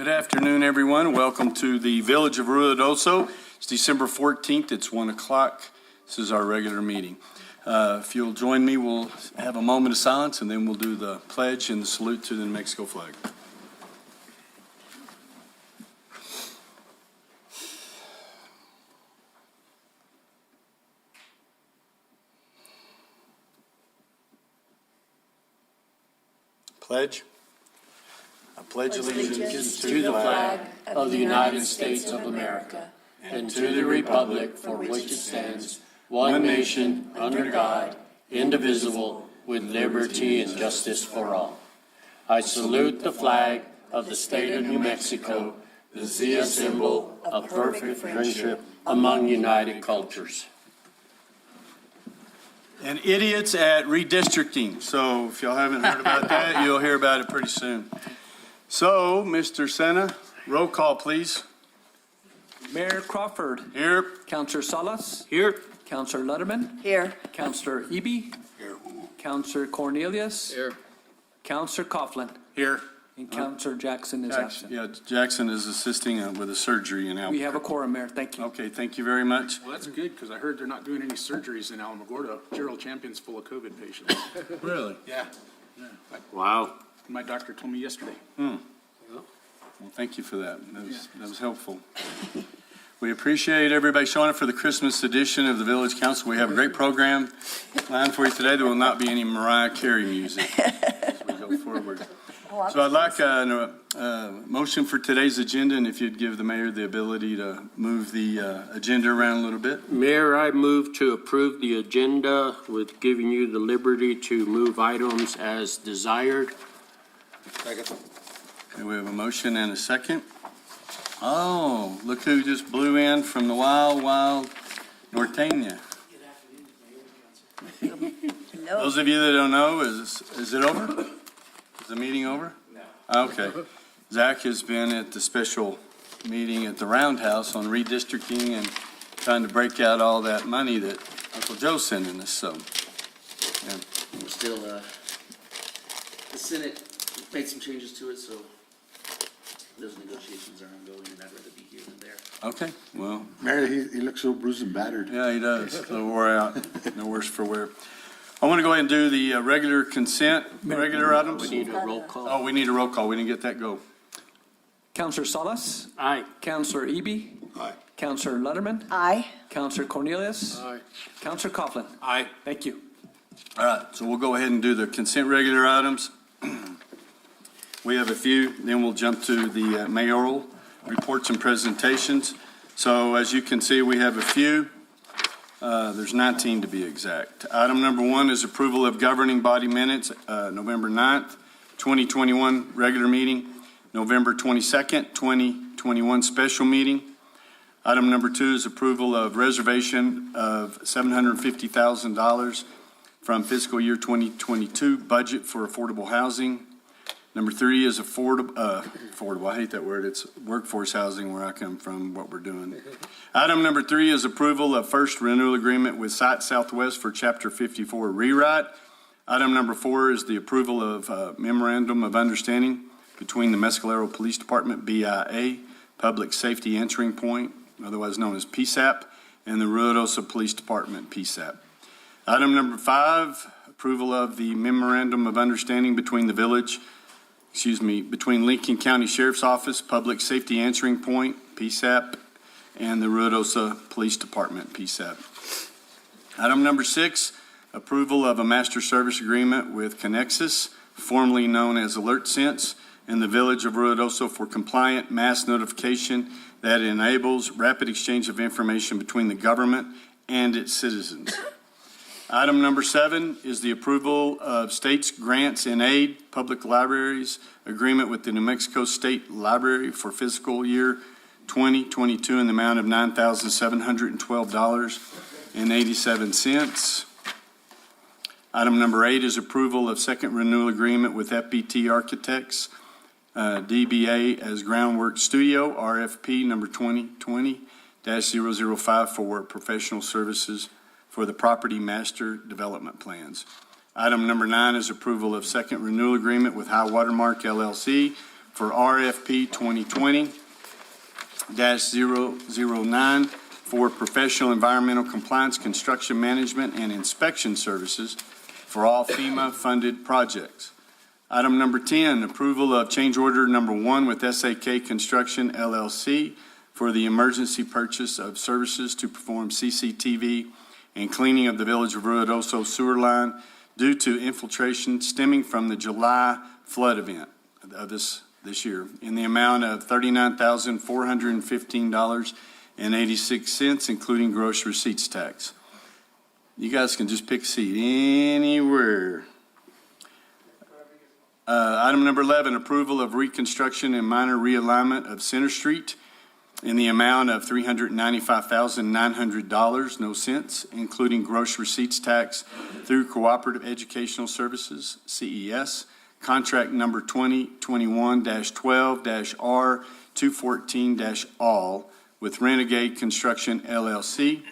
Good afternoon, everyone. Welcome to the Village of Ruidoso. It's December 14th. It's 1 o'clock. This is our regular meeting. If you'll join me, we'll have a moment of silence, and then we'll do the pledge and the salute to the New Mexico flag. Pledge. I pledge allegiance to the flag of the United States of America and to the republic for which it stands, one nation, under God, indivisible, with liberty and justice for all. I salute the flag of the state of New Mexico, the Zia symbol of perfect friendship among united cultures. And idiots at redistricting. So if y'all haven't heard about that, you'll hear about it pretty soon. So, Mr. Sena, roll call, please. Mayor Crawford. Here. Councillor Salas. Here. Councillor Letterman. Here. Councillor Eby. Here. Councillor Cornelius. Here. Councillor Coughlin. Here. And Councillor Jackson is absent. Yeah, Jackson is assisting with a surgery in Albuquerque. We have a quorum, Mayor. Thank you. Okay, thank you very much. Well, that's good, because I heard they're not doing any surgeries in Alamogordo. Gerald Champion's full of COVID patients. Really? Yeah. Wow. My doctor told me yesterday. Well, thank you for that. That was helpful. We appreciate everybody showing up for the Christmas edition of the Village Council. We have a great program planned for you today. There will not be any Mariah Carey music as we go forward. So I'd like a motion for today's agenda, and if you'd give the mayor the ability to move the agenda around a little bit. Mayor, I move to approve the agenda with giving you the liberty to move items as desired. Okay, we have a motion and a second. Oh, look who just blew in from the wild, wild Norteña. Those of you that don't know, is it over? Is the meeting over? No. Okay. Zach has been at the special meeting at the Roundhouse on redistricting and trying to break out all that money that Uncle Joe's sending us, so. Yeah. We're still, the Senate made some changes to it, so those negotiations are ongoing, and I'd rather be here than there. Okay, well, Mayor, he looks so bruised and battered. yeah, he does. A little wore out. No worse for wear. I want to go ahead and do the regular consent, regular items. We need a roll call. Oh, we need a roll call. We didn't get that go. Councillor Salas. Aye. Councillor Eby. Aye. Councillor Letterman. Aye. Councillor Cornelius. Aye. Councillor Coughlin. Aye. Thank you. All right, so we'll go ahead and do the consent regular items. We have a few, then we'll jump to the mayoral reports and presentations. So as you can see, we have a few. There's 19 to be exact. Item number 1 is approval of governing body minutes, November 9th, 2021 regular meeting, November 22nd, 2021 special meeting. Item number 2 is approval of reservation of $750,000 from fiscal year 2022 budget for affordable housing. Number 3 is affordable. I hate that word. It's workforce housing where I come from, what we're doing. Item number 3 is approval of first renewal agreement with Site Southwest for Chapter 54 rewrite. Item number 4 is the approval of memorandum of understanding between the Mescalero Police Department, BIA, Public Safety Answering Point, otherwise known as PSAP, and the Ruidoso Police Department, PSAP. Item number 5, approval of the memorandum of understanding between the between Lincoln County Sheriff's Office, Public Safety Answering Point, PSAP, and the Ruidoso Police Department, PSAP. Item number 6, approval of a master service agreement with Connexus, formerly known as AlertSense, in the Village of Ruidoso for compliant mass notification that enables rapid exchange of information between the government and its citizens. Item number 7 is the approval of states grants and aid public libraries agreement with the New Mexico State Library for fiscal year 2022 in the amount of $9,712.87. Item number 8 is approval of second renewal agreement with FBT Architects, DBA as Groundwork Studio, RFP number 2020-005 for professional services for the property master development plans. Item number 9 is approval of second renewal agreement with High Watermark LLC for RFP 2020-009 for professional environmental compliance, construction management, and inspection services for all FEMA-funded projects. Item number 10, approval of change order number 1 with SAK Construction LLC for the emergency purchase of services to perform CCTV and cleaning of the Village of Ruidoso sewer line due to infiltration stemming from the July flood event of this year in the amount of $39,415.86, including gross receipts tax. You guys can just pick a seat anywhere. Item number 11, approval of reconstruction and minor realignment of Center Street in the amount of $395,900, no cents, including gross receipts tax through Cooperative Educational Services, CES, contract number 2021-12-R214-all with Renegade Construction LLC.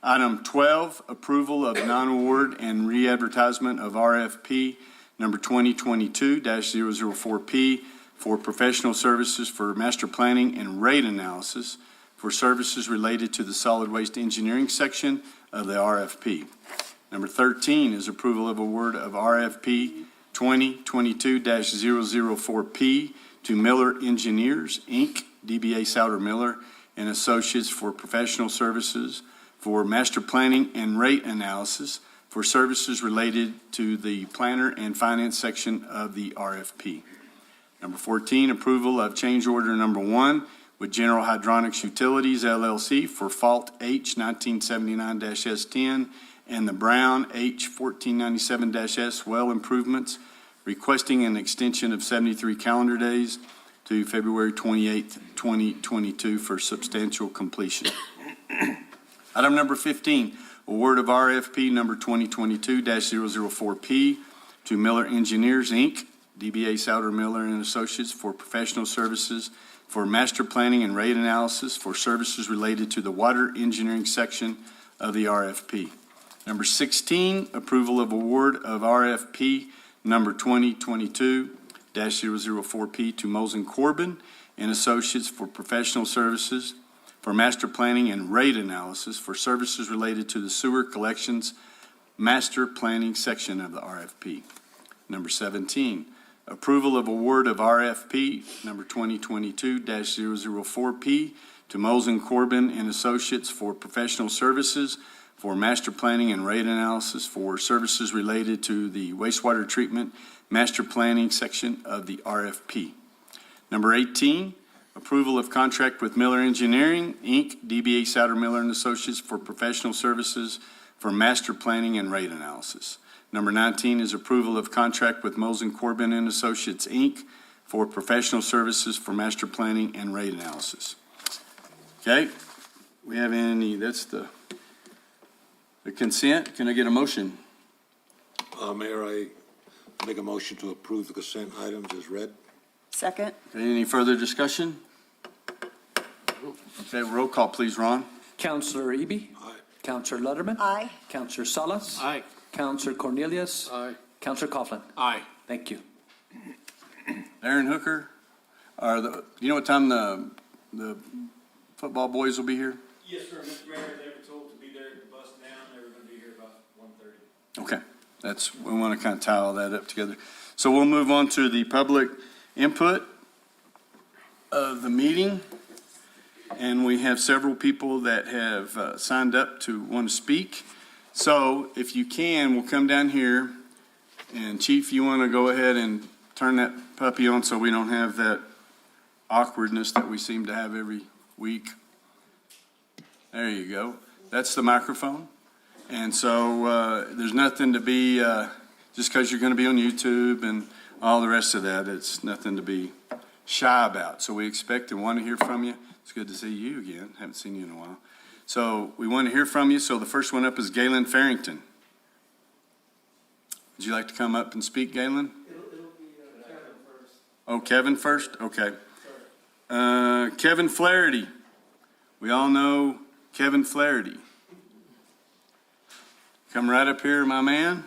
Item 12, approval of non-award and re-advertisement of RFP number 2022-004P for professional services for master planning and rate analysis for services related to the solid waste engineering section of the RFP. Number 13 is approval of award of RFP 2022-004P to Miller Engineers, Inc., DBA Souter Miller and Associates for professional services for master planning and rate analysis for services related to the planner and finance section of the RFP. Number 14, approval of change order number 1 with General Hydronics Utilities, LLC for Fault H 1979-S10 and the Brown H 1497-S well improvements, requesting an extension of 73 calendar days to February 28, 2022 for substantial completion. Item number 15, award of RFP number 2022-004P to Miller Engineers, Inc., DBA Souter Miller and Associates for professional services for master planning and rate analysis for services related to the water engineering section of the RFP. Number 16, approval of award of RFP number 2022-004P to Mosen Corbin and Associates for professional services for master planning and rate analysis for services related to the sewer collections master planning section of the RFP. Number 17, approval of award of RFP number 2022-004P to Mosen Corbin and Associates for professional services for master planning and rate analysis for services related to the wastewater treatment master planning section of the RFP. Number 18, approval of contract with Miller Engineering, Inc., DBA Souter Miller and Associates for professional services for master planning and rate analysis. Number 19 is approval of contract with Mosen Corbin and Associates, Inc., for professional services for master planning and rate analysis. Okay, we have that's the consent. Can I get a motion? Mayor, I make a motion to approve the consent items as read. Second. Any further discussion? Okay, roll call, please, Ron. Counselor Eby? Aye. Counselor Lutterman? Aye. Counselor Salas? Aye. Counselor Cornelius? Aye. Counselor Coughlin? Aye. Thank you. Aaron Hooker, do you know what time the football boys will be here? Yes, sir, Mr. Mayor, they were told to be there at the bus down, they were gonna be here about 1:30. Okay, we want to kind of tie all that up together. So we'll move on to the public input of the meeting. And we have several people that have signed up to want to speak. So if you can, we'll come down here. And Chief, you want to go ahead and turn that puppy on so we don't have that awkwardness that we seem to have every week. There you go. That's the microphone. And so there's nothing to be, just because you're going to be on YouTube and all the rest of that, it's nothing to be shy about. So we expect and want to hear from you. It's good to see you again. Haven't seen you in a while. So we want to hear from you. So the first one up is Galen Farrington. Would you like to come up and speak, Galen? It'll be Kevin first. Oh, Kevin first? Okay. Kevin Flaherty. We all know Kevin Flaherty. Come right up here, my man.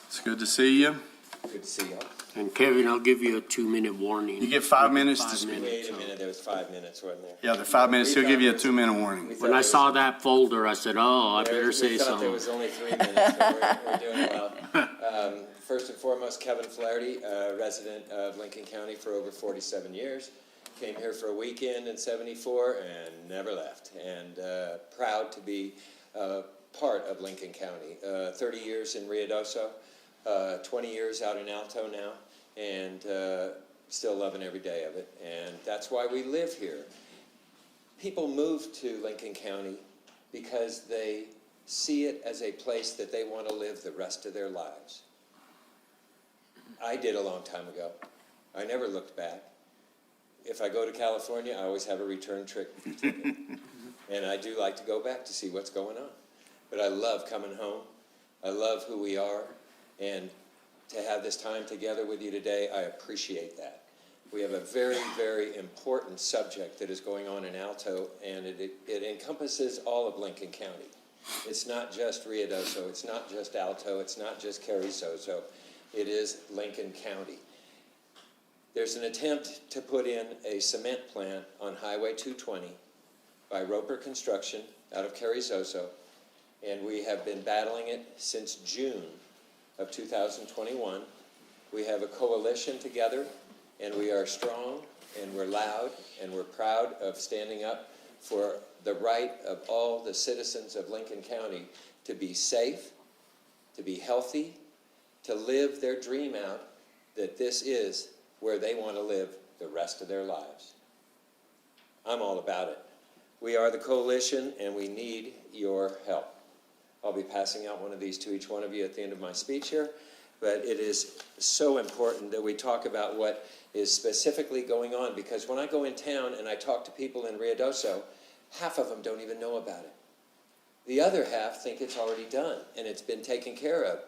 It's good to see you. Good to see you. And Kevin, I'll give you a 2-minute warning. You get 5 minutes to 5 speak. minutes. Wait a minute, there was 5 minutes, wasn't there? Yeah, the 5 minutes, he'll give you a 2-minute warning. When I saw that folder, I said, oh, I better say We thought there something. was only 3 minutes, but we're doing well. First and foremost, Kevin Flaherty, resident of Lincoln County for over 47 years. Came here for a weekend in '74 and never left. And proud to be part of Lincoln County. 30 years in Ruidoso, 20 years out in Alto now, and still loving every day of it. And that's why we live here. People move to Lincoln County because they see it as a place that they want to live the rest of their lives. I did a long time ago. I never looked back. If I go to California, I always have a return ticket. And I do like to go back to see what's going on. But I love coming home. I love who we are. And to have this time together with you today, I appreciate that. We have a very, very important subject that is going on in Alto, and it encompasses all of Lincoln County. It's not just Ruidoso, it's not just Alto, it's not just Carrizozo. It is Lincoln County. There's an attempt to put in a cement plant on Highway 220 by Roper Construction out of Carrizozo, and we have been battling it since June of 2021. We have a coalition together, and we are strong, and we're loud, and we're proud of standing up for the right of all the citizens of Lincoln County to be safe, to be healthy, to live their dream out that this is where they want to live the rest of their lives. I'm all about it. We are the coalition, and we need your help. I'll be passing out one of these to each one of you at the end of my speech here, but it is so important that we talk about what is specifically going on, because when I go in town and I talk to people in Ruidoso, half of them don't even know about it. The other half think it's already done and it's been taken care of.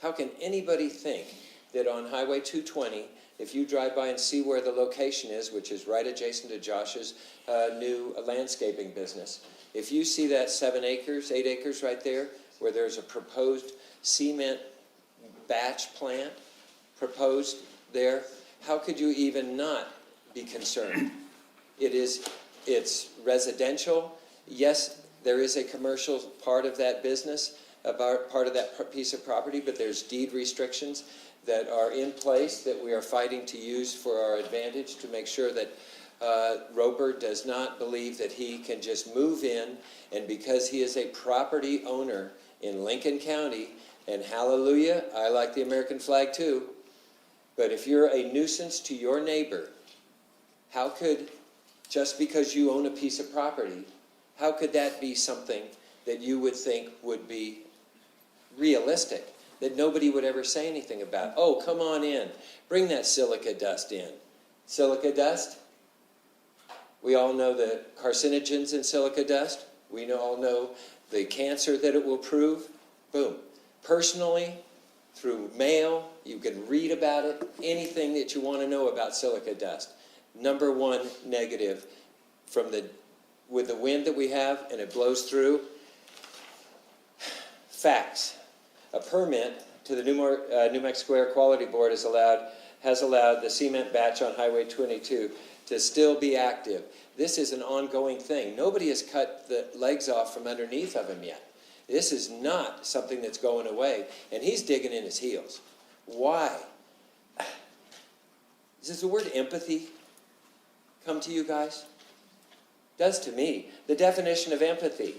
How can anybody think that on Highway 220, if you drive by and see where the location is, which is right adjacent to Josh's new landscaping business, if you see that 7 acres, 8 acres right there, where there's a proposed cement batch plant proposed there, how could you even not be concerned? It's residential. Yes, there is a commercial part of that business, part of that piece of property, but there's deed restrictions that are in place that we are fighting to use for our advantage to make sure that Roper does not believe that he can just move in, and because he is a property owner in Lincoln County, and hallelujah, I like the American flag too, but if you're a nuisance to your neighbor, how could, just because you own a piece of property, how could that be something that you would think would be realistic, that nobody would ever say anything about? Oh, come on in. Bring that silica dust in. Silica dust? We all know the carcinogens in silica dust. We all know the cancer that it will prove. Boom. Personally, through mail, you can read about it, anything that you want to know about silica dust. Number one negative with the wind that we have and it blows through. Facts. A permit to the New Mexico Air Quality Board has allowed the cement batch on Highway 22 to still be active. This is an ongoing thing. Nobody has cut the legs off from underneath of him yet. This is not something that's going away, and he's digging in his heels. Why? Does the word empathy come to you guys? It does to me. The definition of empathy,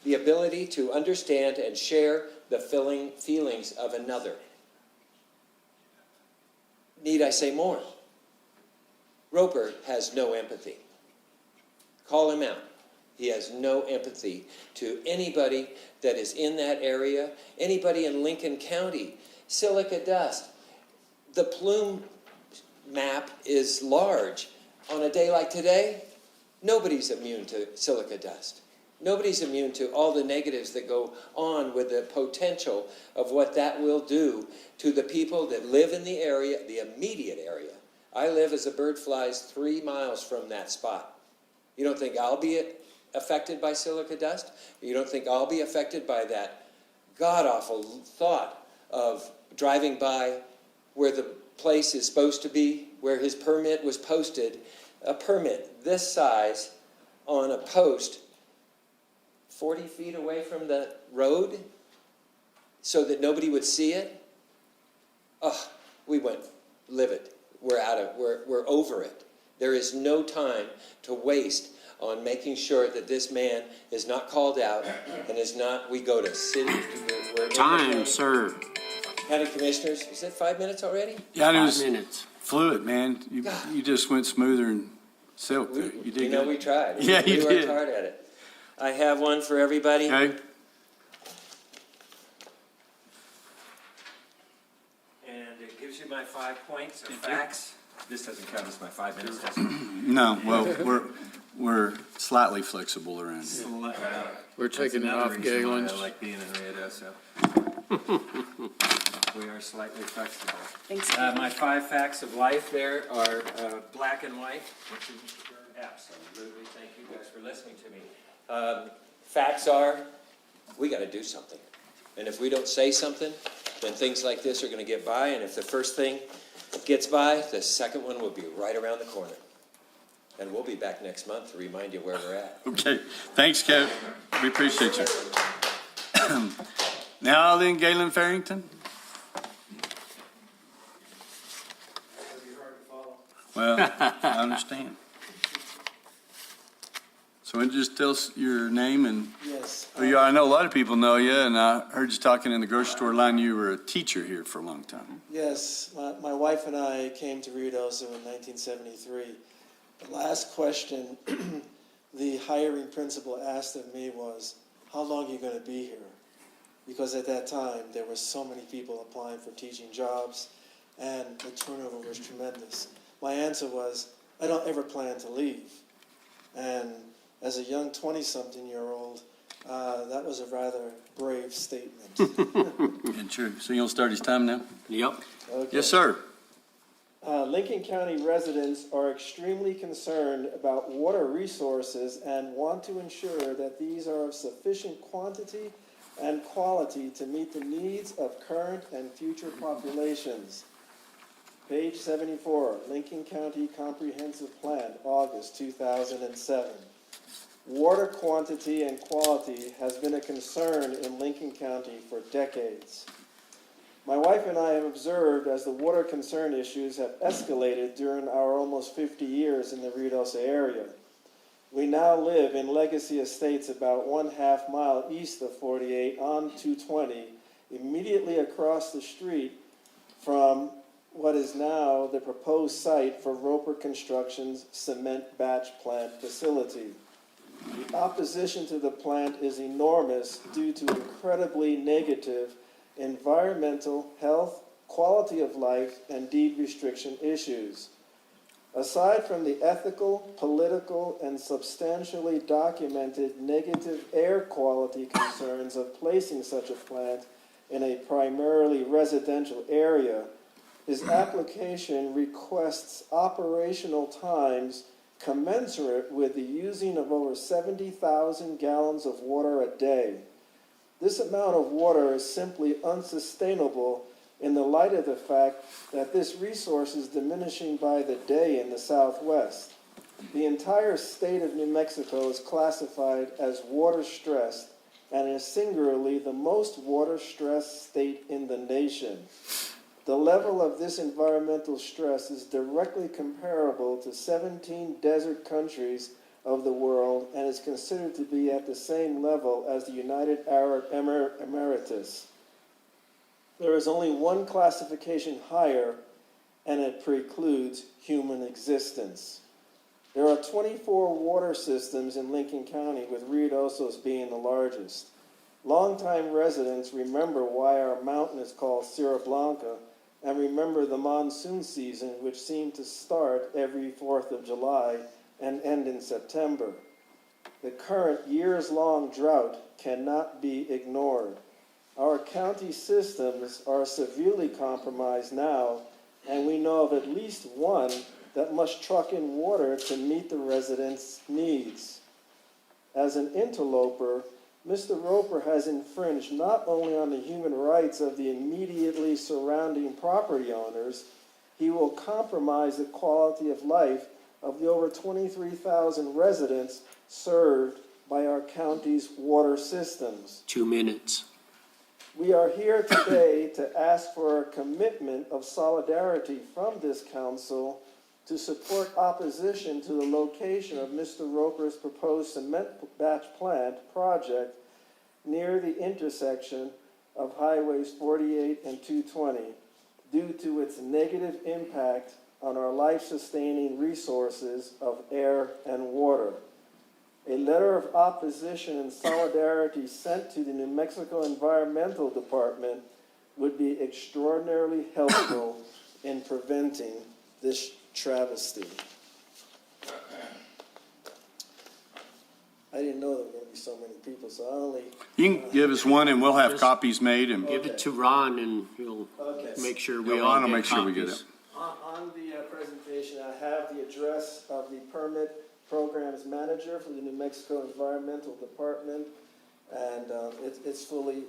the ability to understand and share the feelings of another. Need I say more? Roper has no empathy. Call him out. He has no empathy to anybody that is in that area, anybody in Lincoln County. Silica dust. The plume map is large. On a day like today, nobody's immune to silica dust. Nobody's immune to all the negatives that go on with the potential of what that will do to the people that live in the area, the immediate area. I live as a bird flies 3 miles from that spot. You don't think I'll be affected by silica dust? You don't think I'll be affected by that god-awful thought of driving by where the place is supposed to be, where his permit was posted, a permit this size on a post 40 feet away from the road so that nobody would see it. Oh, we went livid. We're over it. There is no time to waste on making sure that this man is not called out and is not, we go to city. we're in the Time county- served. County commissioners, is it 5 minutes already? Yeah, it 5 was minutes. fluid, man. You just went smoother and silk there. You did You know, good. we tried. Yeah, you We worked did. hard at it. I have one for everybody. Okay, And it gives you my 5 points of facts. This doesn't count as my 5 minutes, does it? no, well, we're slightly flexible around here. We're taking it off Galen's. I like being in Rio, so. We are slightly flexible. Thanks. My 5 facts of life there are black and white. Absolutely, thank you guys for listening to me. Facts are, we got to do something. And if we don't say something, then things like this are going to get by. And if the first thing gets by, the second one will be right around the corner. And we'll be back next month to remind you where we're at. Okay, thanks, Kev. We appreciate you. Now then, Galen Farrington. Well, I understand. So just tell us your name and, Yes. I know a lot of people know you, and I heard you talking in the grocery store line. You were a teacher here for a long time. Yes. My wife and I came to Ruidoso in 1973. The last question the hiring principal asked of me was, how long are you going to be here? Because at that time, there were so many people applying for teaching jobs, and the turnover was tremendous. My answer was, I don't ever plan to leave. And as a young 20-something-year-old, that was a rather brave statement. And true. So you'll start his time now? Yep. Okay. Yes, sir. Lincoln County residents are extremely concerned about water resources and want to ensure that these are of sufficient quantity and quality to meet the needs of current and future populations. Page 74, Lincoln County Comprehensive Plan, August 2007. Water quantity and quality has been a concern in Lincoln County for decades. My wife and I have observed as the water concern issues have escalated during our almost 50 years in the Ruidoso area. We now live in Legacy Estates about 1/2 mile east of 48 on 220, immediately across the street from what is now the proposed site for Roper Construction's cement batch plant facility. The opposition to the plant is enormous due to incredibly negative environmental, health, quality of life, and deed restriction issues. Aside from the ethical, political, and substantially documented negative air quality concerns of placing such a plant in a primarily residential area, his application requests operational times commensurate with the using of over 70,000 gallons of water a day. This amount of water is simply unsustainable in the light of the fact that this resource is diminishing by the day in the Southwest. The entire state of New Mexico is classified as water-stressed and is singularly the most water-stressed state in the nation. The level of this environmental stress is directly comparable to 17 desert countries of the world and is considered to be at the same level as the United Arab Emirates. There is only one classification higher, and it precludes human existence. There are 24 water systems in Lincoln County, with Ruidoso's being the largest. Longtime residents remember why our mountain is called Sierra Blanca, and remember the monsoon season, which seemed to start every 4th of July and end in September. The current years-long drought cannot be ignored. Our county systems are severely compromised now, and we know of at least one that must truck in water to meet the residents' needs. As an interloper, Mr. Roper has infringed not only on the human rights of the immediately surrounding property owners, he will compromise the quality of life of the over 23,000 residents served by our county's water systems. 2 minutes. We are here today to ask for a commitment of solidarity from this council to support opposition to the location of Mr. Roper's proposed cement batch plant project near the intersection of Highways 48 and 220 due to its negative impact on our life-sustaining resources of air and water. A letter of opposition and solidarity sent to the New Mexico Environmental Department would be extraordinarily helpful in preventing this travesty. I didn't know there were going to be so many people, so I only... You can give us one and we'll have copies made and Give it to Ron and he'll Okay. make sure we Yeah, all Ron will get make sure we get copies. it. On the presentation, I have the address of the permit programs manager for the New Mexico Environmental Department, and it's fully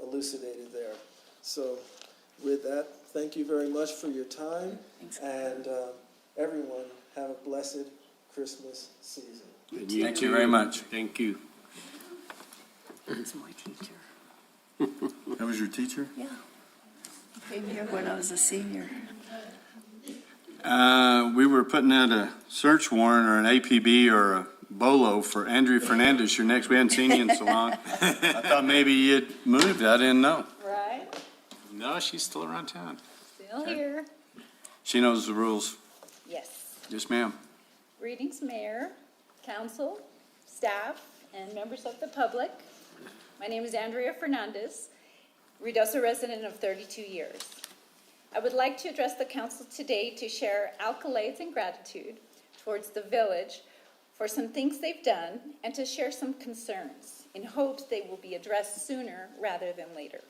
elucidated there. So with that, thank you very much for your time, and everyone have a blessed Christmas season. And Thank you too. very much. Thank you. That's my teacher. That was your teacher? Yeah. Came here when I was a senior. We were putting out a search warrant or an APB or a BOLO for Andrea Fernandez. You're next. We hadn't seen you in so long. I thought maybe you'd moved. I didn't know. Right, No, she's still around town. still here. She knows the rules. Yes. Yes, ma'am. Greetings, Mayor, Council, staff, and members of the public. My name is Andrea Fernandez, Ruidoso resident of 32 years. I would like to address the council today to share accolades and gratitude towards the village for some things they've done and to share some concerns in hopes they will be addressed sooner rather than later.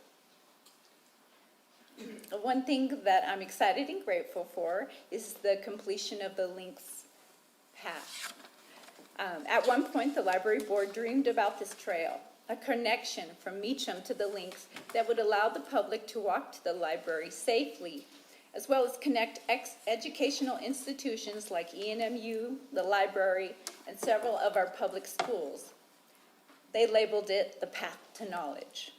One thing that I'm excited and grateful for is the completion of the Links path. At one point, the library board dreamed about this trail, a connection from Meacham to the Links that would allow the public to walk to the library safely, as well as connect educational institutions like ENMU, the library, and several of our public schools. They labeled it the path to knowledge.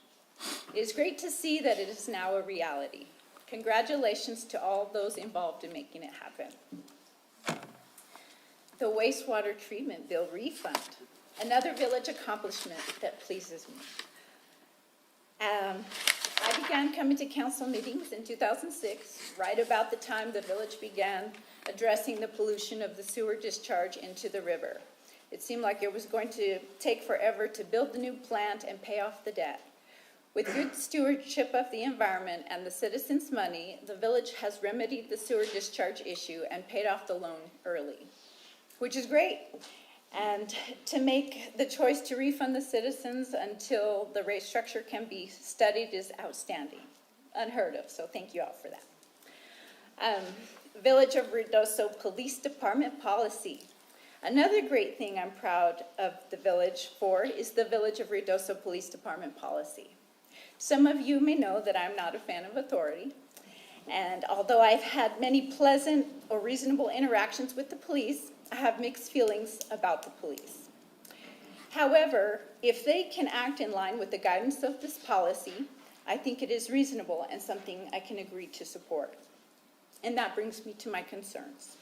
It is great to see that it is now a reality. Congratulations to all those involved in making it happen. The wastewater treatment bill refund, another village accomplishment that pleases me. I began coming to council meetings in 2006, right about the time the village began addressing the pollution of the sewer discharge into the river. It seemed like it was going to take forever to build the new plant and pay off the debt. With good stewardship of the environment and the citizens' money, the village has remedied the sewer discharge issue and paid off the loan early, which is great. And to make the choice to refund the citizens until the rate structure can be studied is outstanding, unheard of, so thank you all for that. Village of Ruidoso Police Department policy. Another great thing I'm proud of the village for is the Village of Ruidoso Police Department policy. Some of you may know that I'm not a fan of authority, and although I've had many pleasant or reasonable interactions with the police, I have mixed feelings about the police. However, if they can act in line with the guidance of this policy, I think it is reasonable and something I can agree to support. And that brings me to my concerns.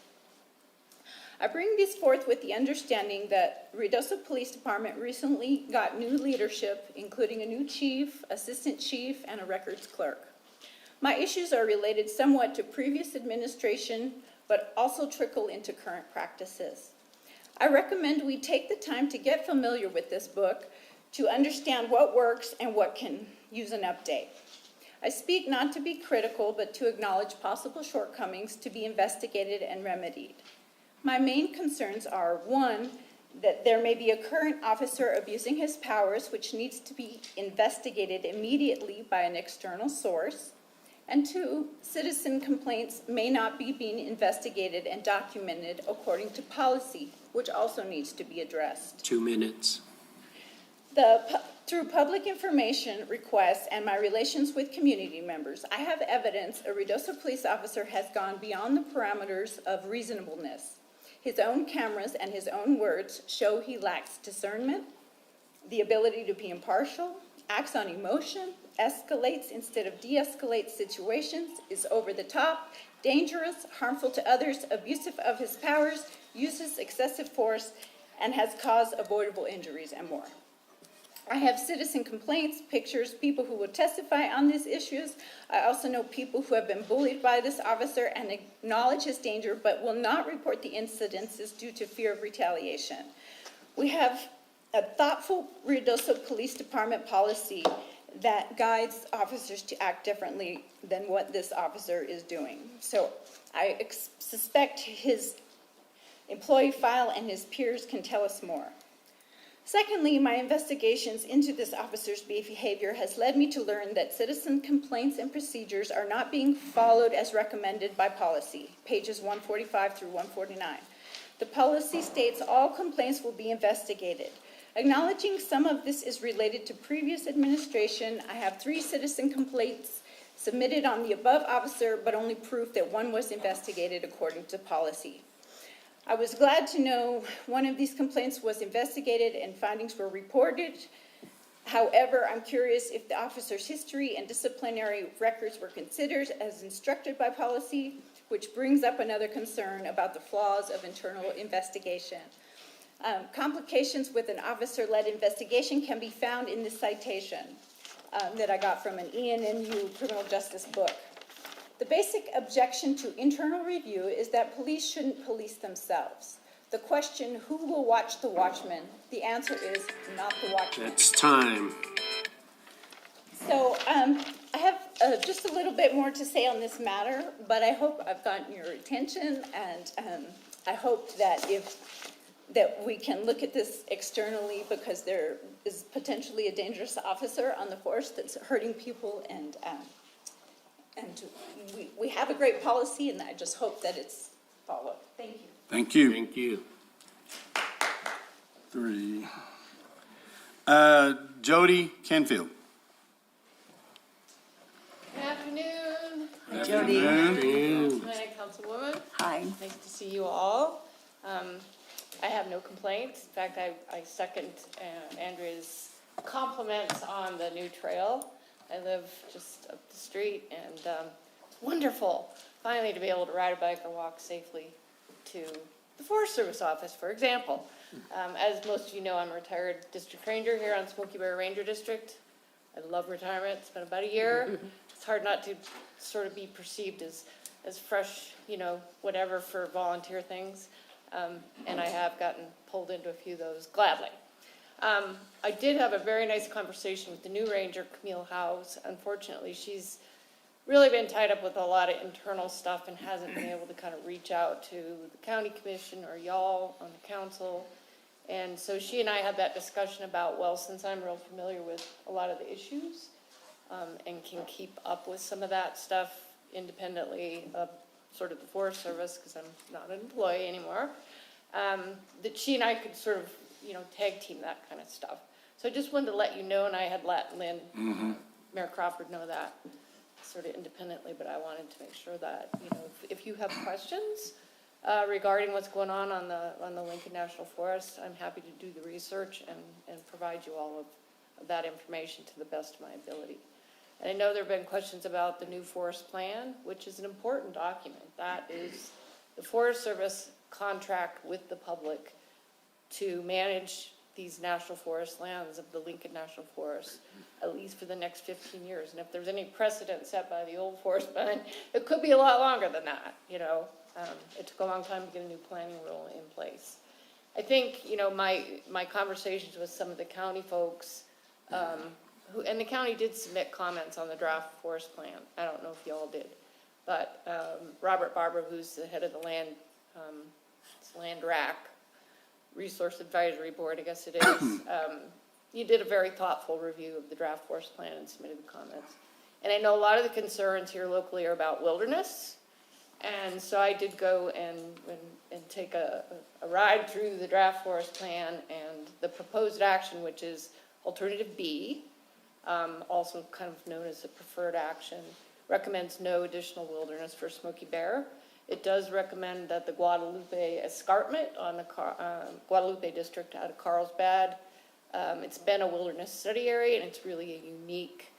I bring these forth with the understanding that Ruidoso Police Department recently got new leadership, including a new chief, assistant chief, and a records clerk. My issues are related somewhat to previous administration, but also trickle into current practices. I recommend we take the time to get familiar with this book to understand what works and what can use an update. I speak not to be critical, but to acknowledge possible shortcomings to be investigated and remedied. My main concerns are, one, that there may be a current officer abusing his powers, which needs to be investigated immediately by an external source. And two, citizen complaints may not be being investigated and documented according to policy, which also needs to be addressed. 2 minutes. Through public information requests and my relations with community members, I have evidence a Ruidoso police officer has gone beyond the parameters of reasonableness. His own cameras and his own words show he lacks discernment, the ability to be impartial, acts on emotion, escalates instead of de-escalates situations, is over the top, dangerous, harmful to others, abusive of his powers, uses excessive force, and has caused avoidable injuries and more. I have citizen complaints, pictures, people who will testify on these issues. I also know people who have been bullied by this officer and acknowledge his danger, but will not report the incidences due to fear of retaliation. We have a thoughtful Ruidoso Police Department policy that guides officers to act differently than what this officer is doing. So I suspect his employee file and his peers can tell us more. Secondly, my investigations into this officer's behavior has led me to learn that citizen complaints and procedures are not being followed as recommended by policy, pages 145 through 149. The policy states all complaints will be investigated. Acknowledging some of this is related to previous administration, I have 3 citizen complaints submitted on the above officer, but only proof that one was investigated according to policy. I was glad to know one of these complaints was investigated and findings were reported. However, I'm curious if the officer's history and disciplinary records were considered as instructed by policy, which brings up another concern about the flaws of internal investigation. Complications with an officer-led investigation can be found in this citation that I got from an ENNU criminal justice book. The basic objection to internal review is that police shouldn't police themselves. The question, who will watch the watchman? The answer is not the watchman. It's time. So I have just a little bit more to say on this matter, but I hope I've gotten your attention, and I hope that that we can look at this externally, because there is potentially a dangerous officer on the force that's hurting people, and we have a great policy, and I just hope that it's followed. Thank you. Thank you. Thank you. 3. Jody Canfield. Good afternoon. Hi, Jody. Hi, Councilwoman. Hi. Nice to see you all. I have no complaints. In fact, I second Andrea's compliments on the new trail. I live just up the street, and it's wonderful finally to be able to ride a bike or walk safely to the Forest Service office, for example. As most of you know, I'm a retired district ranger here on Smoky Bear Ranger District. I love retirement. It's been about a year. It's hard not to sort of be perceived as fresh, whatever, for volunteer things. And I have gotten pulled into a few of those gladly. I did have a very nice conversation with the new ranger, Camille Howes. Unfortunately, she's really been tied up with a lot of internal stuff and hasn't been able to kind of reach out to the county commission or y'all on the council. And so she and I had that discussion about, well, since I'm real familiar with a lot of the issues and can keep up with some of that stuff independently of sort of the Forest Service, because I'm not an employee anymore, that she and I could sort of tag team that kind of stuff. So I just wanted to let you know, and I had let Lynn, Mayor Crawford, know that sort of independently, but I wanted to make sure that, if you have questions regarding what's going on the Lincoln National Forest, I'm happy to do the research and provide you all of that information to the best of my ability. And I know there have been questions about the new forest plan, which is an important document. That is the Forest Service contract with the public to manage these national forest lands of the Lincoln National Forest, at least for the next 15 years. And if there's any precedent set by the old forest plan, it could be a lot longer than that, It took a long time to get a new planning rule in place. I think, my conversations with some of the county folks, and the county did submit comments on the draft forest plan. I don't know if y'all did, but Robert Barber, who's the head of the Land RAC, Resource Advisory Board, I guess it is, he did a very thoughtful review of the draft forest plan and submitted the comments. And I know a lot of the concerns here locally are about wilderness, and so I did go and take a ride through the draft forest plan and the proposed action, which is Alternative B, also kind of known as the preferred action, recommends no additional wilderness for Smoky Bear. It does recommend that the Guadalupe Escarpment on the Guadalupe district out of Carlsbad. It's been a wilderness study area, and it's really a unique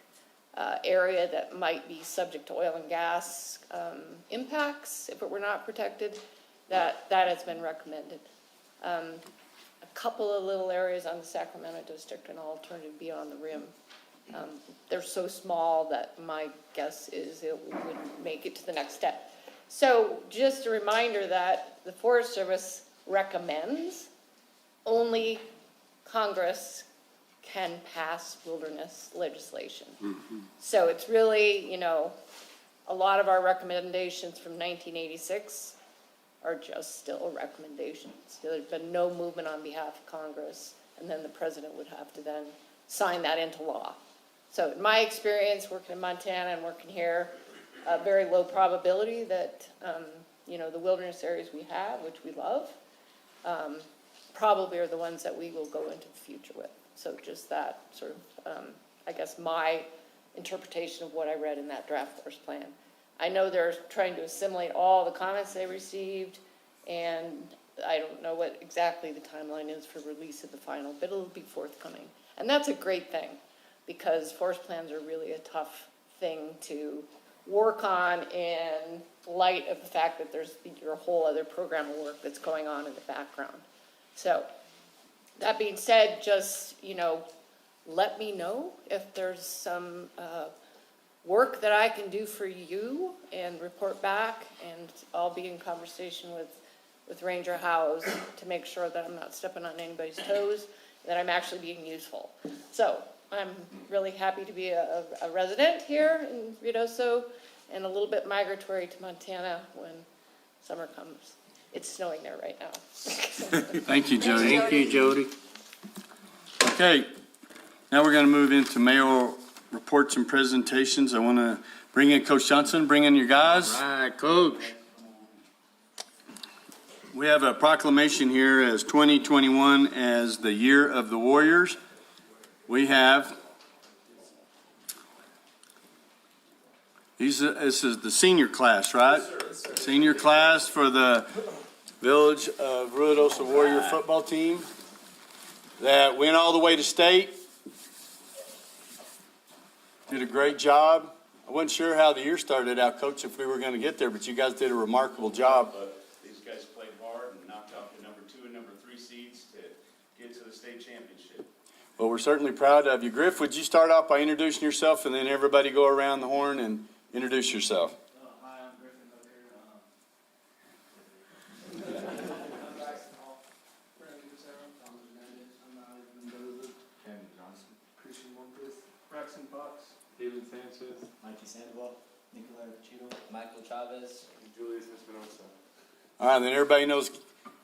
area that might be subject to oil and gas impacts if it were not protected. That has been recommended. A couple of little areas on the Sacramento district and alternative B on the rim. They're so small that my guess is it would make it to the next step. So just a reminder that the Forest Service recommends only Congress can pass wilderness legislation. So it's really, a lot of our recommendations from 1986 are just still recommendations. There's been no movement on behalf of Congress, and then the president would have to then sign that into law. So in my experience, working in Montana and working here, a very low probability that, the wilderness areas we have, which we love, probably are the ones that we will go into the future with. So just that sort of, I guess, my interpretation of what I read in that draft forest plan. I know they're trying to assimilate all the comments they received, and I don't know what exactly the timeline is for release of the final, but it'll be forthcoming. And that's a great thing, because forest plans are really a tough thing to work on in light of the fact that there's your whole other program of work that's going on in the background. So that being said, just, let me know if there's some work that I can do for you and report back, and I'll be in conversation with Ranger Howes to make sure that I'm not stepping on anybody's toes, that I'm actually being useful. So I'm really happy to be a resident here in Ruidoso and a little bit migratory to Montana when summer comes. It's snowing there right now. Thank you, Jody. Thank you, Jody. Okay, now we're going to move into mayoral reports and presentations. I want to bring in Coach Johnson, bring in your guys. All right, Coach. We have a proclamation here as 2021 as the Year of the Warriors. We have, this is the senior class, right? Yes, sir. Senior class for the Village of Ruidoso Warrior football team that went all the way to state. Did a great job. I wasn't sure how the year started out, Coach, if we were going to get there, but you guys did a remarkable job. These guys played hard and knocked off the number 2 and number 3 seeds to get to the state championship. Well, we're certainly proud of you. Griff, would you start off by introducing yourself, and then everybody go around the horn and introduce yourself? Hi, I'm Griffin up here. Kevin Johnson. Christian Montes. Braxton Fox. David Sanchez. Mikey Sandoval. Nicolai Pachito. Michael Chavez. Julius Espinosa. All right, then everybody knows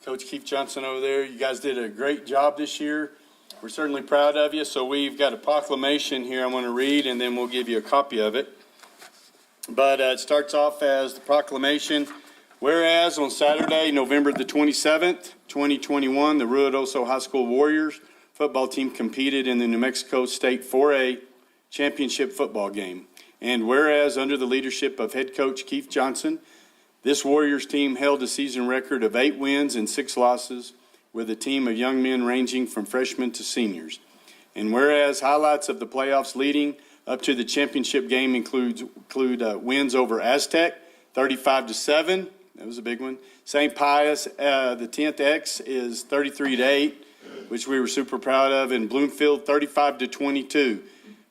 Coach Keith Johnson over there. You guys did a great job this year. We're certainly proud of you. So we've got a proclamation here I want to read, and then we'll give you a copy of it. But it starts off as the proclamation. Whereas on Saturday, November the 27th, 2021, the Ruidoso High School Warriors football team competed in the New Mexico State 4A championship football game. And whereas under the leadership of head coach Keith Johnson, this Warriors team held a season record of 8 wins and 6 losses with a team of young men ranging from freshmen to seniors. And whereas highlights of the playoffs leading up to the championship game include wins over Aztec, 35-7. That was a big one. St. Pius, the 10th X is 33-8, which we were super proud of. And Bloomfield, 35-22,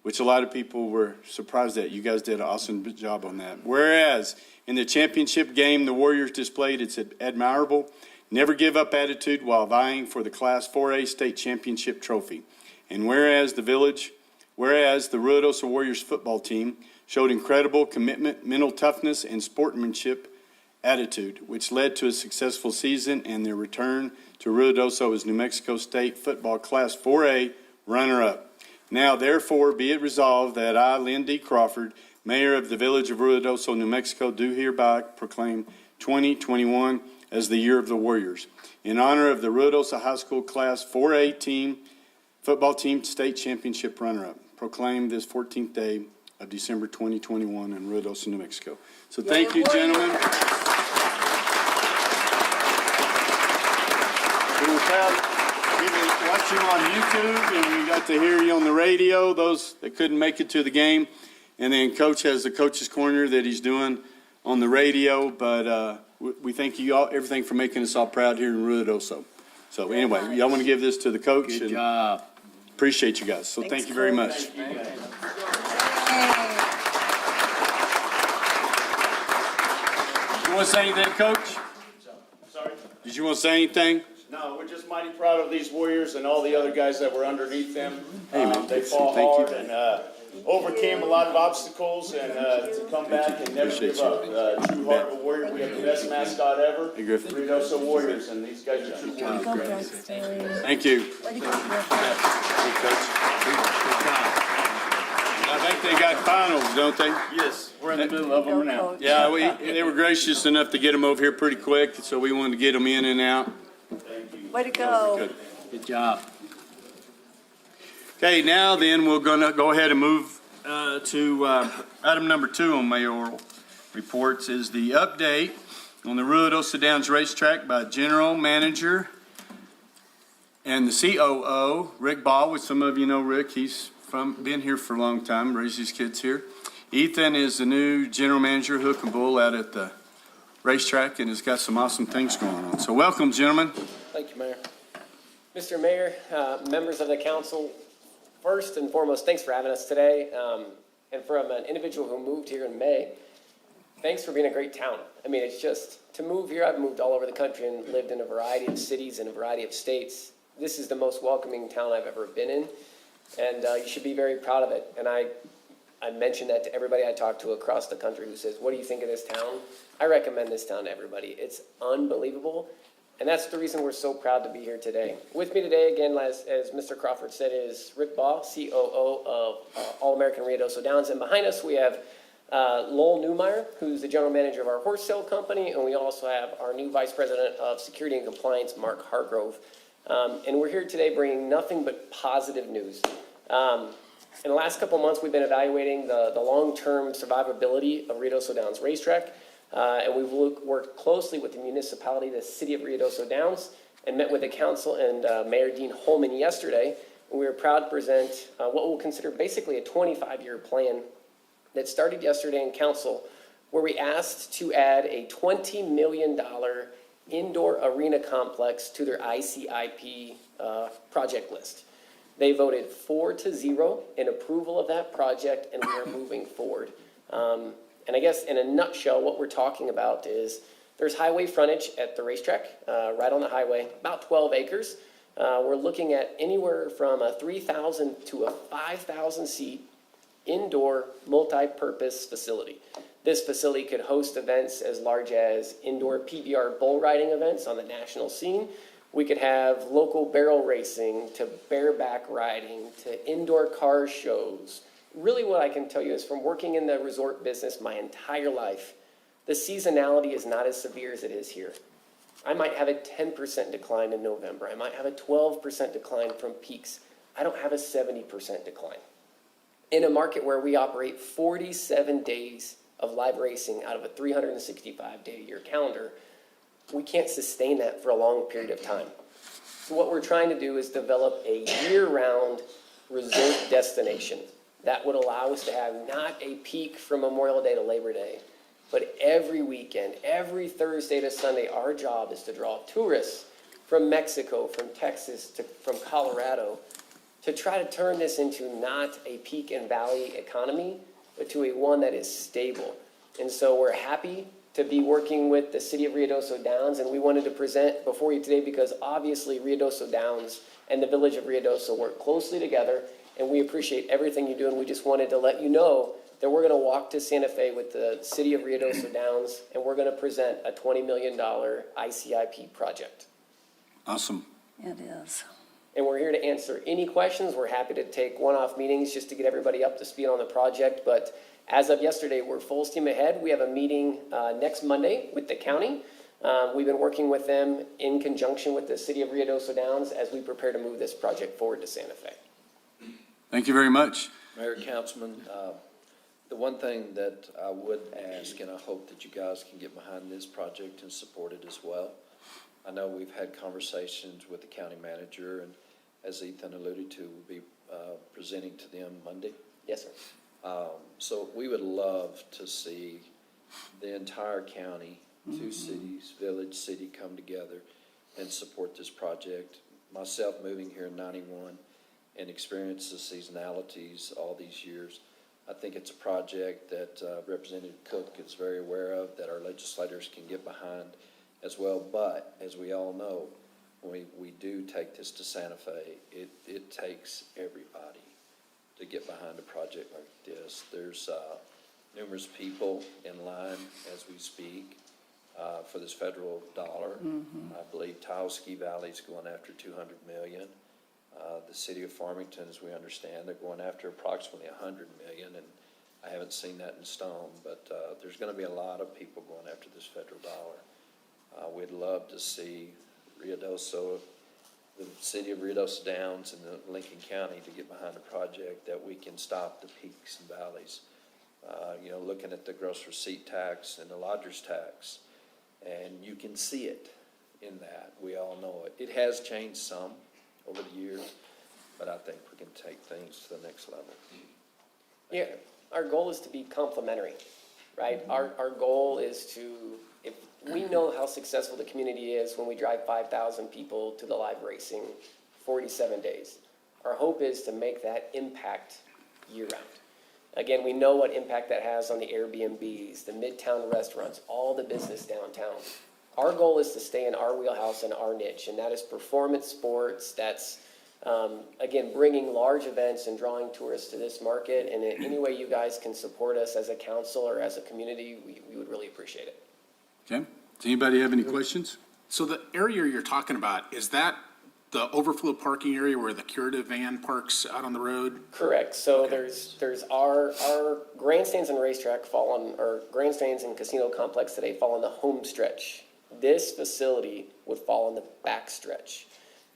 which a lot of people were surprised at. You guys did an awesome job on that. Whereas in the championship game, the Warriors displayed its admirable never give up attitude while vying for the Class 4A state championship trophy. And whereas the Ruidoso Warriors football team showed incredible commitment, mental toughness, and sportsmanship attitude, which led to a successful season and their return to Ruidoso as New Mexico State football Class 4A runner-up. Now, therefore, be it resolved that I, Lynn D. Crawford, Mayor of the Village of Ruidoso, New Mexico, do hereby proclaim 2021 as the Year of the Warriors. In honor of the Ruidoso High School Class 4A team football team state championship runner-up, proclaimed this 14th day of December 2021 in Ruidoso, New Mexico. So thank you, gentlemen. We were proud to watch you on YouTube, and we got to hear you on the radio, those that couldn't make it to the game. And then Coach has the Coach's Corner that he's doing on the radio, but we thank you all, everything for making us all proud here in Ruidoso. So anyway, y'all want to give this to the coach? Good job. Appreciate you guys. So thank you very much. You want to say anything, Coach? Sorry? Did you want to say anything? No, we're just mighty proud of these Warriors and all the other guys that were underneath them. Hey, man. They fought Thank you. hard and overcame a lot of obstacles and to come back and never give up. True heart of a Warrior. We have the best mascot ever. Hey, Griffin. Ruidoso Warriors, and these guys are true Warriors. Thank you. I think they got finals, don't they? Yes, we're in the middle of them now. Yeah, they were gracious enough to get them over here pretty quick, so we wanted to get them in and out. Way to go. Good job. Okay, now then, we're going to go ahead and move to item number 2 on mayoral reports is the update on the Ruidoso Downs Racetrack by General Manager and the COO, Rick Ball, which some of you know Rick. He's been here for a long time, raised his kids here. Ethan is the new General Manager, Hook and Bull, out at the racetrack, and has got some awesome things going on. So welcome, gentlemen. Thank you, Mayor. Mr. Mayor, members of the council, first and foremost, thanks for having us today. And from an individual who moved here in May, thanks for being a great town. I mean, it's just, to move here, I've moved all over the country and lived in a variety of cities and a variety of states. This is the most welcoming town I've ever been in, and you should be very proud of it. And I mention that to everybody I talk to across the country who says, what do you think of this town? I recommend this town to everybody. It's unbelievable. And that's the reason we're so proud to be here today. With me today, again, as Mr. Crawford said, is Rick Ball, COO of All-American Ruidoso Downs. And behind us, we have Lowell Newmeyer, who's the general manager of our horse sale company. And we also have our new vice president of security and compliance, Mark Hargrove. And we're here today bringing nothing but positive news. In the last couple months, we've been evaluating the long-term survivability of Ruidoso Downs Racetrack. And we've worked closely with the municipality, the city of Ruidoso Downs, and met with the council and Mayor Dean Holman yesterday. And we were proud to present what we'll consider basically a 25-year plan that started yesterday in council, where we asked to add a $20 million indoor arena complex to their ICIP project list. They voted 4-0 in approval of that project, and we are moving forward. And I guess in a nutshell, what we're talking about is there's highway frontage at the racetrack, right on the highway, about 12 acres. We're looking at anywhere from a 3,000 to a 5,000 seat indoor multi-purpose facility. This facility could host events as large as indoor PBR bull riding events on the national scene. We could have local barrel racing to bareback riding to indoor car shows. Really what I can tell you is from working in the resort business my entire life, the seasonality is not as severe as it is here. I might have a 10% decline in November. I might have a 12% decline from peaks. I don't have a 70% decline. In a market where we operate 47 days of live racing out of a 365-day-a-year calendar, we can't sustain that for a long period of time. So what we're trying to do is develop a year-round resort destination that would allow us to have not a peak from Memorial Day to Labor Day, but every weekend, every Thursday to Sunday, our job is to draw tourists from Mexico, from Texas, from Colorado, to try to turn this into not a peak and valley economy, but to a one that is stable. And so we're happy to be working with the city of Ruidoso Downs, and we wanted to present before you today because obviously Ruidoso Downs and the village of Ruidoso work closely together, and we appreciate everything you do, and we just wanted to let you know that we're going to walk to Santa Fe with the city of Ruidoso Downs, and we're going to present a $20 million ICIP project. Awesome. It is. And we're here to answer any questions. We're happy to take one-off meetings just to get everybody up to speed on the project, but as of yesterday, we're full steam ahead. We have a meeting next Monday with the county We've been working with them in conjunction with the city of Ruidoso Downs as we prepare to move this project forward to Santa Fe. Thank you very much. Mayor, Councilman, the one thing that I would ask, and I hope that you guys can get behind this project and support it as well. I know we've had conversations with the county manager, and as Ethan alluded to, we'll be presenting to them Monday. Yes, sir. So we would love to see the entire county, two cities, village, city, come together and support this project. Myself moving here in 91 and experience the seasonalities all these years, I think it's a project that Representative Cook is very aware of, that our legislators can get behind as well. But as we all know, when we do take this to Santa Fe, it takes everybody to get behind a project like this. There's numerous people in line as we speak for this federal dollar. I believe Tahoe Ski Valley's going after $200 million. The city of Farmington, as we understand, they're going after approximately $100 million, and I haven't seen that in stone, but there's going to be a lot of people going after this federal dollar. We'd love to see Ruidoso, the city of Ruidoso Downs and the Lincoln County to get behind a project that we can stop the peaks and valleys. Looking at the gross receipt tax and the lodger's tax, and you can see it in that. We all know it. It has changed some over the years, but I think we can take things to the next level. Yeah, our goal is to be complementary, right? Our goal is to, if we know how successful the community is when we drive 5,000 people to the live racing 47 days. Our hope is to make that impact year-round. Again, we know what impact that has on the Airbnbs, the midtown restaurants, all the business downtown. Our goal is to stay in our wheelhouse and our niche, and that is performance sports. That's, again, bringing large events and drawing tourists to this market. And in any way you guys can support us as a council or as a community, we would really appreciate it. Okay. Does anybody have any questions? So the area you're talking about, is that the overflow parking area where the curative van parks out on the road? Correct. So there's our grandstands and racetrack fall on, or grandstands and casino complex today fall on the home stretch. This facility would fall on the back stretch.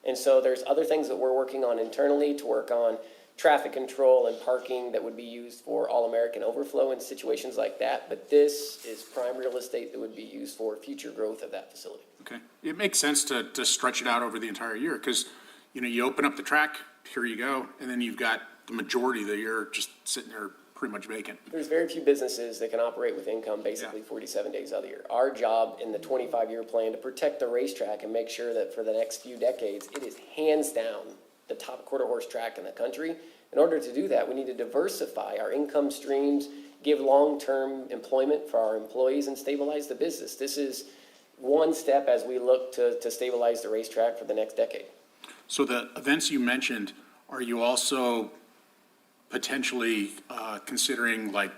And so there's other things that we're working on internally to work on traffic control and parking that would be used for All-American overflow in situations like that. But this is prime real estate that would be used for future growth of that facility. Okay. It makes sense to stretch it out over the entire year because, you open up the track, here you go, and then you've got the majority of the year just sitting there pretty much vacant. There's very few businesses that can operate with income basically 47 days out of the year. Our job in the 25-year plan to protect the racetrack and make sure that for the next few decades, it is hands down the top quarter horse track in the country. In order to do that, we need to diversify our income streams, give long-term employment for our employees, and stabilize the business. This is one step as we look to stabilize the racetrack for the next decade. So the events you mentioned, are you also potentially considering like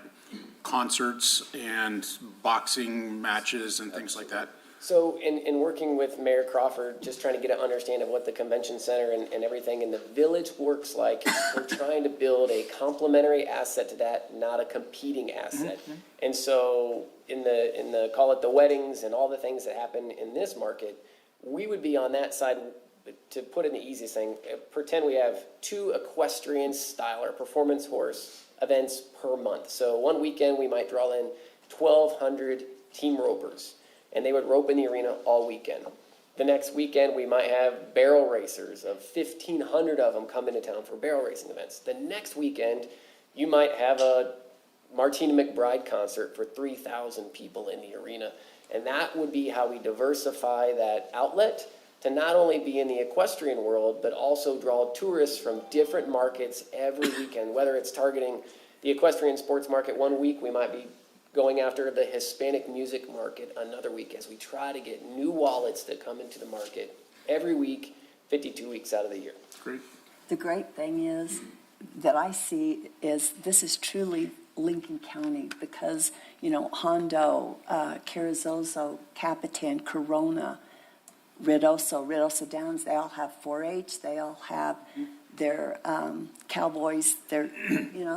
concerts and boxing matches and things like that? So in working with Mayor Crawford, just trying to get an understanding of what the convention center and everything in the village works like, we're trying to build a complementary asset to that, not a competing asset. And so in the call it the weddings and all the things that happen in this market, we would be on that side. To put it in the easiest thing, pretend we have 2 equestrian style or performance horse events per month. So one weekend we might draw in 1,200 team ropers, and they would rope in the arena all weekend. The next weekend we might have barrel racers, of 1,500 of them come into town for barrel racing events. The next weekend you might have a Martina McBride concert for 3,000 people in the arena. And that would be how we diversify that outlet to not only be in the equestrian world, but also draw tourists from different markets every weekend, whether it's targeting the equestrian sports market one week, we might be going after the Hispanic music market another week as we try to get new wallets that come into the market every week, 52 weeks out of the year. Great. The great thing is that I see is this is truly Lincoln County because, Hondo, Carrizozo, Capitan, Corona, Ruidoso Downs, they all have 4-H, they all have their cowboys,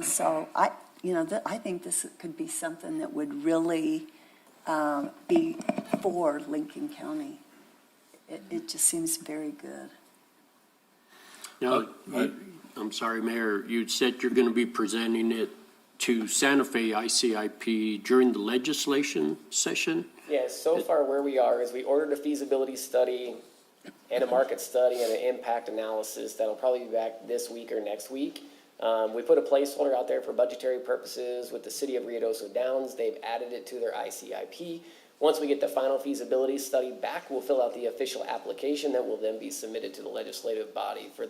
so I think this could be something that would really be for Lincoln County. It just seems very good. Now, I'm sorry, Mayor, you said you're going to be presenting it to Santa Fe ICIP during the legislation session? Yes, so far where we are is we ordered a feasibility study and a market study and an impact analysis that'll probably be back this week or next week. We put a placeholder out there for budgetary purposes with the city of Ruidoso Downs. They've added it to their ICIP. Once we get the final feasibility study back, we'll fill out the official application that will then be submitted to the legislative body for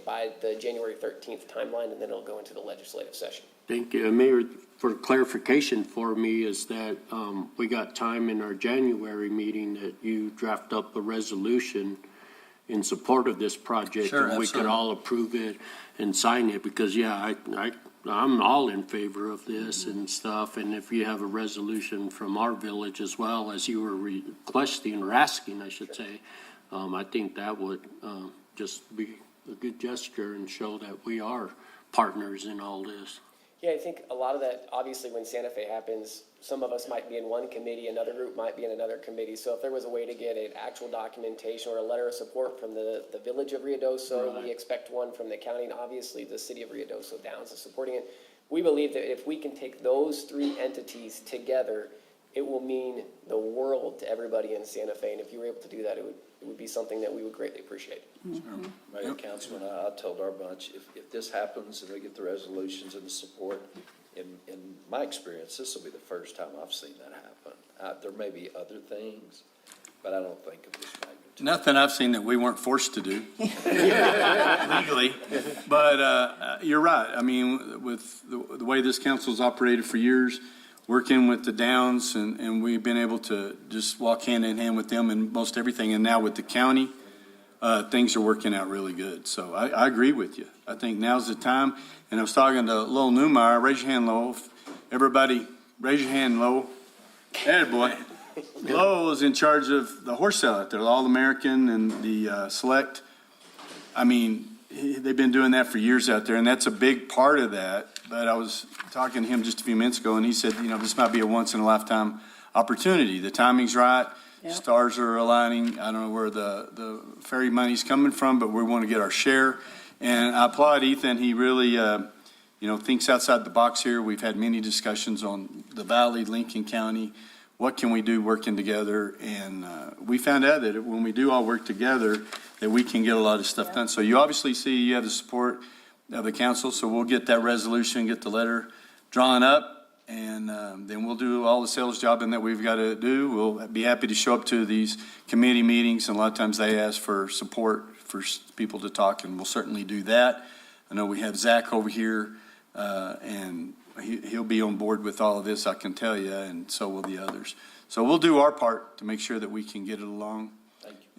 by the January 13th timeline, and then it'll go into the legislative session. Thank you. Mayor, for clarification for me is that we got time in our January meeting that you draft up a resolution in support of this project. Sure, and we could absolutely. all approve it and sign it because, yeah, I'm all in favor of this and stuff. And if you have a resolution from our village as well, as you were requesting or asking, I should say, I think that would just be a good gesture and show that we are partners in all this. Yeah, I think a lot of that, obviously, when Santa Fe happens, some of us might be in one committee, another group might be in another committee. So if there was a way to get an actual documentation or a letter of support from the village of Ruidoso, we expect one from the county, and obviously the city of Ruidoso Downs is supporting it. We believe that if we can take those three entities together, it will mean the world to everybody in Santa Fe. And if you were able to do that, it would be something that we would greatly appreciate. Mayor, Councilman, I told our bunch, if this happens and we get the resolutions and the support, in my experience, this will be the first time I've seen that happen. There may be other things, but I don't think of this magnitude. Nothing I've seen that we weren't forced to do legally. But you're right. I mean, with the way this council's operated for years, working with the Downs, and we've been able to just walk hand in hand with them in most everything. And now with the county, things are working out really good. So I agree with you. I think now's the time. And I was talking to Lowell Newmeyer. Raise your hand, Lowell. Everybody, raise your hand, Lowell. Attaboy. Lowell is in charge of the horse sale out there, the All-American and the Select. I mean, they've been doing that for years out there, and that's a big part of that. But I was talking to him just a few minutes ago, and he said, this might be a once-in-a-lifetime opportunity. The timing's right. Yep. Stars are aligning. I don't know where the ferry money's coming from, but we want to get our share. And I applaud Ethan. He really, thinks outside the box here. We've had many discussions on the Valley, Lincoln County. What can we do working together? And we found out that when we do all work together, that we can get a lot of stuff done. So you obviously see you have the support of the council, so we'll get that resolution, get the letter drawn up, and then we'll do all the sales jobbing that we've got to do. We'll be happy to show up to these committee meetings, and a lot of times they ask for support for people to talk, and we'll certainly do that. I know we have Zach over here, and he'll be on board with all of this, I can tell you, and so will the others. So we'll do our part to make sure that we can get it along.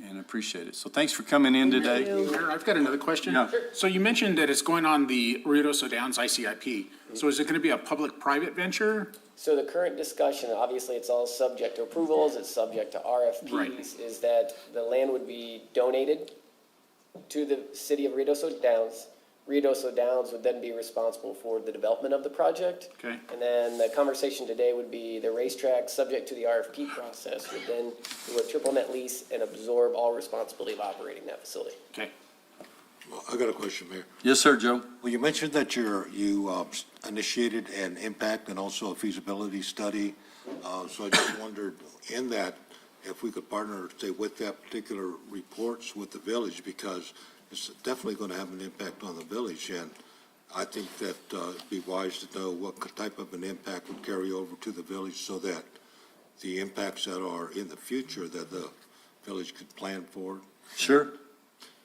And appreciate it. So thanks for coming in today. Mayor, I've got another question. Yeah. So you mentioned that it's going on the Ruidoso Downs ICIP. So is it going to be a public-private venture? So the current discussion, obviously it's all subject to approvals, it's subject to RFPs, Right. is that the land would be donated to the city of Ruidoso Downs. Ruidoso Downs would then be responsible for the development of the project. Okay. And then the conversation today would be the racetrack, subject to the RFP process, would then do a triple net lease and absorb all responsibility of operating that facility. Okay. Well, I got a question, Mayor. Yes, sir, Joe. Well, you mentioned that you initiated an impact and also a feasibility study. So I just wondered in that, if we could partner, say, with that particular reports with the village, because it's definitely going to have an impact on the village. And I think that it'd be wise to know what type of an impact would carry over to the village so that the impacts that are in the future that the village could plan for. Sure.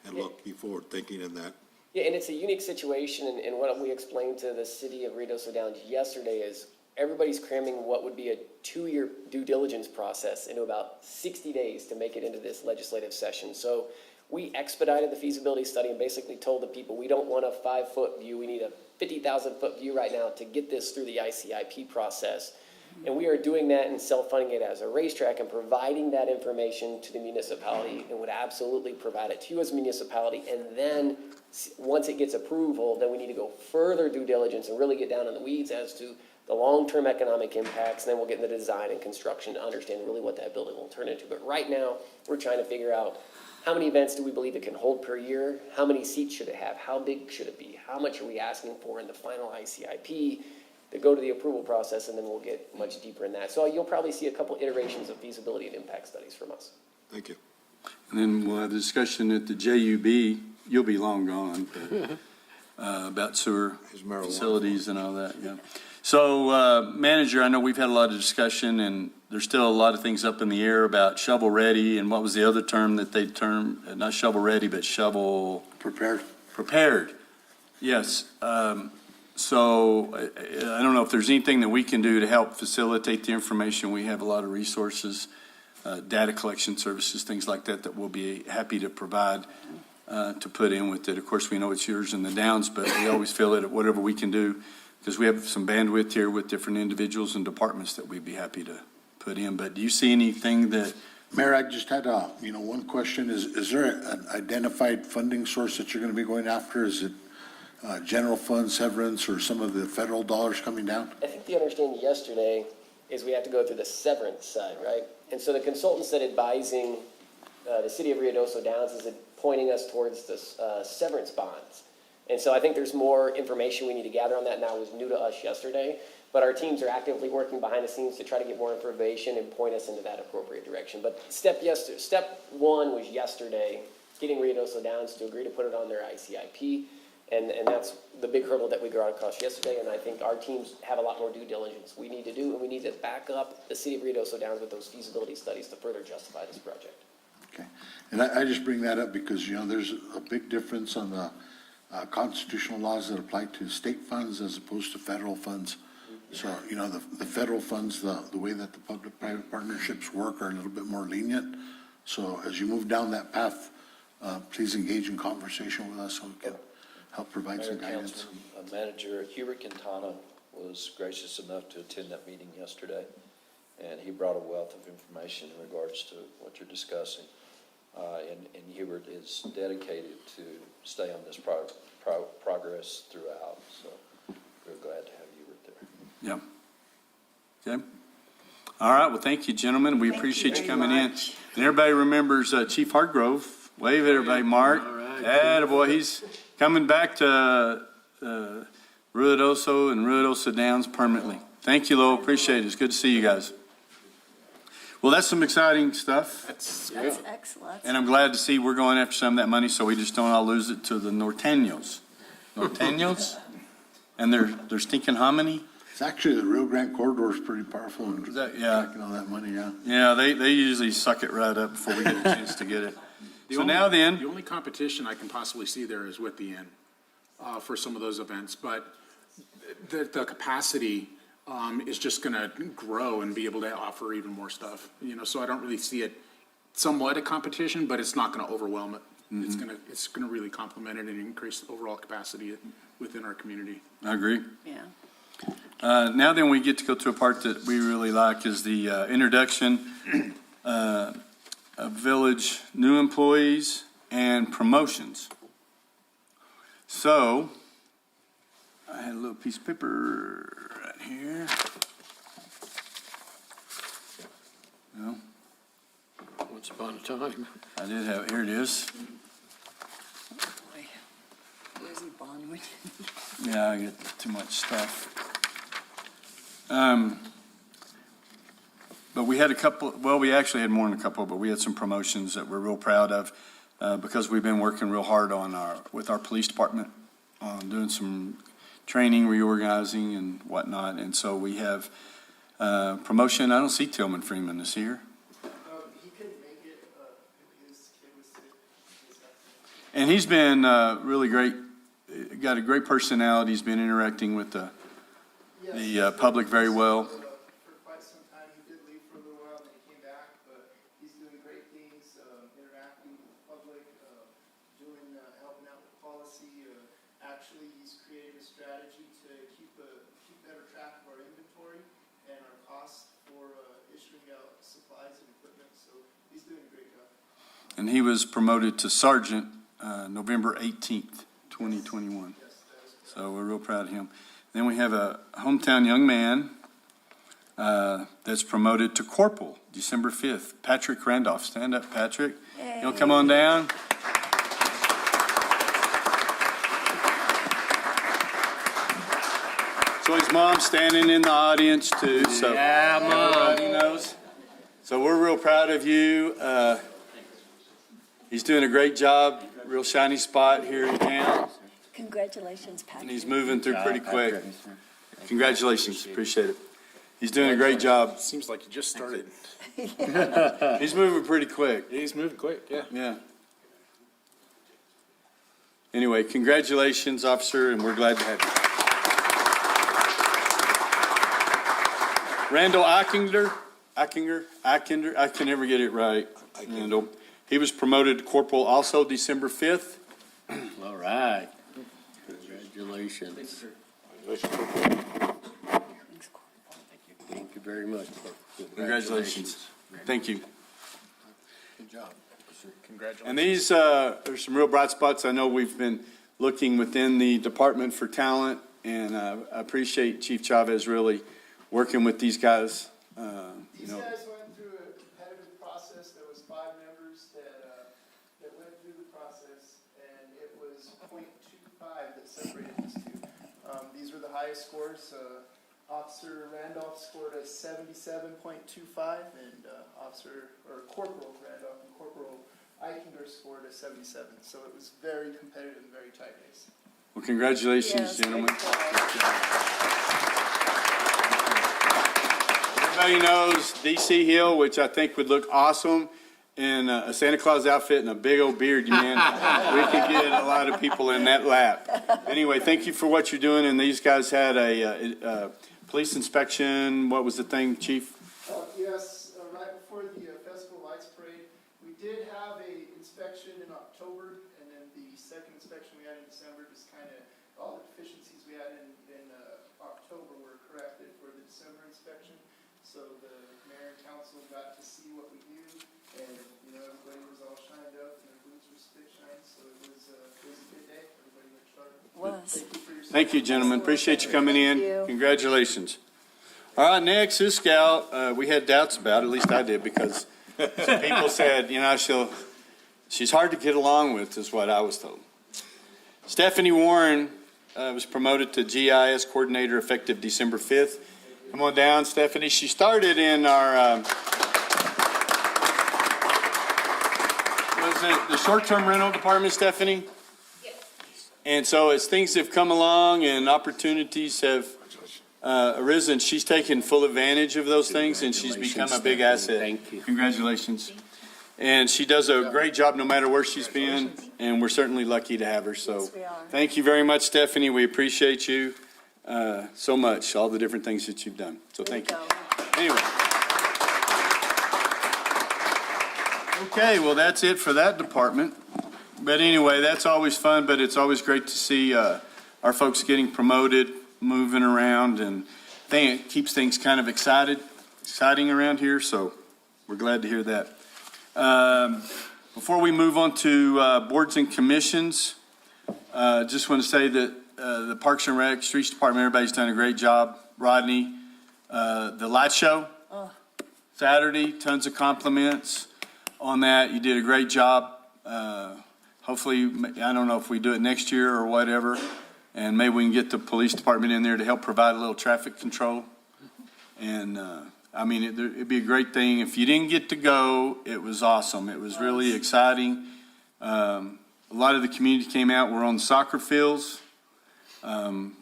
And look before thinking in that. Yeah, and it's a unique situation, and what we explained to the city of Ruidoso Downs yesterday is everybody's cramming what would be a 2-year due diligence process into about 60 days to make it into this legislative session. So we expedited the feasibility study and basically told the people, we don't want a 5-foot view, we need a 50,000-foot view right now to get this through the ICIP process. And we are doing that and self-funding it as a racetrack and providing that information to the municipality, and would absolutely provide it to you as a municipality. And then once it gets approval, then we need to go further due diligence and really get down in the weeds as to the long-term economic impacts, and then we'll get into the design and construction to understand really what that building will turn into. But right now, we're trying to figure out how many events do we believe it can hold per year? How many seats should it have? How big should it be? How much are we asking for in the final ICIP to go to the approval process, and then we'll get much deeper in that. So you'll probably see a couple iterations of feasibility and impact studies from us. Thank you. And then we'll have a discussion at the JUB, you'll be long gone, but, about sewer facilities and all that, yeah. So, Manager, I know we've had a lot of discussion, and there's still a lot of things up in the air about shovel-ready, and what was the other term that they termed, not shovel-ready, but shovel? Prepared. Prepared, yes. So, I don't know if there's anything that we can do to help facilitate the information. We have a lot of resources, data collection services, things like that, that we'll be happy to provide, to put in with it. Of course, we know it's yours and the Downs, but we always feel that whatever we can do, because we have some bandwidth here with different individuals and departments that we'd be happy to put in. But do you see anything that? Mayor, I just had one question. Is there an identified funding source that you're going to be going after? Is it general fund severance or some of the federal dollars coming down? I think the understanding yesterday is we have to go through the severance side, right? And so the consultants that advising the city of Ruidoso Downs is pointing us towards the severance bonds. And so I think there's more information we need to gather on that, and that was new to us yesterday. But our teams are actively working behind the scenes to try to get more information and point us into that appropriate direction. But step one was yesterday, getting Ruidoso Downs to agree to put it on their ICIP. And that's the big hurdle that we got across yesterday. And I think our teams have a lot more due diligence we need to do, and we need to back up the city of Ruidoso Downs with those feasibility studies to further justify this project. Okay. And I just bring that up because, there's a big difference on the constitutional laws that apply to state funds as opposed to federal funds. So, the federal funds, the way that the public-private partnerships work are a little bit more lenient. So as you move down that path, please engage in conversation with us so we can help provide some Mayor, guidance. Councilman, Manager Hubert Quintana was gracious enough to attend that meeting yesterday, and he brought a wealth of information in regards to what you're discussing. And Hubert is dedicated to stay on this progress throughout, so we're glad to have Hubert there. Yeah. Okay. All right, well, thank you, gentlemen. We appreciate you coming in. And everybody remembers Chief Hartgrove. Wave at everybody, Mark. All right. Attaboy, he's coming back to Ruidoso and Ruidoso Downs permanently. Thank you, Lo. Appreciate it. It's good to see you guys. Well, that's some exciting stuff. That's excellent. And I'm glad to see we're going after some of that money so we just don't all lose it to the Norteños. Norteños? And they're stinking hominy? It's actually the Rio Grande corridor is pretty powerful in Yeah. tracking all that money, yeah. Yeah, they usually suck it right up before we get a chance to get it. The So only- now then, The only competition I can possibly see there is with the inn for some of those events, but the capacity is just going to grow and be able to offer even more stuff, so I don't really see it somewhat a competition, but it's not going to overwhelm it. It's gonna really complement it and increase the overall capacity within our community. I agree. Yeah. Now then, we get to go to a part that we really like is the introduction of village new employees and promotions. So, I had a little piece of paper right here. No, Once upon a time. I did have, here it is. Boy, where's he, Bonwood? Yeah, I get too much stuff. But we had a couple, well, we actually had more than a couple, but we had some promotions that we're real proud of because we've been working real hard with our police department on doing some training, reorganizing and whatnot. And so we have promotion. I don't see Tillman Freeman is here. He couldn't make it, his kid was sick. And he's been really great, got a great personality. He's been interacting with the public very well. For quite some time, he did leave for a little while, then he came back, but he's doing great things, interacting with the public, helping out with policy. Actually, he's created a strategy to keep better track of our inventory and our costs for issuing out supplies and equipment, so he's doing a great job. And he was promoted to sergeant November 18th, 2021. So we're real proud of him. Then we have a hometown young man that's promoted to corporal, December 5th. Patrick Randolph. Stand up, Patrick. You'll come on down. So his mom's standing in the audience too, so everybody knows. So we're real proud of you. He's doing a great job, real shiny spot here in town, Congratulations, Patrick. and he's moving through pretty quick. Congratulations, appreciate it. He's doing a great job. Seems like you just started. He's moving pretty quick. He's moving quick, yeah. Yeah. Anyway, congratulations, officer, and we're glad to have you. Randall Eichinger, I can never get it right. Randall. He was promoted to corporal also December 5th. All right. Congratulations. Thank you very much. Congratulations. Thank you. Good job. Congratulations. And these, there's some real bright spots. I know we've been looking within the department for talent, and I appreciate Chief Chavez really working with these guys. These guys went through a competitive process. There was 5 members that went through the process, and it was .25 that separated these two. These were the highest scores. Officer Randolph scored a 77.25, and Corporal Randolph and Corporal Eichinger scored a 77. So it was very competitive and very tight race. Well, congratulations, gentlemen. Everybody knows DC Hill, which I think would look awesome in a Santa Claus outfit and a big old beard, man. We could get a lot of people in that lap. Anyway, thank you for what you're doing. And these guys had a police inspection. What was the thing, Chief? Yes, right before the Festival Lights Parade, we did have a inspection in October, and then the second inspection we had in December, just kind of all the deficiencies we had in October were corrected for the December inspection. So the mayor and council got to see what we do, and everybody was all shined up, and their boots were spit shine. So it was a good day. Everybody worked hard. Thank you, gentlemen. Appreciate you coming in. Congratulations. All right, next, this gal, we had doubts about, at least I did, because some people said, she's hard to get along with, is what I was told. Stephanie Warren was promoted to GIS coordinator effective December 5th. Come on down, Stephanie. She started in our, was it the short-term rental department, Stephanie? And so as things have come along and opportunities have arisen, she's taken full advantage of those things, and she's become a big asset. Thank you. Congratulations. And she does a great job no matter where she's been, and we're certainly lucky to have her. So thank you very much, Stephanie. We appreciate you so much, all the different things that you've done. So thank you. Anyway. Okay, well, that's it for that department. But anyway, that's always fun, but it's always great to see our folks getting promoted, moving around, and it keeps things kind of exciting around here, so we're glad to hear that. Before we move on to boards and commissions, just want to say that the Parks and Rec, Streets Department, everybody's done a great job. Rodney, the light show, Saturday, tons of compliments on that. You did a great job. Hopefully, I don't know if we do it next year or whatever, and maybe we can get the police department in there to help provide a little traffic control. And it'd be a great thing. If you didn't get to go, it was awesome. It was really exciting. A lot of the community came out. We're on the soccer fields.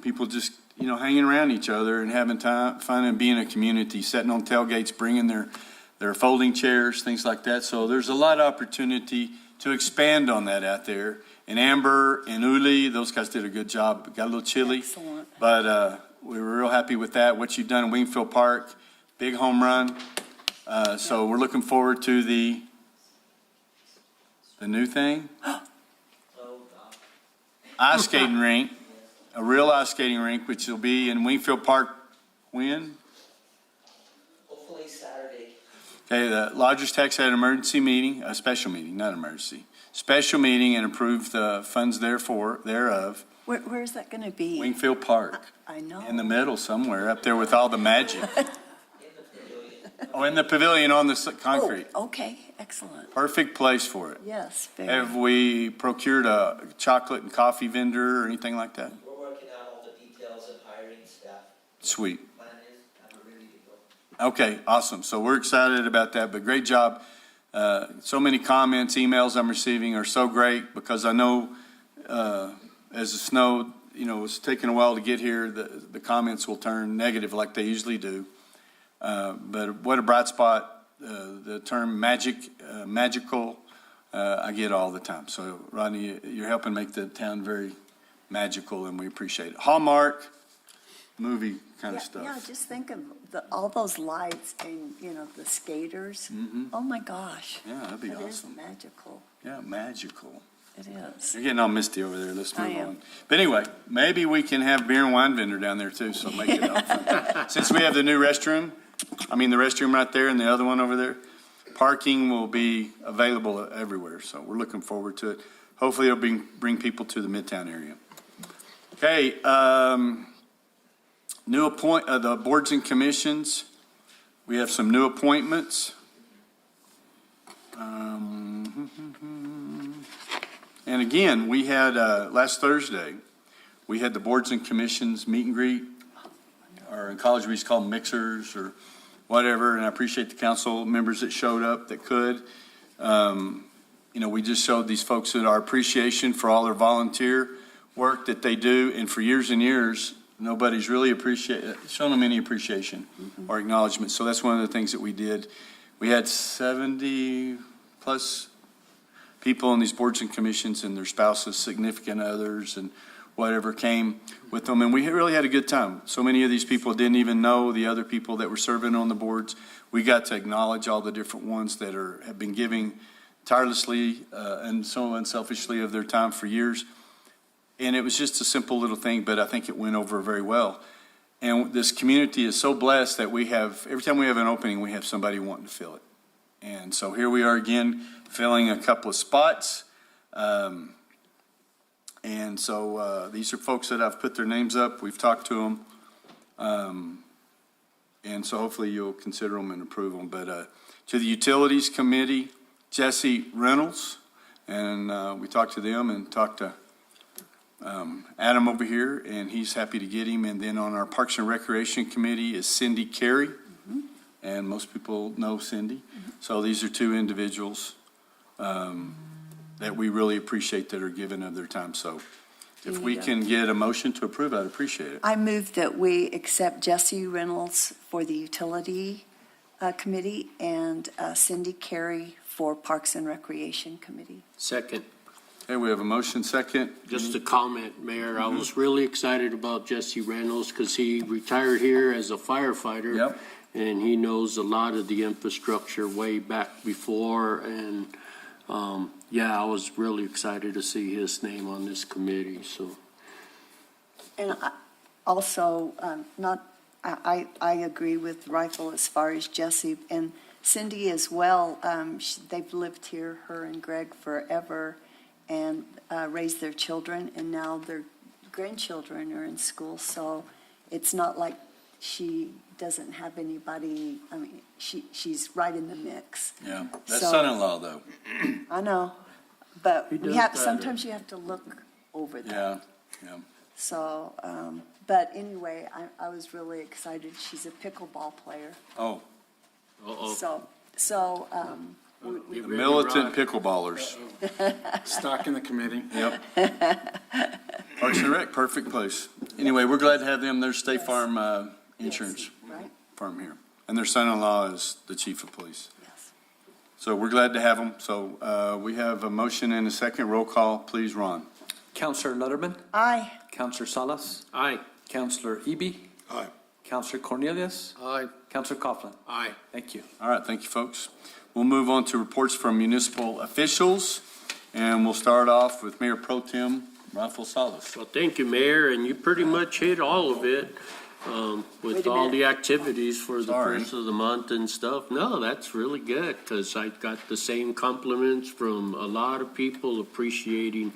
People just, hanging around each other and having fun and being a community, sitting on tailgates, bringing their folding chairs, things like that. So there's a lot of opportunity to expand on that out there. And Amber and Uli, those guys did a good job. Got a little chilly. Excellent. But we were real happy with that. What you've done in Wingfield Park, big home run. So we're looking forward to the new thing. Ice skating rink, a real ice skating rink, which will be in Wingfield Park when? Hopefully Saturday. Okay, the Lodgers Tax had an emergency meeting, a special meeting, not emergency, special meeting, and approved the funds thereof. Where's that going to be? Wingfield Park, I know. in the middle somewhere, up there with all the magic. Oh, in the pavilion on the concrete. Oh, okay, excellent. Perfect place for it. Yes, very. Have we procured a chocolate and coffee vendor or anything like that? We're working out all the details of hiring staff. Sweet. Plan is, and we're ready to go. Okay, awesome. So we're excited about that, but great job. So many comments, emails I'm receiving are so great because I know as the snow, it's taking a while to get here, the comments will turn negative like they usually do. But what a bright spot. The term magical, I get all the time. So Rodney, you're helping make the town very magical and we appreciate it. Hallmark movie kind of stuff. Yeah, just think of all those lights and, the skaters. Oh, my gosh. Yeah, that'd be It is awesome. magical. Yeah, magical. It is. You're getting all misty over there. Let's I move am. on. But anyway, maybe we can have beer and wine vendor down there too, so make it up. Since we have the new restroom, the restroom right there and the other one over there, parking will be available everywhere. So we're looking forward to it. Hopefully it'll bring people to the Midtown area. Okay, the boards and commissions. We have some new appointments. And again, we had, last Thursday, we had the boards and commissions meet and greet, or in college we used to call them mixers or whatever, and I appreciate the council members that showed up that could. We just showed these folks that our appreciation for all their volunteer work that they do, and for years and years, nobody's really shown them any appreciation or acknowledgement. So that's one of the things that we did. We had 70 plus people on these boards and commissions and their spouses, significant others, and whatever came with them. And we really had a good time. So many of these people didn't even know the other people that were serving on the boards. We got to acknowledge all the different ones that have been giving tirelessly and so unselfishly of their time for years. And it was just a simple little thing, but I think it went over very well. And this community is so blessed that every time we have an opening, we have somebody wanting to fill it. And so here we are again, filling a couple of spots. And so these are folks that I've put their names up. We've talked to them. And so hopefully you'll consider them and approve them. But to the Utilities Committee, Jesse Reynolds, and we talked to them and talked to Adam over here, and he's happy to get him. And then on our Parks and Recreation Committee is Cindy Carey. And most people know Cindy. So these are two individuals that we really appreciate that are giving of their time. So if we can get a motion to approve, I'd appreciate it. I move that we accept Jesse Reynolds for the Utility Committee and Cindy Carey for Parks and Recreation Committee. Second. Okay, we have a motion second. Just a comment, Mayor. I was really excited about Jesse Reynolds because he retired here as a firefighter. Yep. And he knows a lot of the infrastructure way back before. And, I was really excited to see his name on this committee, so. And also, I agree with Rifle as far as Jesse and Cindy as well. They've lived here, her and Greg, forever and raised their children, and now their grandchildren are in school. So it's not like she doesn't have anybody. I mean, she's right in the mix. Yeah, that's So- son-in-law though. I know, but He does sometimes you have to look over that. Yeah. So, but anyway, I was really excited. She's a pickleball player. Oh, Uh-oh. So, the militant pickleballers. Stock in the committee. Yep. Parks and Rec, perfect place. Anyway, we're glad to have them. Their State Farm insurance right? firm here. And their son-in-law is the chief of police. Yes. So we're glad to have them. So we have a motion and a second. Roll call, please, Ron. Counselor Letterman, Aye. Counselor Salas, Aye. Counselor Eby, Aye. Counselor Cornelius, Aye. Counselor Coughlin. Aye. Thank you. All right, thank you, folks. We'll move on to reports from municipal officials, and we'll start off with Mayor Pro Tem Rafael Salas. Well, thank you, Mayor, and you pretty much hit all of it with Wait a all minute. the activities for the Sorry. first of the month and stuff. No, that's really good because I got the same compliments from a lot of people appreciating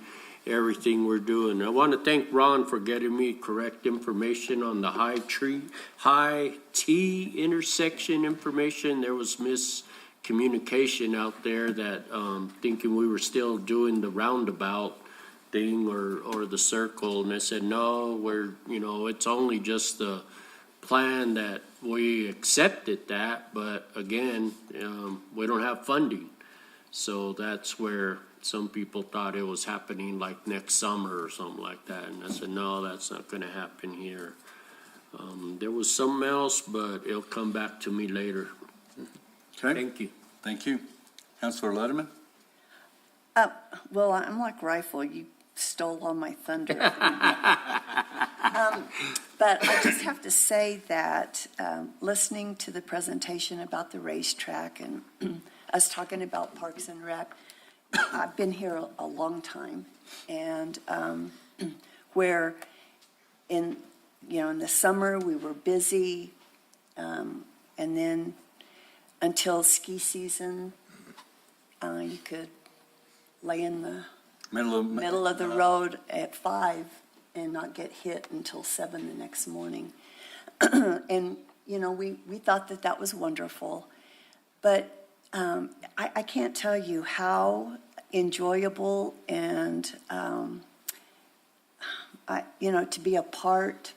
everything we're doing. I want to thank Ron for getting me correct information on the high T intersection information. There was miscommunication out there that, thinking we were still doing the roundabout thing or the circle. And I said, no, it's only just the plan that we accepted that, but again, we don't have funding. So that's where some people thought it was happening like next summer or something like that. And I said, no, that's not gonna happen here. There was something else, but it'll come back to me later. Okay, Thank you. thank you. Councilor Letterman? Well, I'm like Rifle, you stole all my thunder. But I just have to say that listening to the presentation about the racetrack and us talking about Parks and Rec, I've been here a long time, and where in the summer we were busy, and then until ski season, you could lay in the middle of the road at 5 and not get hit until 7 the next morning. And, we thought that was wonderful. But I can't tell you how enjoyable and, to be a part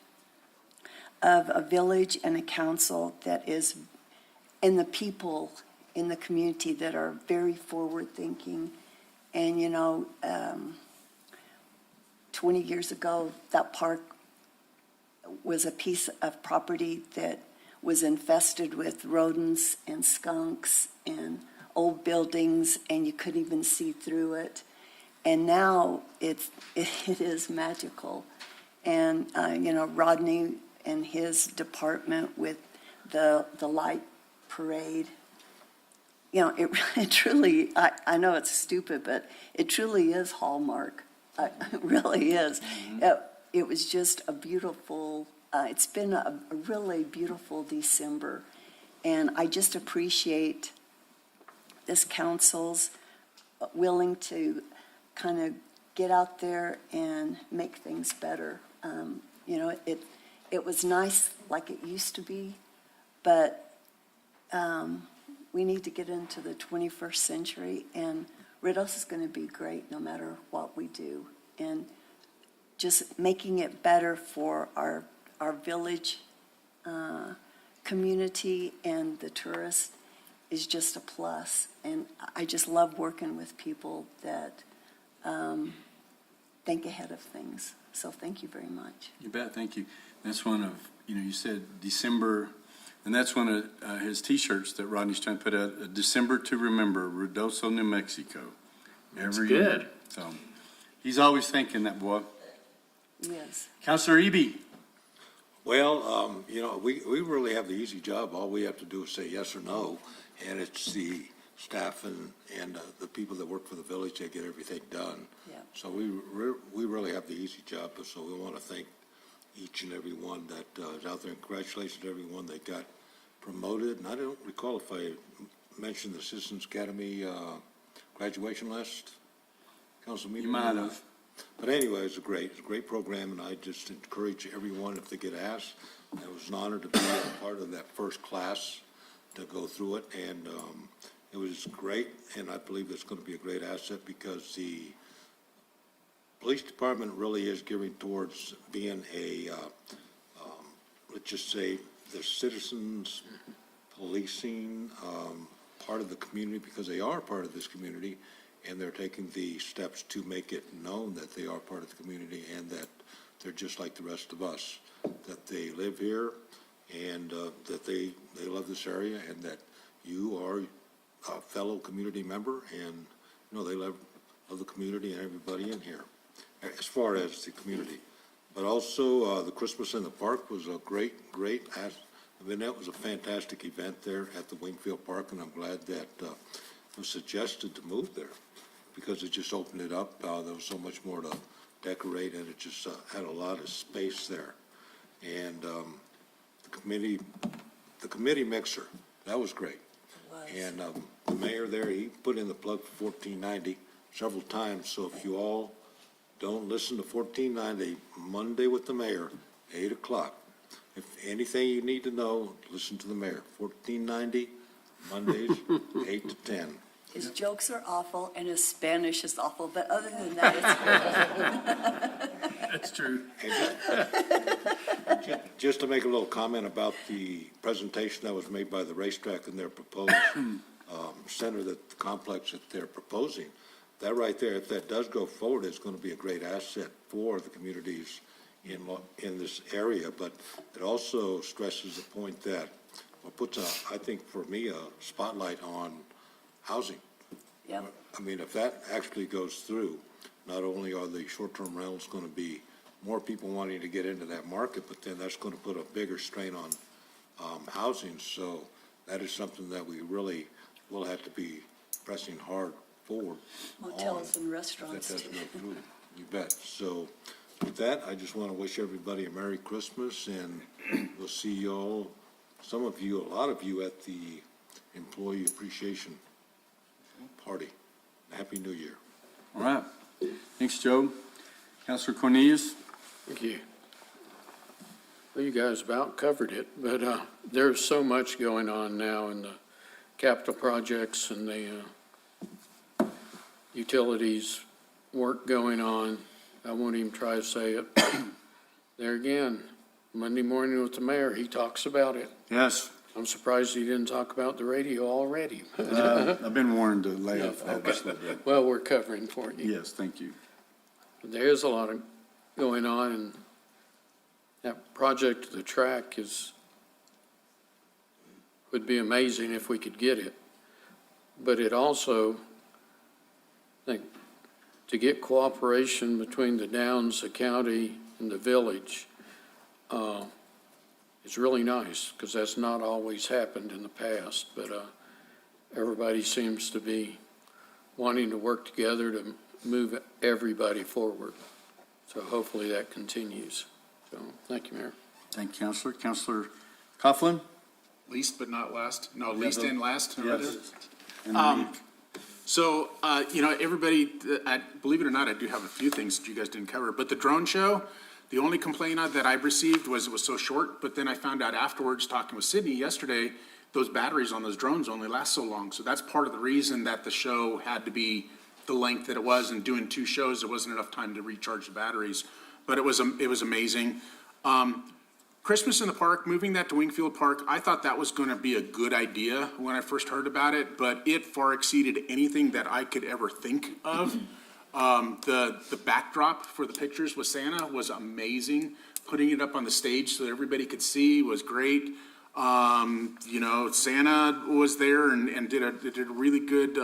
of a village and a council that is, and the people in the community that are very forward-thinking. And, 20 years ago, that park was a piece of property that was infested with rodents and skunks and old buildings, and you couldn't even see through it. And now it is magical. And, Rodney and his department with the light parade, it truly, I know it's stupid, but it truly is Hallmark. It really is. It was just a beautiful, it's been a really beautiful December. And I just appreciate this council's willing to kind of get out there and make things better. It was nice like it used to be, but we need to get into the 21st century, and Riddles is going to be great no matter what we do. And just making it better for our village community and the tourists is just a plus. And I just love working with people that think ahead of things. So thank you very much. You bet, thank you. That's one of, you said December, and that's one of his T-shirts that Rodney's trying to put out, December to Remember, Ruidoso, New Mexico. Every good. year. So he's always thinking that, boy. Yes. Councilor Eby? Well, we really have the easy job. All we have to do is say yes or no, and it's the staff and the people that work for the village that get everything done. Yeah. So we really have the easy job, so we want to thank each and every one that is out there. And congratulations to everyone that got promoted. And I don't recall if I mentioned the Citizens Academy graduation last council meeting. You might have. But anyway, it's a great program, and I just encourage everyone, if they get asked, it was an honor to be a part of that first class to go through it, and it was great, and I believe it's going to be a great asset because the police department really is gearing towards being a, let's just say, the citizens policing part of the community, because they are part of this community, and they're taking the steps to make it known that they are part of the community and that they're just like the rest of us, that they live here and that they love this area and that you are a fellow community member, and they love the community and everybody in here as far as the community. But also the Christmas in the Park was a great event. That was a fantastic event there at the Wingfield Park, and I'm glad that it was suggested to move there, because it just opened it up. There was so much more to decorate, and it just had a lot of space there. And the committee mixer, that was great. And the mayor there, he put in the plug for 1490 several times. So if you all don't listen to 1490, Monday with the mayor, 8 o'clock. If anything you need to know, listen to the mayor. 1490, Mondays, 8 to 10. His jokes are awful and his Spanish is awful, but other than that, That's true. Just to make a little comment about the presentation that was made by the racetrack and their proposed center, that the complex that they're proposing, that right there, if that does go forward, is going to be a great asset for the communities in this area. But it also stresses the point that, or puts I think for me, a spotlight on housing. yeah. I mean, if that actually goes through, not only are the short-term rentals going to be more people wanting to get into that market, but then that's going to put a bigger strain on housing. So that is something that we really will have to be pressing hard forward on. Motels and That restaurants does too. go through, you bet. So with that, I just want to wish everybody a Merry Christmas, and we'll see you all, some of you, a lot of you, at the Employee Appreciation Party. Happy New Year. All right. Thanks, Joe. Counselor Cornelius? Thank you. Well, you guys about covered it, but there's so much going on now in the capital projects and the utilities work going on. I won't even try to say it. There again, Monday morning with the mayor, he talks about it. Yes. I'm surprised he didn't talk about the radio already. I've been warned to lay off that Okay. just a little bit. Well, we're covering for you. Yes, thank you. There's a lot of going on, and that project, the track, would be amazing if we could get it. But it also, I think, to get cooperation between the Downs, the county, and the village, it's really nice, because that's not always happened in the past. But everybody seems to be wanting to work together to move everybody forward. So hopefully that continues. So, thank you, Mayor. Thank you, Counselor. Counselor Coughlin? Least but not last, no, least and last. Yes. So, everybody, believe it or not, I do have a few things that you guys didn't cover, but the drone show, the only complaint that I received was it was so short, but then I found out afterwards, talking with Sydney yesterday, those batteries on those drones only last so long. So that's part of the reason that the show had to be the length that it was, and doing 2 shows, there wasn't enough time to recharge the batteries. But it was amazing. Christmas in the Park, moving that to Wingfield Park, I thought that was going to be a good idea when I first heard about it, but it far exceeded anything that I could ever think of. The backdrop for the pictures with Santa was amazing. Putting it up on the stage so that everybody could see was great. Santa was there and did a really good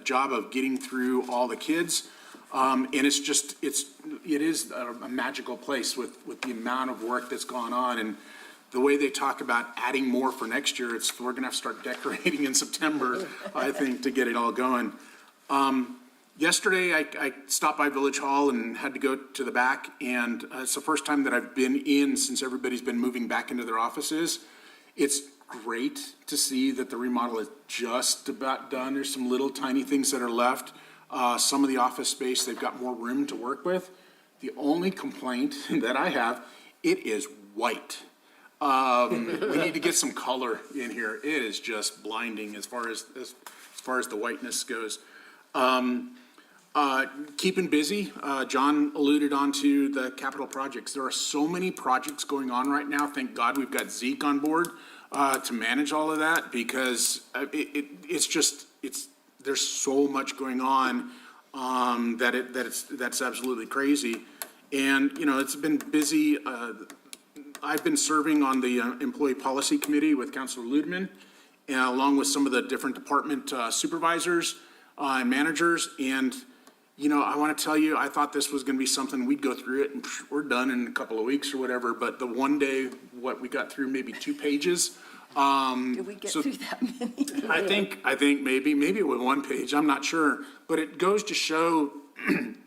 job of getting through all the kids. And it is a magical place with the amount of work that's gone on, and the way they talk about adding more for next year. We're gonna have to start decorating in September, I think, to get it all going. Yesterday, I stopped by Village Hall and had to go to the back, and it's the first time that I've been in since everybody's been moving back into their offices. It's great to see that the remodel is just about done. There's some little tiny things that are left. Some of the office space, they've got more room to work with. The only complaint that I have, it is white. We need to get some color in here. It is just blinding as far as the whiteness goes. Keeping busy. John alluded on to the capital projects. There are so many projects going on right now. Thank God we've got Zeke on board to manage all of that, because there's so much going on that's absolutely crazy. And it's been busy. I've been serving on the Employee Policy Committee with Councilor Ludeman, along with some of the different department supervisors and managers. And I want to tell you, I thought this was going to be something, we'd go through it and we're done in a couple of weeks or whatever. But the one day, we got through maybe 2 pages. Did we get through that many? I think maybe it was 1 page, I'm not sure. But it goes to show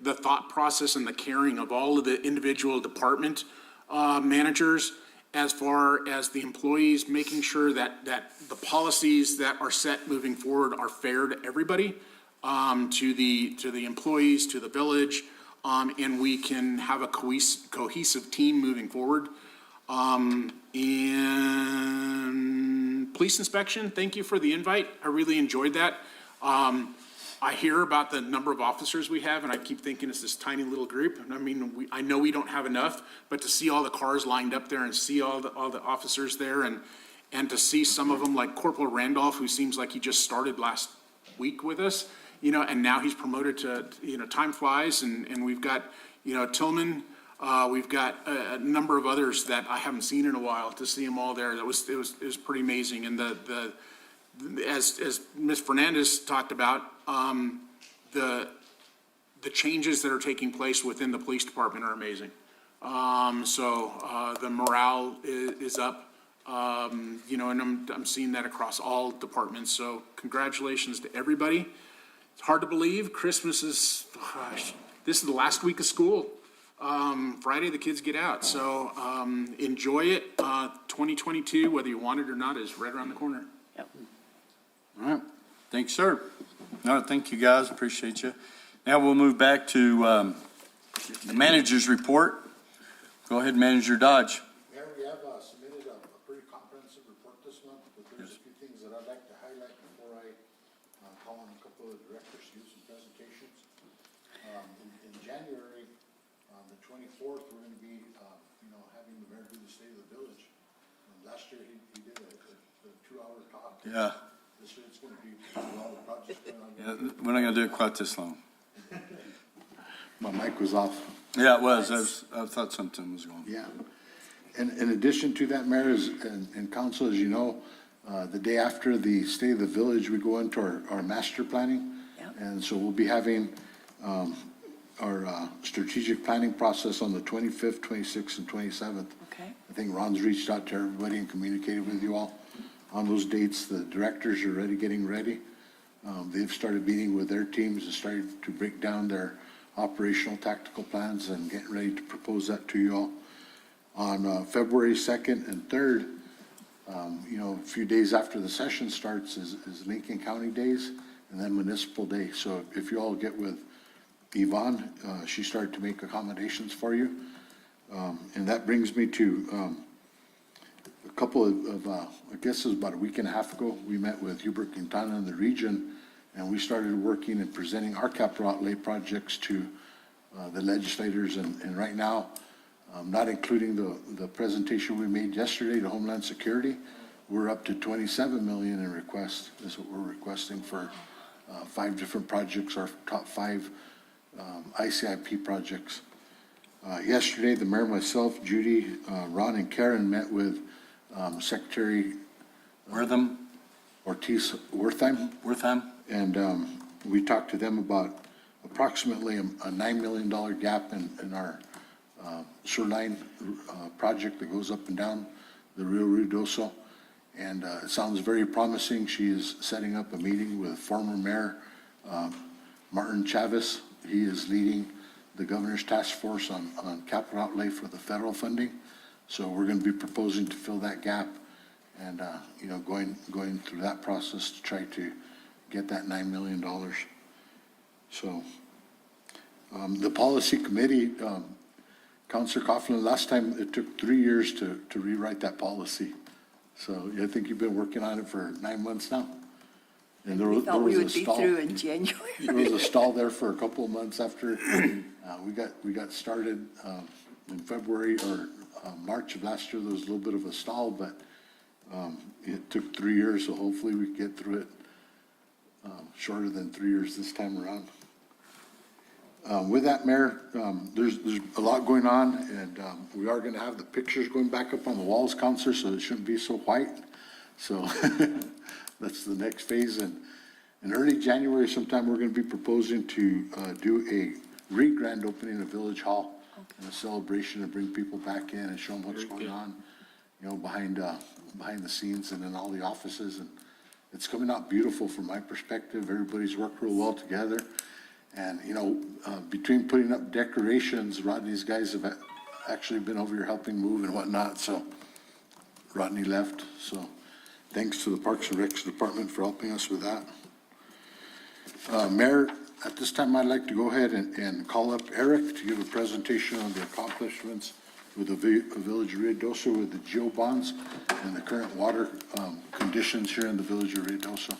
the thought process and the caring of all of the individual department managers, as far as the employees, making sure that the policies that are set moving forward are fair to everybody, to the employees, to the village. and we can have a cohesive team moving forward. And police inspection, thank you for the invite. I really enjoyed that. I hear about the number of officers we have, and I keep thinking it's this tiny little group. I mean, I know we don't have enough, but to see all the cars lined up there and see all the officers there, and to see some of them like Corporal Randolph, who seems like he just started last week with us, and now he's promoted to, time flies, and we've got, Tillman, we've got a number of others that I haven't seen in a while. To see them all there, it was pretty amazing. And as Ms. Fernandez talked about, the changes that are taking place within the police department are amazing. So the morale is up, and I'm seeing that across all departments. So congratulations to everybody. It's hard to believe Christmas is, this is the last week of school. Friday, the kids get out. So enjoy it. 2022, whether you want it or not, is right around the corner. Yep. All right. Thanks, sir. No, thank you, guys. Appreciate you. Now we'll move back to the manager's report. Go ahead, Manager Dodge. Mayor, we have submitted a pretty comprehensive report this month, but there's a few things that I'd like to highlight before I call on a couple of directors to do some presentations. In January, the 24th, we're going to be, having the mayor do the state of the village. Last year, he did a 2-hour talk. Yeah. This year, it's going to be all the projects going on. Yeah, we're not going to do it quite this long. My mic was off. Yeah, it was. I thought something was going on. Yeah. And in addition to that, Mayor, and Council, as you know, the day after the State of the Village, we go into our master planning. Yep. And so we'll be having our strategic planning process on the 25th, 26th, and 27th. Okay. I think Ron's reached out to everybody and communicated with you all on those dates. The directors are already getting ready. They've started meeting with their teams and started to break down their operational tactical plans and getting ready to propose that to you all. On February 2nd and 3rd, a few days after the session starts is Lincoln County Days and then Municipal Day. So if you all get with Yvonne, she started to make accommodations for you. And that brings me to a couple of I guess it was about a week and a half ago, we met with Hubert Quintana in the region, and we started working and presenting our capital outlay projects to the legislators. And right now, not including the presentation we made yesterday to Homeland Security, we're up to 27 million in requests. That's what we're requesting for 5 different projects, our top 5 ICIP projects. Yesterday, the mayor, myself, Judy, Ron, and Karen met with Secretary Ortiz Wertheim. And we talked to them about approximately a $9 million gap in our shoreline project that goes up and down the Rio Ruidoso. And it sounds very promising. She is setting up a meeting with former Mayor Martin Chavez. He is leading the governor's task force on capital outlay for the federal funding. So we're going to be proposing to fill that gap and, going through that process to try to get that $9 million. So the policy committee, Councilor Coughlin, last time it took 3 years to rewrite that policy. So I think you've been working on it for 9 months now. And We thought we would be through in January. There was a stall there for a couple of months after we got started in February or March of last year. There was a little bit of a stall, but it took 3 years, so hopefully we get through it shorter than 3 years this time around. With that, Mayor, there's a lot going on, and we are going to have the pictures going back up on the walls, Counselor, so it shouldn't be so white. So that's the next phase. And in early January sometime, we're going to be proposing to do a re-grand opening of Village Hall and a celebration and bring people back in and show them what's going on, behind the scenes and in all the offices. And it's coming out beautiful from my perspective. Everybody's worked real well together. And, between putting up decorations, Rodney's guys have actually been over here helping move and whatnot. So Rodney left. So thanks to the Parks and Recs Department for helping us with that. Mayor, At this time, I'd like to go ahead and call up Eric to give a presentation on the accomplishments with the Village of Ruidoso with the GEO bonds and the current water conditions here in the Village of Ruidoso.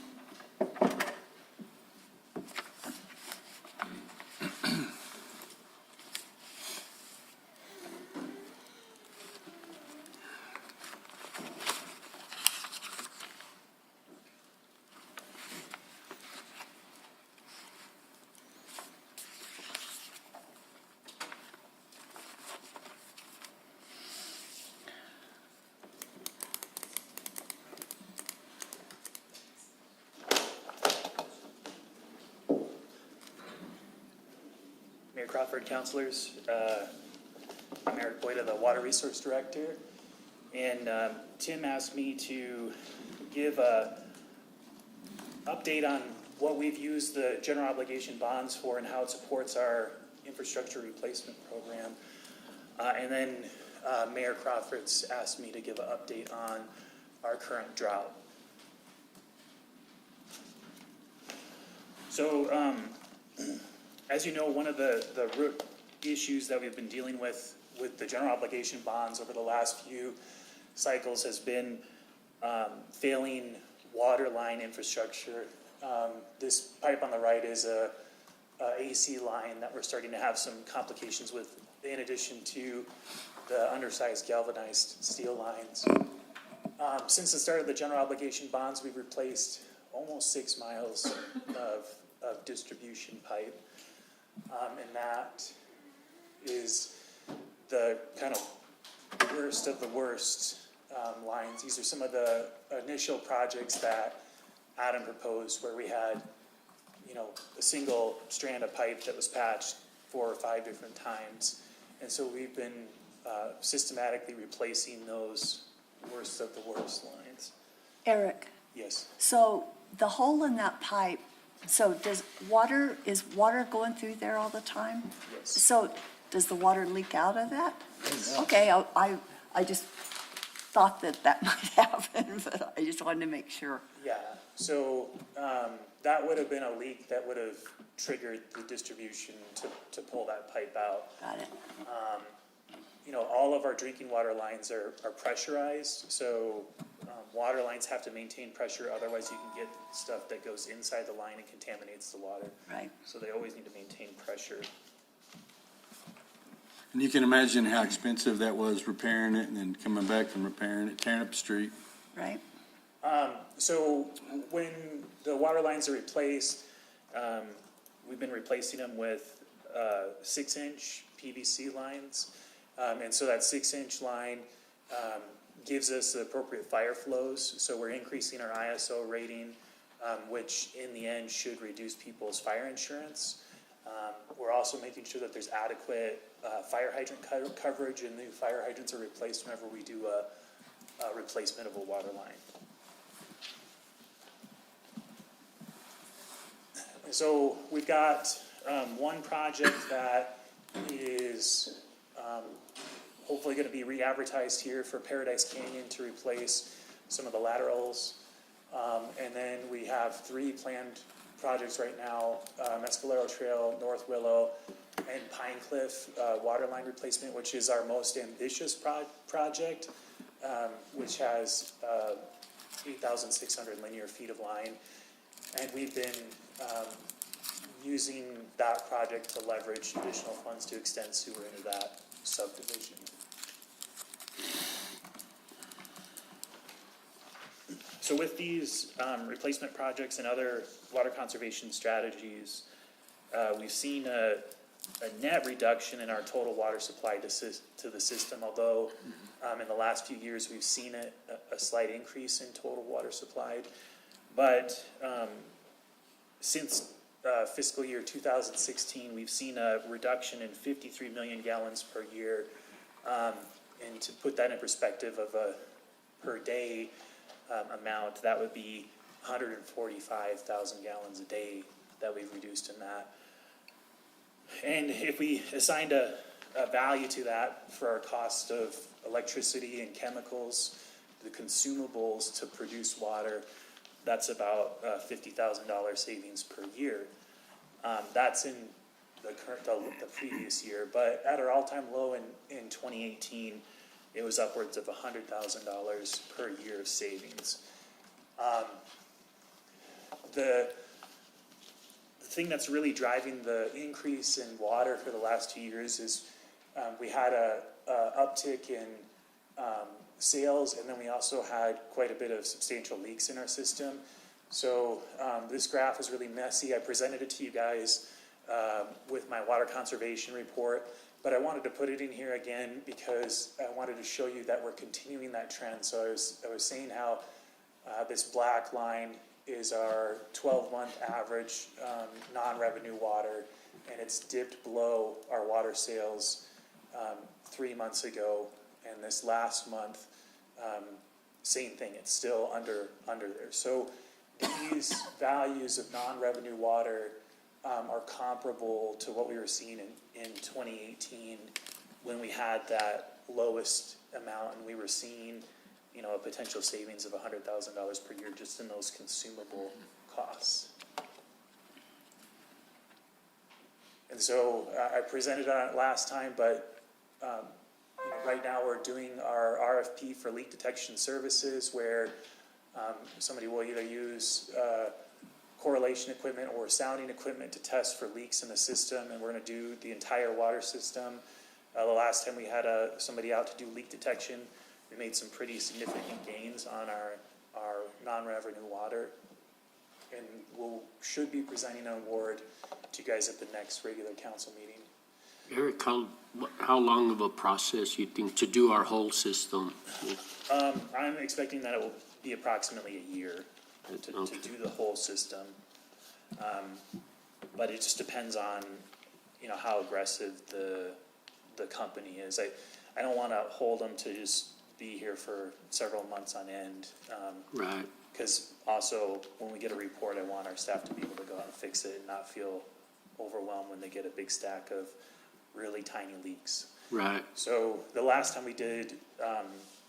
Mayor Crawford, councilors, I'm Eric Boyda, the Water Resource Director, and Tim asked me to give a update on what we've used the general obligation bonds for and how it supports our infrastructure replacement program. And then Mayor Crawford's asked me to give an update on our current drought. So, as you know, one of the root issues that we've been dealing with the general obligation bonds over the last few cycles has been failing water line infrastructure. This pipe on the right is a AC line that we're starting to have some complications with, in addition to the undersized galvanized steel lines. Since the start of the general obligation bonds, we've replaced almost 6 miles of distribution pipe. And that is the kind of worst of the worst lines. These are some of the initial projects that Adam proposed where we had, a single strand of pipe that was patched 4 or 5 different times. And so we've been systematically replacing those worst of the worst lines. Eric, Yes. so the hole in that pipe, so is water going through there all the time? Yes. So does the water leak out of that? Okay, I just thought that might happen, but I just wanted to make sure. Yeah, so that would have been a leak that would have triggered the distribution to pull that pipe out. Got it. All of our drinking water lines are pressurized, so water lines have to maintain pressure, otherwise you can get stuff that goes inside the line and contaminates the water. Right. So they always need to maintain pressure. And you can imagine how expensive that was, repairing it and then coming back and repairing it, tearing up the street. Right. So when the water lines are replaced, we've been replacing them with 6-inch PVC lines. And so that 6-inch line gives us the appropriate fire flows. So we're increasing our ISO rating, which in the end should reduce people's fire insurance. We're also making sure that there's adequate fire hydrant coverage, and new fire hydrants are replaced whenever we do a replacement of a water line. So we've got one project that is hopefully going to be re-advertised here for Paradise Canyon to replace some of the laterals. And then we have 3 planned projects right now, Mescalero Trail, North Willow, and Pine Cliff water line replacement, which is our most ambitious project, which has 8,600 linear feet of line. And we've been using that project to leverage additional funds to extend sewer into that subdivision. So with these replacement projects and other water conservation strategies, we've seen a net reduction in our total water supply to the system, although in the last few years we've seen a slight increase in total water supplied. But since fiscal year 2016, we've seen a reduction in 53 million gallons per year. And to put that in perspective of a per day amount, that would be 145,000 gallons a day that we've reduced in that. And if we assigned a value to that for our cost of electricity and chemicals, the consumables to produce water, that's about $50,000 savings per year. That's in the previous year, but at our all-time low in 2018, it was upwards of $100,000 per year of savings. The thing that's really driving the increase in water for the last 2 years is we had a uptick in sales, and then we also had quite a bit of substantial leaks in our system. So this graph is really messy. I presented it to you guys with my water conservation report, but I wanted to put it in here again because I wanted to show you that we're continuing that trend. So I was saying how this black line is our 12-month average non-revenue water, and it's dipped below our water sales 3 months ago, and this last month, same thing, it's still under there. So these values of non-revenue water are comparable to what we were seeing in 2018 when we had that lowest amount, and we were seeing, you know, a potential savings of $100,000 per year just in those consumable costs. And so I presented on it last time, but you know, right now we're doing our RFP for leak detection services, where somebody will either use correlation equipment or sounding equipment to test for leaks in the system, and we're going to do the entire water system. The last time we had somebody out to do leak detection, we made some pretty significant gains on our non-revenue water, and should be presenting an award to you guys at the next regular council meeting. Eric, how long of a process you think to do our whole system? I'm expecting that it will be approximately a year to do the whole system. But it just depends on, you know, how aggressive the company is. I don't want to hold them to just be here for several months on end. Right. Because also, when we get a report, I want our staff to be able to go out and fix it and not feel overwhelmed when they get a big stack of really tiny leaks. Right. So the last time we did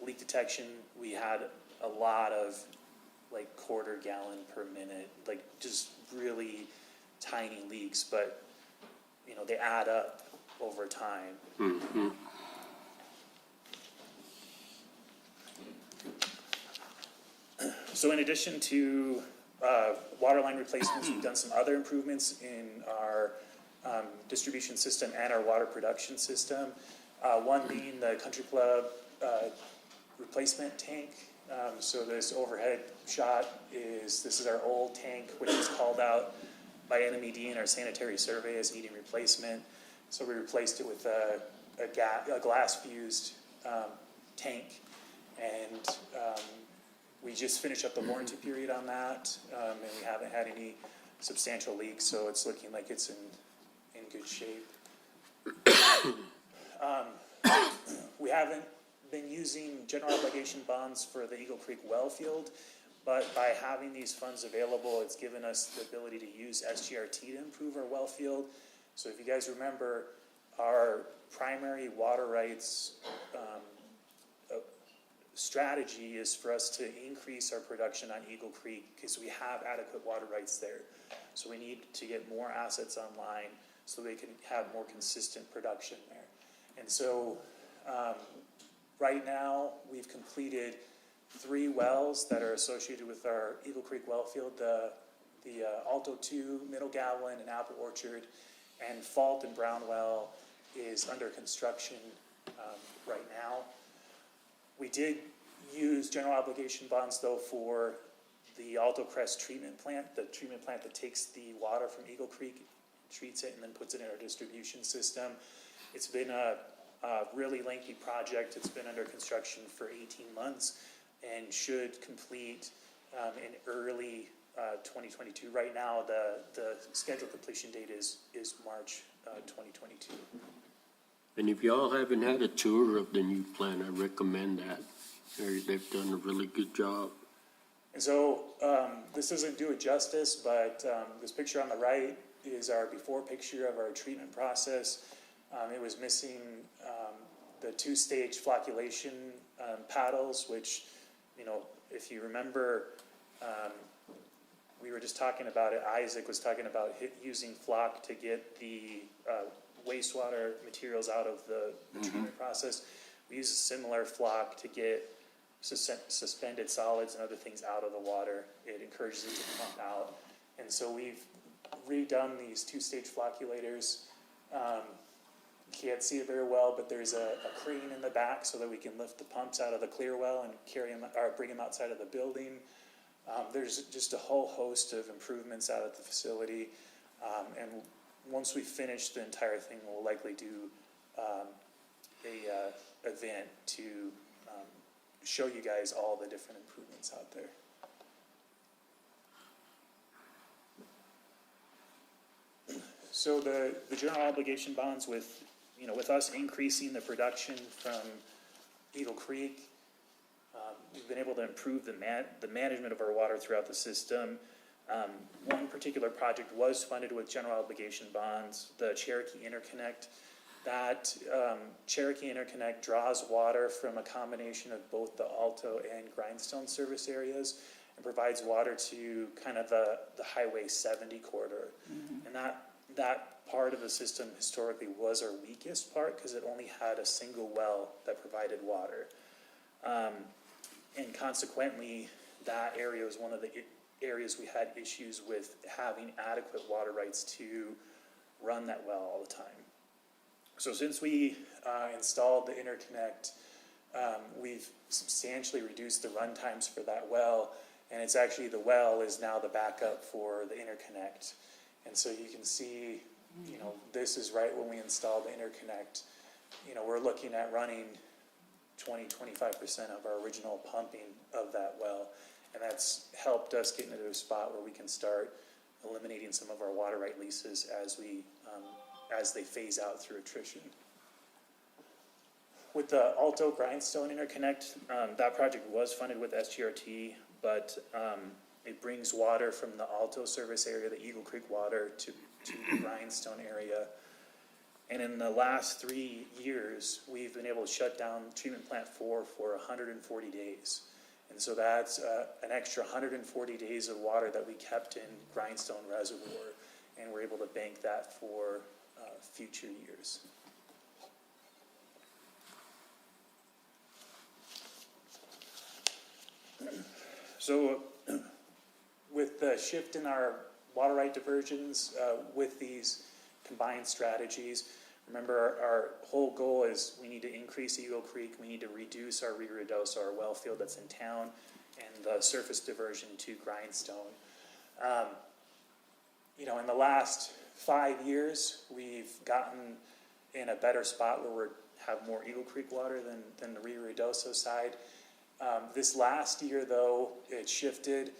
leak detection, we had a lot of like quarter gallon per minute, like just really tiny leaks, but you know, they add up over time. Mm-hmm. So in addition to water line replacements, we've done some other improvements in our distribution system and our water production system. One being the Country Club replacement tank. So this overhead shot this is our old tank, which was called out by NMED in our sanitary survey as needing replacement. So we replaced it with a glass fused tank, and we just finished up the warranty period on that, and we haven't had any substantial leaks, so it's looking like it's in good shape. We haven't been using general obligation bonds for the Eagle Creek well field, but by having these funds available, it's given us the ability to use SGRT to improve our well field. So if you guys remember, our primary water rights strategy is for us to increase our production on Eagle Creek because we have adequate water rights there. So we need to get more assets online so they can have more consistent production there. And so right now we've completed 3 wells that are associated with our Eagle Creek well field, the Alto 2, Middle Gatlin, and Apple Orchard, and Fault and Brown well is under construction right now. We did use general obligation bonds, though, for the Alto Crest treatment plant, the treatment plant that takes the water from Eagle Creek, treats it, and then puts it in our distribution system. It's been a really lengthy project. It's been under construction for 18 months and should complete in early 2022. Right now, the scheduled completion date is March 2022. And if y'all haven't had a tour of the new plant, I recommend that. They've done a really good job. And so this doesn't do it justice, but this picture on the right is our before picture of our treatment process. It was missing the 2-stage flocculation paddles, which, you know, if you remember, we were just talking about it, Isaac was talking about using flock to get the wastewater materials out of the treatment process. We use a similar flock to get suspended solids and other things out of the water. It encourages it to pump out. And so we've redone these two-stage flocculators. Can't see it very well, but there's a crane in the back so that we can lift the pumps out of the clear well and carry them or bring them outside of the building. There's just a whole host of improvements out at the facility. And once we finish the entire thing, we'll likely do a event to show you guys all the different improvements out there. So the general obligation bonds with us increasing the production from Eagle Creek, we've been able to improve the management of our water throughout the system. One particular project was funded with general obligation bonds, the Cherokee Interconnect. That Cherokee Interconnect draws water from a combination of both the Alto and Grindstone service areas and provides water to kind of the Highway 70 corridor. And that part of the system historically was our weakest part because it only had a single well that provided water. And consequently, that area was one of the areas we had issues with having adequate water rights to run that well all the time. So since we installed the interconnect, we've substantially reduced the run times for that well, and it's actually the well is now the backup for the interconnect. And so you can see, this is right when we installed the interconnect. We're looking at running 20-25% of our original pumping of that well, and that's helped us get into a spot where we can start eliminating some of our water right leases as they phase out through attrition. With the Alto Grindstone Interconnect, that project was funded with SGRT, but it brings water from the Alto service area, the Eagle Creek water, to the Grindstone area. And in the last 3 years, we've been able to shut down treatment plant 4 for 140 days. And so that's an extra 140 days of water that we kept in Grindstone Reservoir, and we're able to bank that for future years. So with the shift in our water right diversions, with these combined strategies, remember our whole goal is we need to increase Eagle Creek, we need to reduce our Rio Ruidoso, our well field that's in town, and the surface diversion to Grindstone. In the last 5 years, we've gotten in a better spot where we have more Eagle Creek water than the Rio Ruidoso side. This last year, though, it shifted,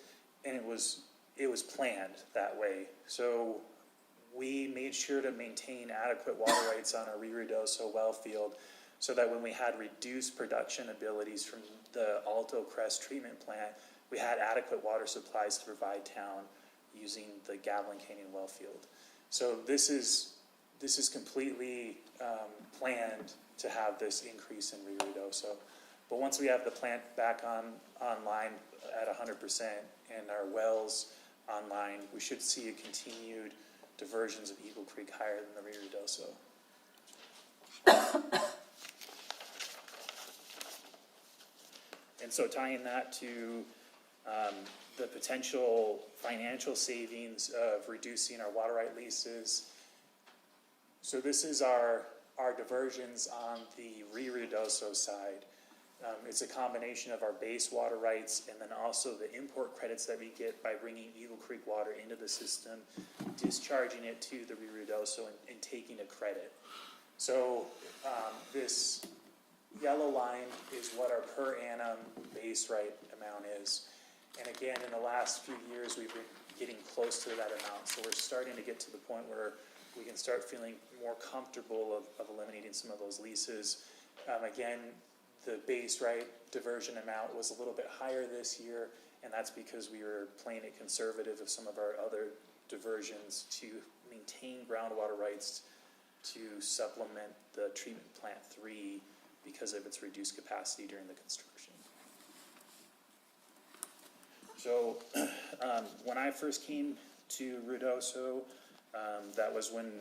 and it was planned that way. So we made sure to maintain adequate water rights on our Rio Ruidoso well field so that when we had reduced production abilities from the Alto Crest treatment plant, we had adequate water supplies to provide town using the Gavilan Canyon well field. So this is completely planned to have this increase in Rio Ruidoso. But once we have the plant back online at 100% and our wells online, we should see a continued diversions of Eagle Creek higher than the Rio Ruidoso. And so tying that to the potential financial savings of reducing our water right leases. So this is our diversions on the Rio Ruidoso side. It's a combination of our base water rights and then also the import credits that we get by bringing Eagle Creek water into the system, discharging it to the Rio Ruidoso and taking a credit. So this yellow line is what our per annum base right amount is. And again, in the last few years, we've been getting close to that amount. So we're starting to get to the point where we can start feeling more comfortable of eliminating some of those leases. Again, the base right diversion amount was a little bit higher this year, and that's because we were playing it conservative of some of our other diversions to maintain groundwater rights to supplement the treatment plant 3 because of its reduced capacity during the construction. So, when I first came to Ruidoso, that was when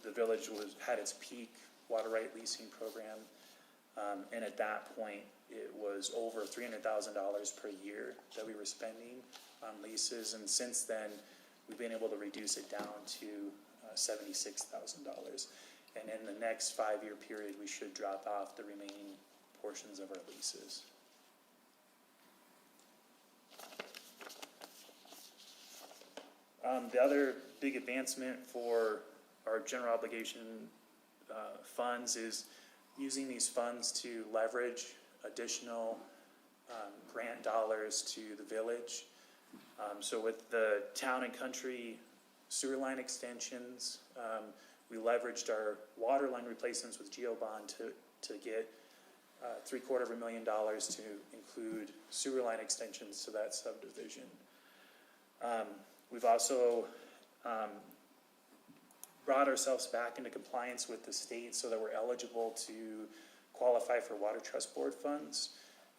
the village had its peak water right leasing program. And at that point, it was over $300,000 per year that we were spending on leases. And since then, we've been able to reduce it down to $76,000. And in the next 5-year period, we should drop off the remaining portions of our leases. The other big advancement for our general obligation funds is using these funds to leverage additional grant dollars to the village. So with the town and country sewer line extensions, we leveraged our water line replacements with GeoBond to get $750,000 to include sewer line extensions to that subdivision. We've also brought ourselves back into compliance with the state so that we're eligible to qualify for Water Trust Board funds.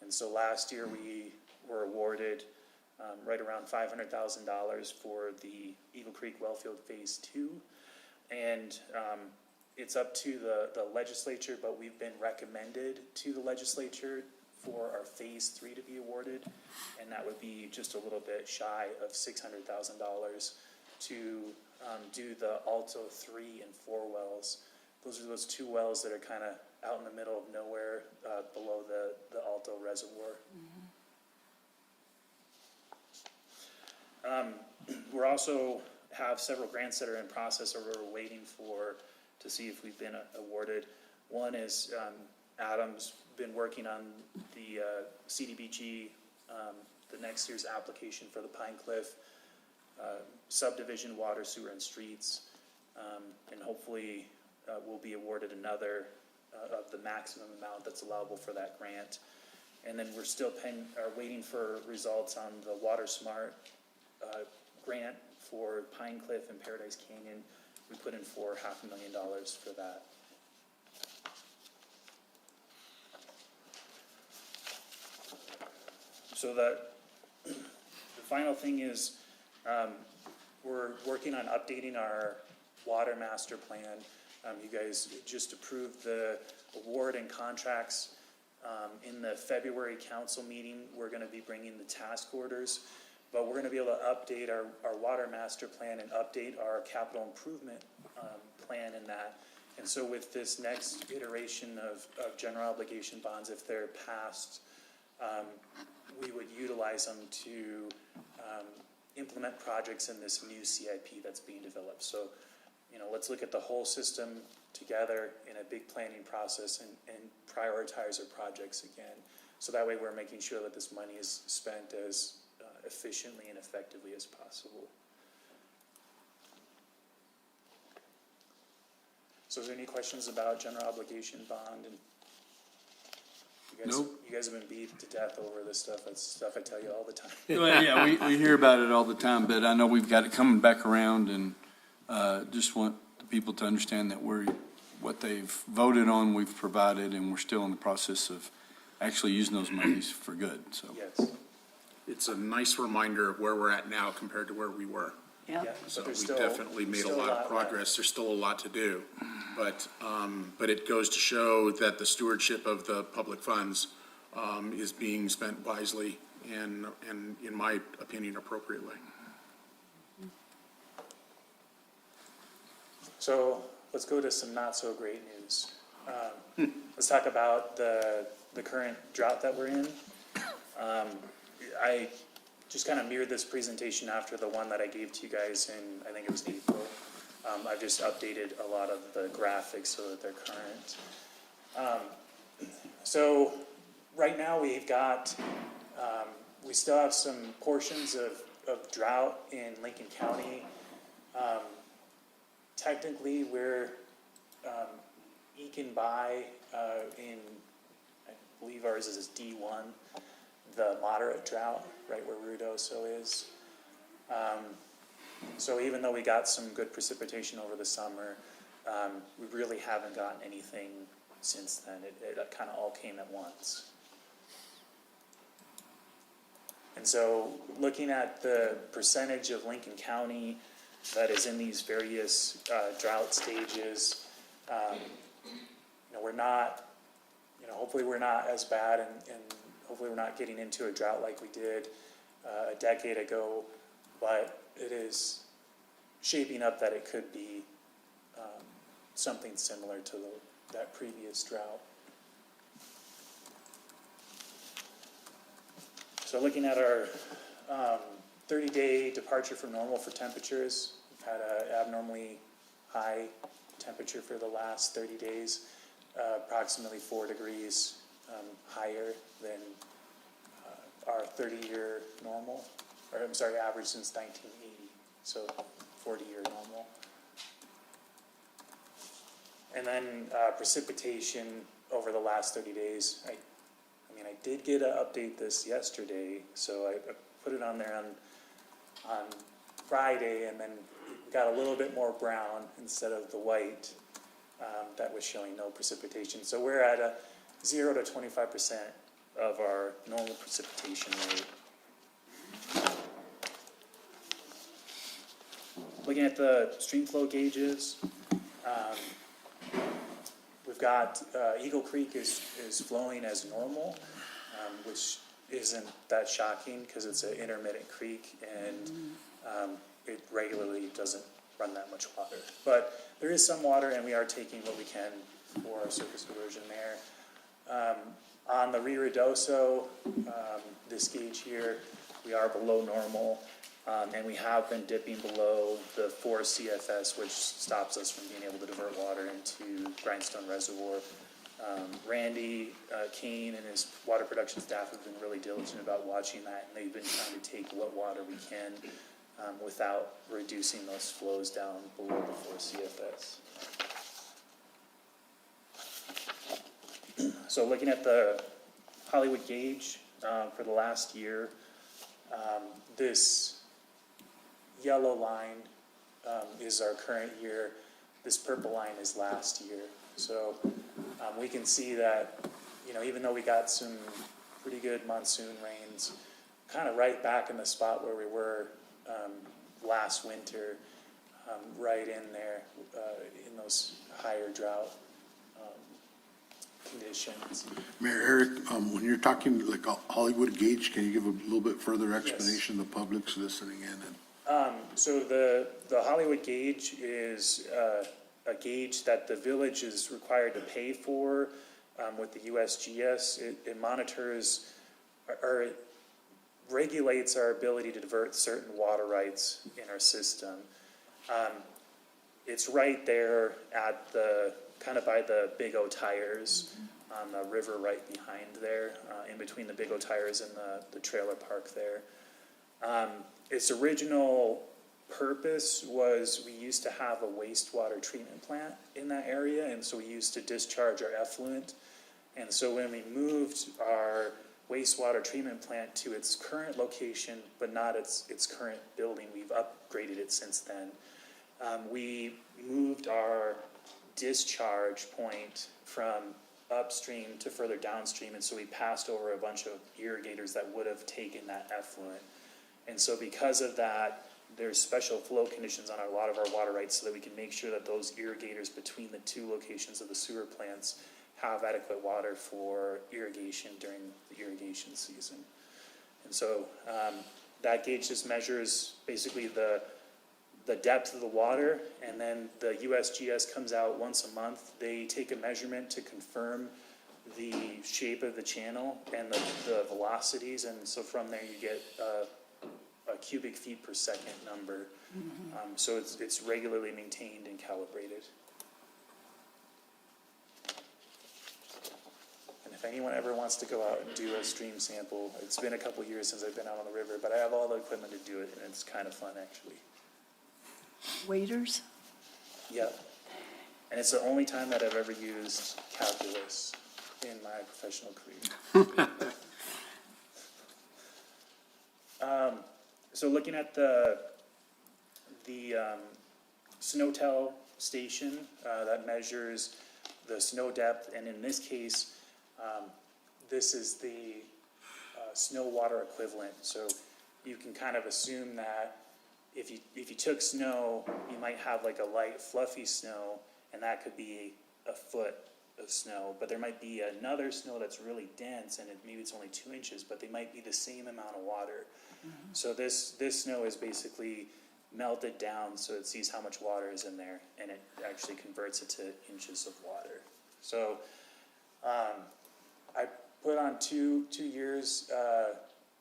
And so last year we were awarded right around $500,000 for the Eagle Creek Wellfield Phase 2. And it's up to the legislature, but we've been recommended to the legislature for our Phase 3 to be awarded, and that would be just a little bit shy of $600,000 to do the Alto 3 and 4 wells. Those are those 2 wells that are kind of out in the middle of nowhere below the Alto reservoir. We're also have several grants that are in process or we're waiting to see if we've been awarded. One is Adam's been working on the CDBG, the next year's application for the Pine Cliff subdivision, water, sewer, and streets, and hopefully we'll be awarded another of the maximum amount that's allowable for that grant. And then we're still waiting for results on the Water Smart grant for Pine Cliff and Paradise Canyon. We put in for $500,000 for that. So the final thing is we're working on updating our water master plan. You guys just approved the award and contracts. In the February council meeting, we're going to be bringing the task orders, but we're going to be able to update our water master plan and update our capital improvement plan in that. And so with this next iteration of general obligation bonds, if they're passed, we would utilize them to implement projects in this new CIP that's being developed. So, let's look at the whole system together in a big planning process and prioritize our projects again. So that way we're making sure that this money is spent as efficiently and effectively as possible. So is there any questions about general obligation bond? And you guys have been beat to death over this stuff. That's stuff I tell you all the time. Well, yeah, we hear about it all the time, but I know we've got it coming back around, and just want the people to understand that what they've voted on, we've provided, and we're still in the process of actually using those monies for good. So Yes. It's a nice reminder of where we're at now compared to where we were. Yeah. So But we there's still- definitely made a still lot of left. progress. There's still a lot to do. But it goes to show that the stewardship of the public funds is being spent wisely and in my opinion, appropriately. So let's go to some not so great news. Let's talk about the current drought that we're in. I just kind of mirrored this presentation after the one that I gave to you guys in, I think it was April. I've just updated a lot of the graphics so that they're current. So right now we've got, we still have some portions of drought in Lincoln County. Technically, we're eking by in, I believe ours is D1, the moderate drought, right where Ruidoso is. So even though we got some good precipitation over the summer, we really haven't gotten anything since then. It kind of all came at once. And so looking at the percentage of Lincoln County that is in these various drought stages, we're not, hopefully we're not as bad, and hopefully we're not getting into a drought like we did a decade ago, but it is shaping up that it could be something similar to that previous drought. So looking at our 30-day departure from normal for temperatures, we've had an abnormally high temperature for the last 30 days, approximately 4 degrees higher than our 30-year normal, or I'm sorry, average since 1980, so 40-year normal. And then precipitation over the last 30 days. I did get to update this yesterday, so I put it on there on Friday, and then got a little bit more brown instead of the white that was showing no precipitation. So we're at a 0 to 25% of our normal precipitation rate. Looking at the stream flow gauges, we've got Eagle Creek is flowing as normal, which isn't that shocking because it's an intermittent creek, and it regularly doesn't run that much water. But there is some water, and we are taking what we can for our surface diversion there. On the Rio Doso, this gauge here, we are below normal, and we have been dipping below the 4 CFS, which stops us from being able to divert water into Grindstone Reservoir. Randy Kane and his water production staff have been really diligent about watching that, and they've been trying to take what water we can without reducing those flows down below the 4 CFS. So looking at the Hollywood gauge for the last year, this yellow line is our current year. This purple line is last year. So we can see that, even though we got some pretty good monsoon rains, kind of right back in the spot where we were last winter, right in there in those higher drought conditions. Mayor Eric, when you're talking like a Hollywood gauge, can you give a little bit further explanation? Yes. The public's listening in. So the Hollywood gauge is a gauge that the village is required to pay for with the USGS. It monitors, or it regulates our ability to divert certain water rights in our system. It's right there at the, kind of by the Big O tires on the river right behind there, in between the Big O tires and the trailer park there. Its original purpose was we used to have a wastewater treatment plant in that area, and so we used to discharge our effluent. And so when we moved our wastewater treatment plant to its current location, but not its current building, we've upgraded it since then. We moved our discharge point from upstream to further downstream, and so we passed over a bunch of irrigators that would have taken that effluent. And so because of that, there's special flow conditions on a lot of our water rights so that we can make sure that those irrigators between the two locations of the sewer plants have adequate water for irrigation during the irrigation season. And so that gauge just measures basically the depth of the water, and then the USGS comes out once a month. They take a measurement to confirm the shape of the channel and the velocities, and so from there you get a cubic feet per second number. So it's regularly maintained and calibrated. And if anyone ever wants to go out and do a stream sample, it's been a couple years since I've been out on the river, but I have all the equipment to do it, and it's kind of fun actually. Waiters? Yep. And it's the only time that I've ever used calculus in my professional career. So looking at the SNOTEL station that measures the snow depth, and in this case, this is the snow water equivalent. So you can kind of assume that if you took snow, you might have like a light fluffy snow, and that could be a foot of snow, but there might be another snow that's really dense, and maybe it's only 2 inches, but they might be the same amount of water. So this snow is basically melted down so it sees how much water is in there, and it actually converts it to inches of water. So I put on two years.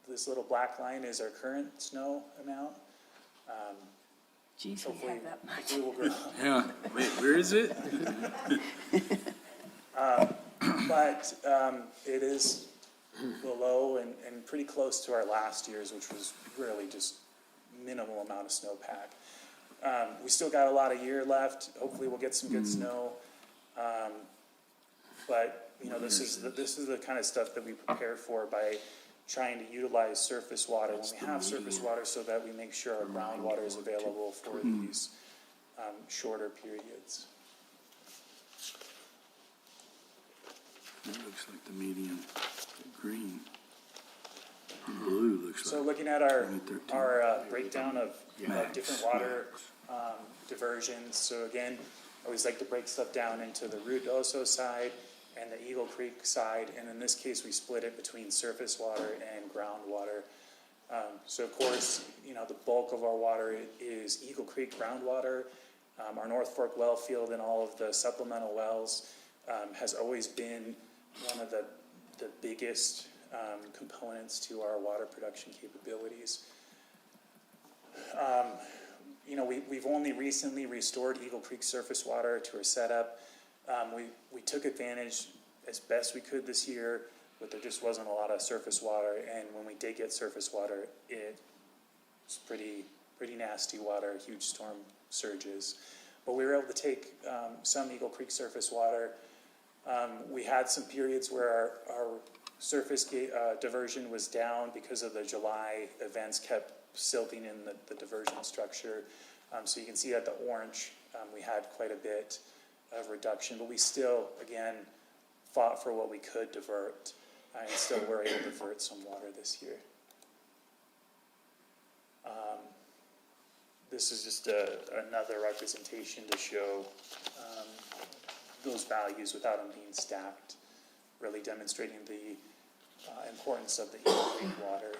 This little black line is our current snow amount. Geez, we have that much. Hopefully we'll grow. Yeah, wait, where is it? But it is below and pretty close to our last year's, which was really just minimal amount of snowpack. We still got a lot of year left. Hopefully we'll get some good snow. But you know, this is the kind of stuff that we prepare for by trying to utilize surface water when we have surface water, so that we make sure our groundwater is available for these shorter periods. It looks like the median green. Blue looks So like. looking at our 2013. breakdown of different water diversions. So again, I always like to break stuff down into the Ruidoso side and the Eagle Creek side, and in this case, we split it between surface water and groundwater. So of course, you know, the bulk of our water is Eagle Creek groundwater. Our North Fork well field and all of the supplemental wells has always been one of the biggest components to our water production capabilities. You know, we've only recently restored Eagle Creek surface water to our setup. We took advantage as best we could this year, but there just wasn't a lot of surface water, and when we did get surface water, it was pretty nasty water, huge storm surges. But we were able to take some Eagle Creek surface water. We had some periods where our surface diversion was down because of the July events kept silting in the diversion structure. So you can see at the orange, we had quite a bit of reduction, but we still, again, fought for what we could divert, and still were able to divert some water this year. This is just another representation to show those values without them being stacked, really demonstrating the importance of the Eagle Creek water.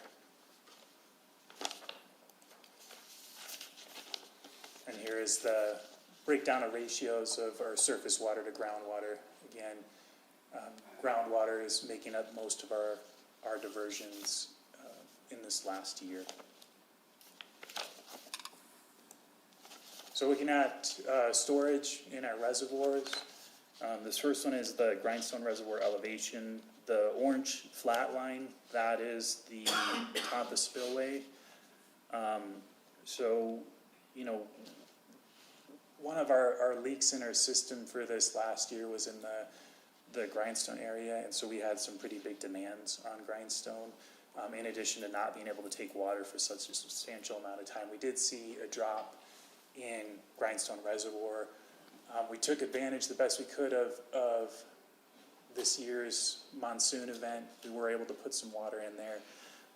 And here is the breakdown of ratios of our surface water to groundwater. Again, groundwater is making up most of our diversions in this last year. So looking at storage in our reservoirs, this first one is the Grindstone Reservoir elevation. The orange flat line, that is the top of spillway. So, you know, one of our leaks in our system for this last year was in the Grindstone area, and so we had some pretty big demands on Grindstone. In addition to not being able to take water for such a substantial amount of time, we did see a drop in Grindstone Reservoir. We took advantage the best we could of this year's monsoon event. We were able to put some water in there,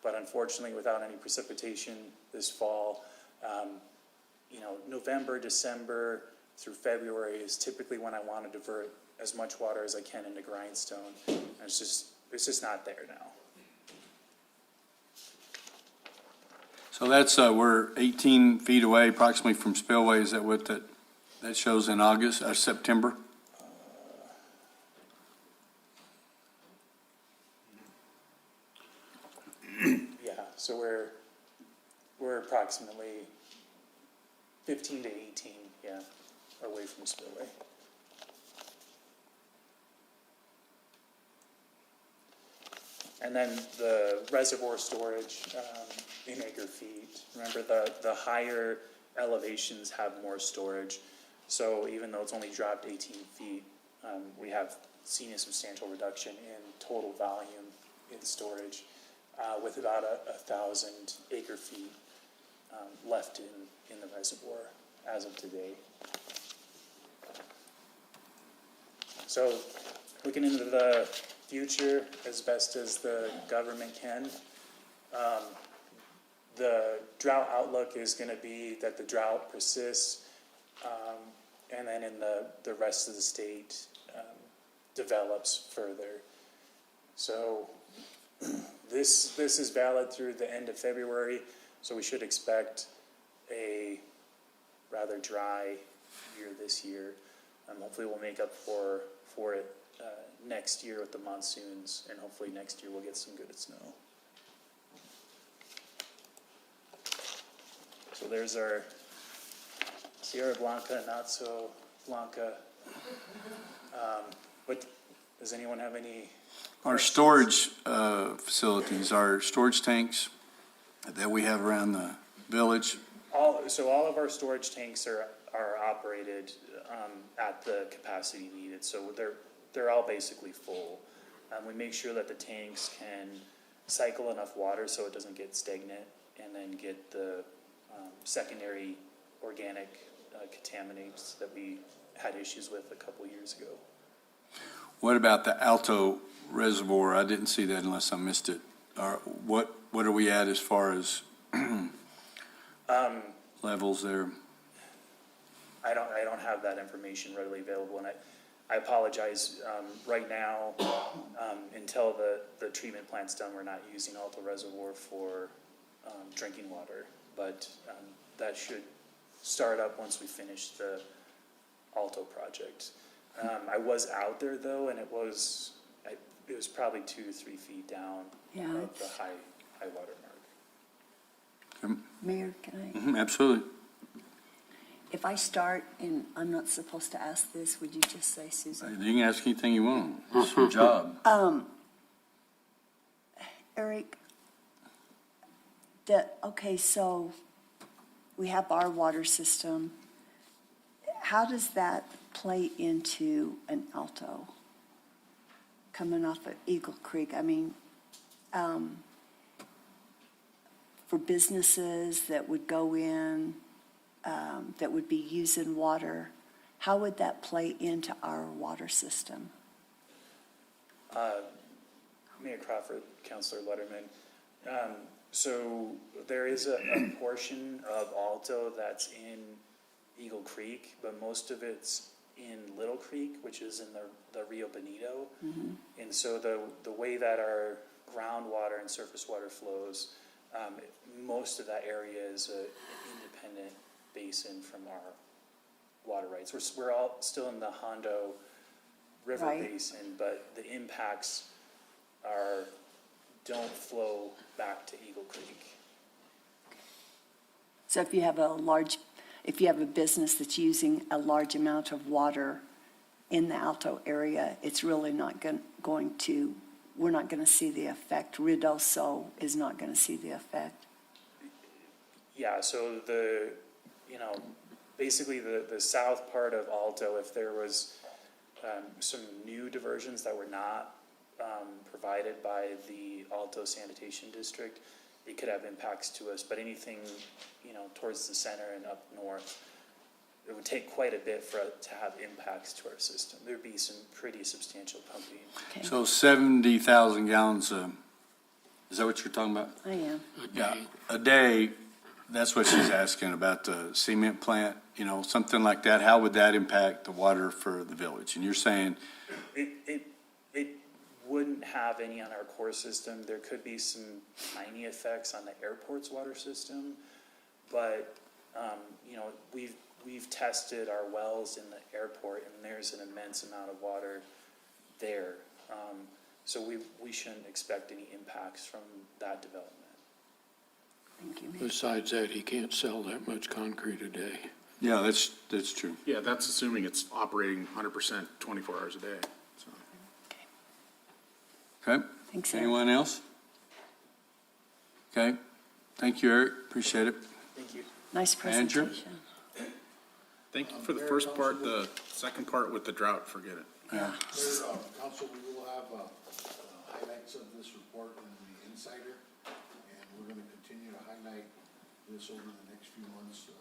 but unfortunately without any precipitation this fall, you know, November, December through February is typically when I want to divert as much water as I can into Grindstone. And it's just not there now. So that's, we're 18 feet away approximately from spillway. Is that what that shows in August or September? Yeah, so we're approximately 15 to 18, yeah, away from spillway. And then the reservoir storage in acre feet. Remember, the higher elevations have more storage. So even though it's only dropped 18 feet, we have seen a substantial reduction in total volume in storage, with about 1,000 acre feet left in the reservoir as of today. So looking into the future as best as the government can, The drought outlook is gonna be that the drought persists, and then in the rest of the state, develops further. So this is valid through the end of February, so we should expect a rather dry year this year. Hopefully we'll make up for it next year with the monsoons, and hopefully next year we'll get some good snow. So there's our Sierra Blanca, not so Blanca. But does anyone have any? Our storage facilities, our storage tanks that we have around the village, All of our storage tanks are operated at the capacity needed, so they're all basically full. We make sure that the tanks can cycle enough water so it doesn't get stagnant, and then get the secondary organic contaminants that we had issues with a couple years ago. What about the Alto Reservoir? I didn't see that unless I missed it. What are we at as far as levels there? I don't have that information readily available, and I apologize. Right now, until the treatment plant's done, we're not using Alto Reservoir for drinking water, but that should start up once we finish the Alto project. I was out there though, and it was probably 2 to 3 feet down of the high water mark. Mayor, can I? Absolutely. If I start and I'm not supposed to ask this, would you just say, Susan? You can ask anything you want. It's your job. Eric, okay, so we have our water system. How does that play into an Alto coming off of Eagle Creek? I mean, for businesses that would go in, that would be using water, how would that play into our water system? Mayor Crawford, Councilor Letterman. So there is a portion of Alto that's in Eagle Creek, but most of it's in Little Creek, which is in the Rio Bonito. And so the way that our groundwater and surface water flows, most of that area is an independent basin from our water rights. We're all still in the Hondo River Basin, but the impacts don't flow back to Eagle Creek. So if you have a business that's using a large amount of water in the Alto area, it's really not we're not going to see the effect. Ruidoso is not going to see the effect. Yeah, so basically the south part of Alto, if there was some new diversions that were not provided by the Alto Sanitation District, it could have impacts to us. But anything, towards the center and up north, it would take quite a bit for it to have impacts to our system. There'd be some pretty substantial pumping. Okay. So 70,000 gallons, is that what you're talking about? I am. Yeah, a day. That's what she's asking about the cement plant, something like that. How would that impact the water for the village? And you're saying It wouldn't have any on our core system. There could be some tiny effects on the airport's water system, but we've tested our wells in the airport, and there's an immense amount of water there. So we shouldn't expect any impacts from that development. Thank you, Mayor. Besides that, he can't sell that much concrete a day. yeah, that's true. Yeah, that's assuming it's operating 100% 24 hours a day, so. Okay. Thanks, Eric. Anyone else? Okay. Thank you, Eric. Appreciate it. Thank you. Nice Manager? presentation. Thank you for the first part. The second part with the drought, forget it. Yeah. Council, we will have highlights of this report in the Insider, and we're going to continue to highlight this over the next few months. The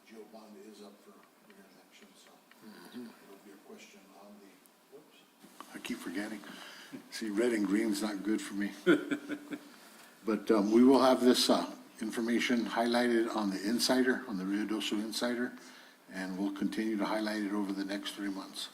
GEO bond is up for re-election, so it'll be a question on the, I keep forgetting. See, red and green's not good for me. But we will have this information highlighted on the Insider, on the Rio Doso Insider, and we'll continue to highlight it over the next 3 months.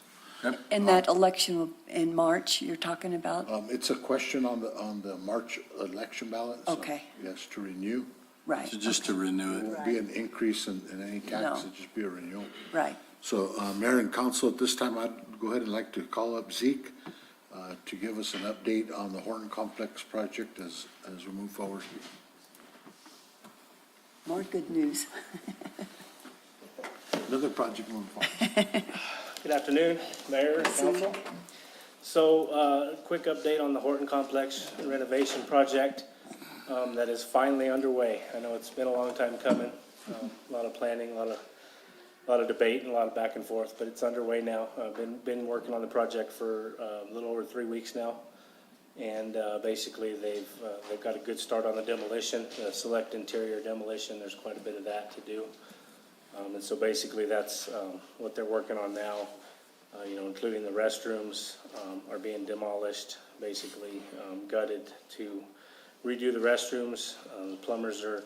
And that election in March you're talking about? It's a question on the March election ballot. so Okay. Yes, to renew. Right, So just to renew It it. won't be an increase in any tax, No. it'll just be a renewal. right. So, Mayor and Council, at this time, I'd go ahead and like to call up Zeke to give us an update on the Horton Complex project as we move forward. More good news. Another project moving forward. Good afternoon, Mayor and Council. So, quick update on the Horton Complex renovation project that is finally underway. I know it's been a long time coming, a lot of planning, a lot of debate and a lot of back and forth, but it's underway now. I've been working on the project for a little over 3 weeks now. And basically, they've got a good start on the demolition, select interior demolition. There's quite a bit of that to do. And so basically, that's what they're working on now, including the restrooms are being demolished, basically gutted to redo the restrooms. The plumbers are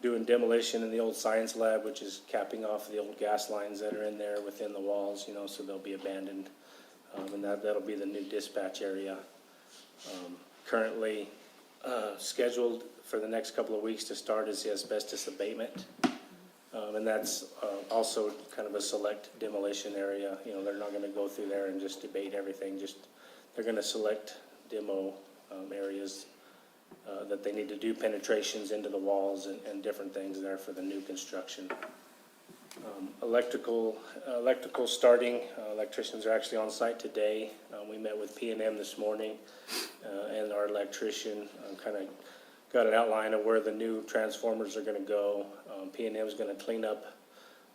doing demolition in the old science lab, which is capping off the old gas lines that are in there within the walls, so they'll be abandoned. And that'll be the new dispatch area. Currently scheduled for the next couple of weeks to start is the asbestos abatement. And that's also kind of a select demolition area. They're not going to go through there and just abate everything. They're going to select demo areas that they need to do penetrations into the walls and different things there for the new construction. Electrical starting. Electricians are actually on site today. We met with P&M this morning, and our electrician kind of got an outline of where the new transformers are going to go. P&M is going to clean up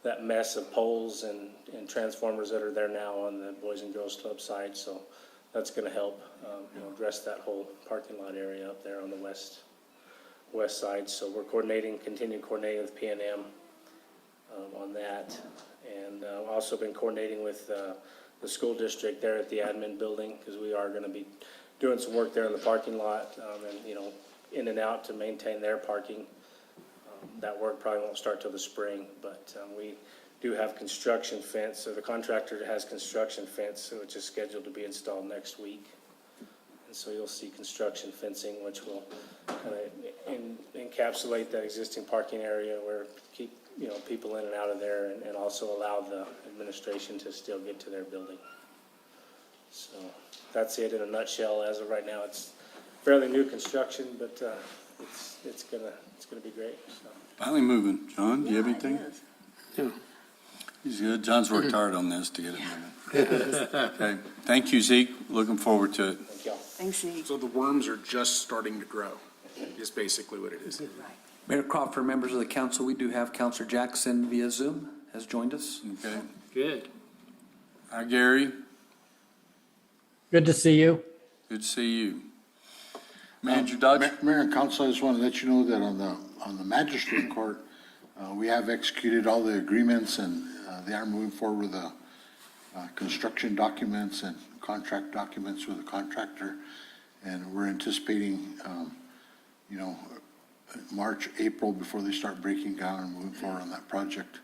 that mess of poles and transformers that are there now on the Boys and Girls Club side. So that's going to help address that whole parking lot area up there on the west side. So we're continue coordinating with P&M on that. And also been coordinating with the school district there at the admin building, because we are going to be doing some work there in the parking lot and in and out to maintain their parking. That work probably won't start till the spring, but we do have construction fence. So the contractor has construction fence, which is scheduled to be installed next week. And so you'll see construction fencing, which will kind of encapsulate that existing parking area where keep people in and out of there, and also allow the administration to still get to their building. So that's it in a nutshell. As of right now, it's fairly new construction, but it's gonna be great. So. Finally moving. John, do you have anything? Yeah. He's good. John's worked hard on this to get it moving. Okay. Thank you, Zeke. Looking forward to it. Thank y'all. Thanks, Zeke. So the worms are just starting to grow, is basically what it is. Mayor Crawford, members of the council, we do have Councilor Jackson via Zoom has joined us. Okay. Good. Hi, Gary. Good to see you. Good to see you. Manager Dodge? Mayor and Council, I just want to let you know that on the magistrate court, we have executed all the agreements, and they are moving forward with the construction documents and contract documents with the contractor. And we're anticipating, March, April before they start breaking down and moving forward on that project.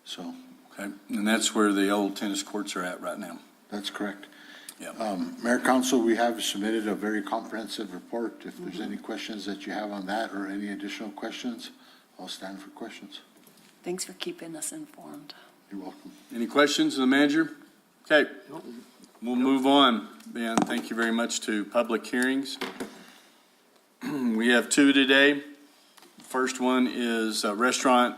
So. Okay. And that's where the old tennis courts are at right now. That's correct. Yeah. Mayor, Council, we have submitted a very comprehensive report. If there's any questions that you have on that or any additional questions, I'll stand for questions. Thanks for keeping us informed. You're welcome. Any questions of the manager? Okay. We'll move on. Ben, thank you very much to public hearings. We have two today. First one is Restaurant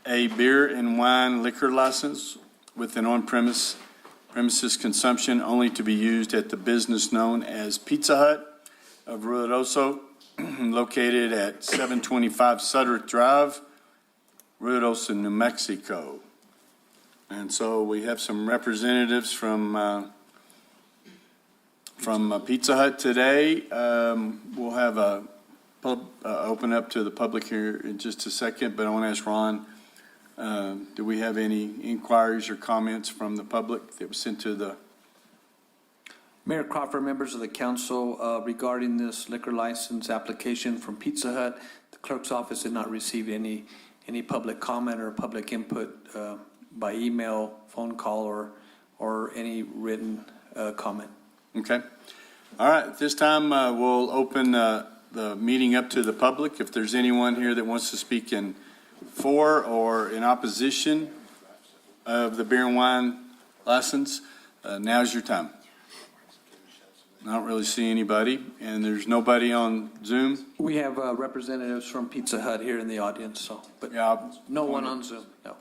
A Beer and Wine Liquor License with an on-premises consumption only to be used at the business known as Pizza Hut of Ruidoso, located at 725 Sudworth Drive, Ruidoso, New Mexico. And so we have some representatives from Pizza Hut today. We'll have open up to the public here in just a second, but I want to ask Ron, do we have any inquiries or comments from the public that was sent to the Mayor Crawford, members of the council, regarding this liquor license application from Pizza Hut, the clerk's office did not receive any public comment or public input by email, phone call, or any written comment. Okay. All right, at this time, we'll open the meeting up to the public. If there's anyone here that wants to speak in for or in opposition of the beer and wine license, now's your time. I don't really see anybody, and there's nobody on Zoom. We have representatives from Pizza Hut here in the audience, so, but no one on Zoom, no.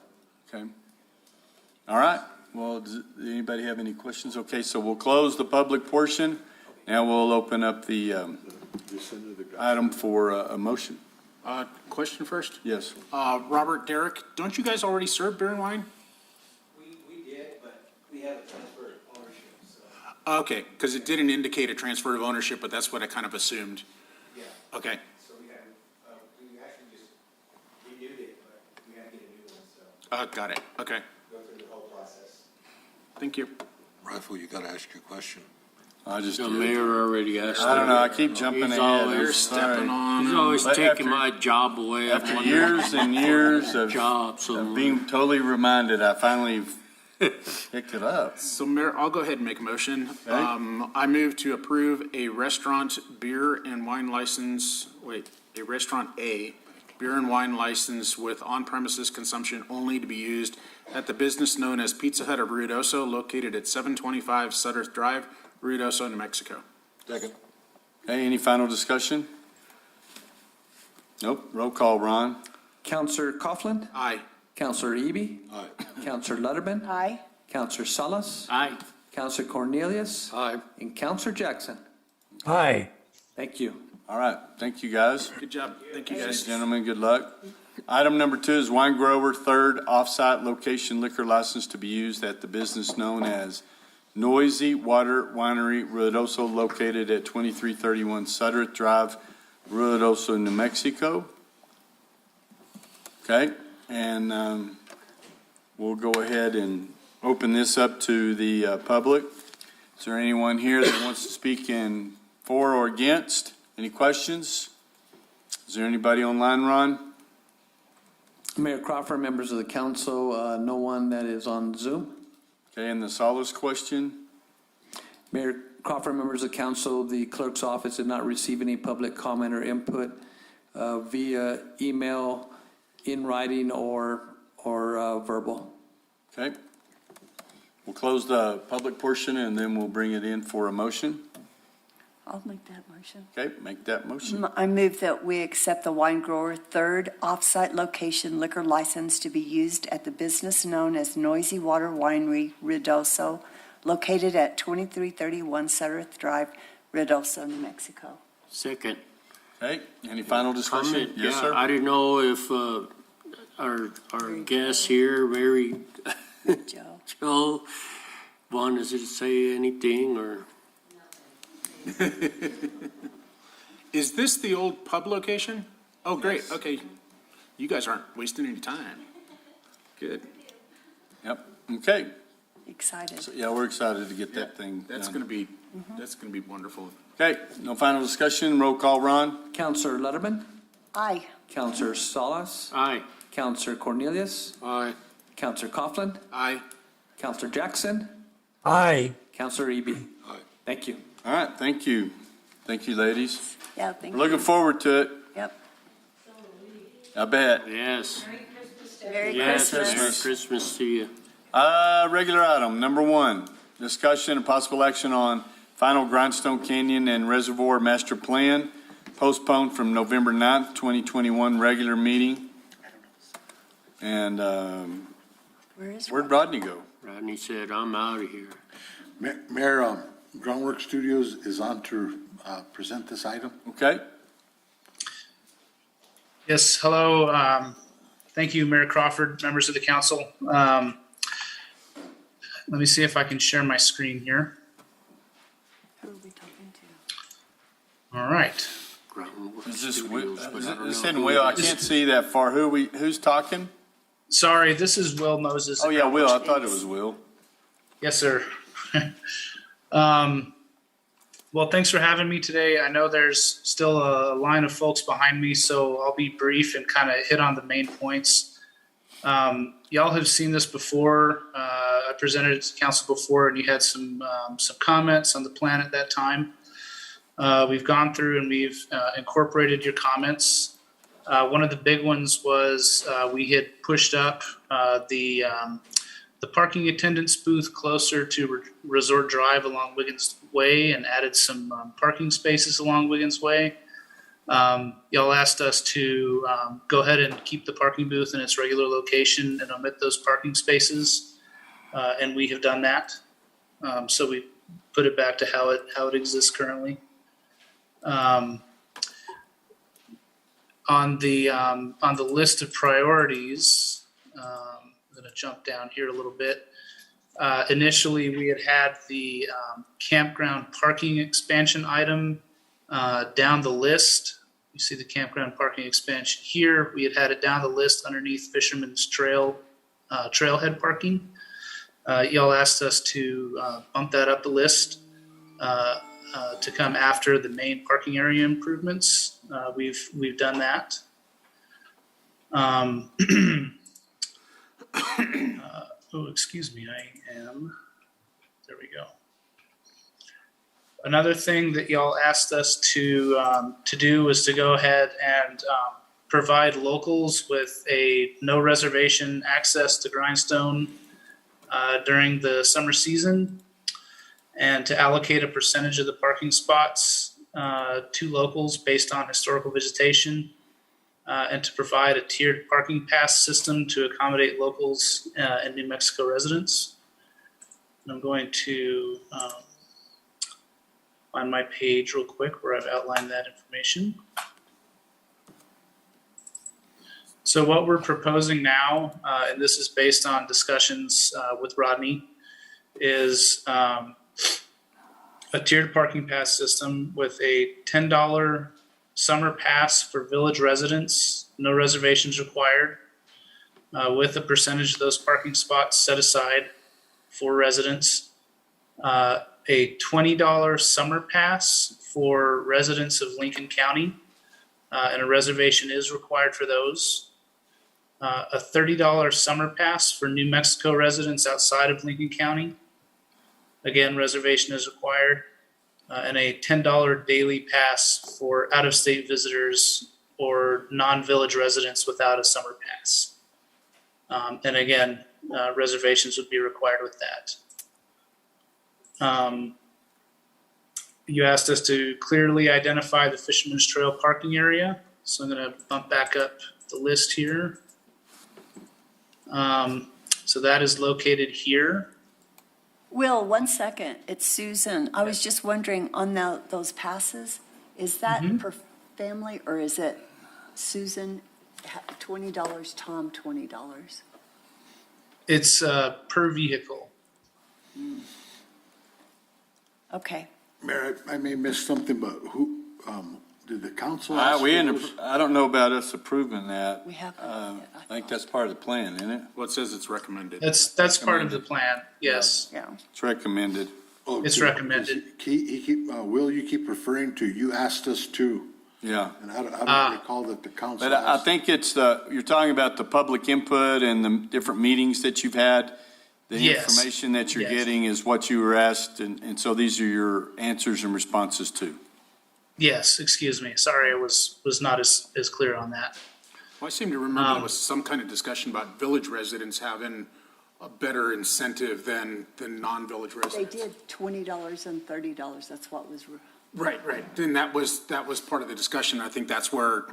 Okay. All right. Well, does anybody have any questions? Okay, so we'll close the public portion. Now we'll open up the item for a motion. Question first? Yes. Robert, Derek, don't you guys already serve beer and wine? We did, but we have a transfer of ownership, so. Okay, because it didn't indicate a transfer of ownership, but that's what I kind of assumed. Yeah. Okay, So we actually just renewed it, but we had to get a new one, so got it. Okay, go through the whole process. thank you. Rifle, you got to ask your question. I just. The mayor already asked. I don't know. I keep jumping He's ahead. always I'm stepping sorry. on. He's always But taking after- my job away. After years and years of being totally reminded, I finally picked it up. So Mayor, I'll go ahead and make a motion. I move to approve a restaurant beer and wine license, a restaurant A, beer and wine license with on-premises consumption only to be used at the business known as Pizza Hut of Ruidoso, located at 725 Sutterth Drive, Ruidoso, New Mexico. Second. Okay, any final discussion? Nope. Roll call, Ron. Counselor Coughlin? Aye. Counselor Eby? Aye. Counselor Letterman? Aye. Counselor Salas? Aye. Counselor Cornelius? Aye. And Counselor Jackson? Aye. Thank you. All right. Thank you, guys. Good job. Thank you, Ladies guys. and gentlemen, good luck. Item number 2 is wine grower third off-site location liquor license to be used at the business known as Noisy Water Winery Ruidoso, located at 2331 Sutterth Drive, Ruidoso, New Mexico. Okay, and we'll go ahead and open this up to the public. Is there anyone here that wants to speak in for or against? Any questions? Is there anybody online, Ron? Mayor Crawford, members of the council, no one that is on Zoom. Okay, and the Salas question? Mayor Crawford, members of the council, the clerk's office did not receive any public comment or input via email, in writing, or verbal. Okay. We'll close the public portion and then we'll bring it in for a motion. I'll make that motion. Okay, make that motion. I move that we accept the wine grower third off-site location liquor license to be used at the business known as Noisy Water Winery Ruidoso, located at 2331 Sutterth Drive, Ruidoso, New Mexico. Second. Okay, any final discussion? Comment, Yes, yeah, sir. I didn't know if our guest here, Mary Joe, wanted to say anything or. Is this the old pub location? Oh, great, okay. You guys aren't wasting any time. Good. Yep, okay. Excited. So, yeah, we're excited to get that thing That's done. gonna be wonderful. Okay, no final discussion. Roll call, Ron? Counselor Letterman? Aye. Counselor Salas? Aye. Counselor Cornelius? Aye. Counselor Coughlin? Aye. Counselor Jackson? Aye. Counselor Eby? Aye. Thank you. All right, thank you. Thank you, ladies. Yeah, thank We're you. looking forward to it. Yep. I bet. Yes. Merry Yes, Christmas. Merry Christmas to you. Regular item, number 1, discussion and possible action on final Grindstone Canyon and Reservoir Master Plan, postponed from November 9th, 2021, regular meeting. And where'd Rodney go? Rodney said, I'm out of here. Mayor, Groundwork Studios is on to present this item. Okay. Yes, hello. Thank you, Mayor Crawford, members of the council. Let me see if I can share my screen here. Who are we talking to? All right. Is this Studios, but I don't this know isn't who Will? I it is. can't see that far. Who's talking? Sorry, this is Will Moses. Oh, yeah, Will. I thought it was Will. Yes, sir. Well, thanks for having me today. I know there's still a line of folks behind me, so I'll be brief and kind of hit on the main points. Y'all have seen this before. I presented it to council before, and you had some comments on the plan at that time. We've gone through and we've incorporated your comments. One of the big ones was we had pushed up the parking attendance booth closer to Resort Drive along Wiggins Way and added some parking spaces along Wiggins Way. Y'all asked us to go ahead and keep the parking booth in its regular location and omit those parking spaces, and we have done that. So we put it back to how it exists currently. On the list of priorities, I'm going to jump down here a little bit. Initially, we had the campground parking expansion item down the list. You see the campground parking expansion here. We had it down the list underneath Fisherman's Trailhead parking. Y'all asked us to bump that up the list to come after the main parking area improvements. We've done that. Excuse me, there we go. Another thing that y'all asked us to do was to go ahead and provide locals with a no reservation access to Grindstone during the summer season, and to allocate a percentage of the parking spots to locals based on historical visitation, and to provide a tiered parking pass system to accommodate locals and New Mexico residents. And I'm going to find my page real quick where I've outlined that information. So what we're proposing now, and this is based on discussions with Rodney, is a tiered parking pass system with a $10 summer pass for village residents, no reservations required, with a percentage of those parking spots set aside for residents. A $20 summer pass for residents of Lincoln County, and a reservation is required for those. A $30 summer pass for New Mexico residents outside of Lincoln County. Again, reservation is required. And a $10 daily pass for out-of-state visitors or non-village residents without a summer pass. And again, reservations would be required with that. You asked us to clearly identify the Fisherman's Trail parking area. So I'm going to bump back up the list here. So that is located here. Will, 1 second. It's Susan. I was just wondering on those passes, is that per family or is it Susan $20, Tom $20? It's per vehicle. Okay. Mayor, I may miss something, but who, did the council ask for those? I don't know about us approving that. We haven't. I think that's part of the plan, isn't it? Well, it says it's recommended. That's part of the plan. Yes, Yeah. It's recommended. Oh, it's okay. recommended. Will, you keep referring to, you asked us to, Yeah. and I don't recall that the council But I asked. think it's you're talking about the public input and the different meetings that you've had. The Yes. information that you're Yes. getting is what you were asked, and so these are your answers and responses too. Yes, excuse me. Sorry, I was not as clear on that. Well, I seem to remember there was some kind of discussion about village residents having a better incentive than non-village They residents. did $20 and $30. That's what was. Right. Then that was part of the discussion. I think that's where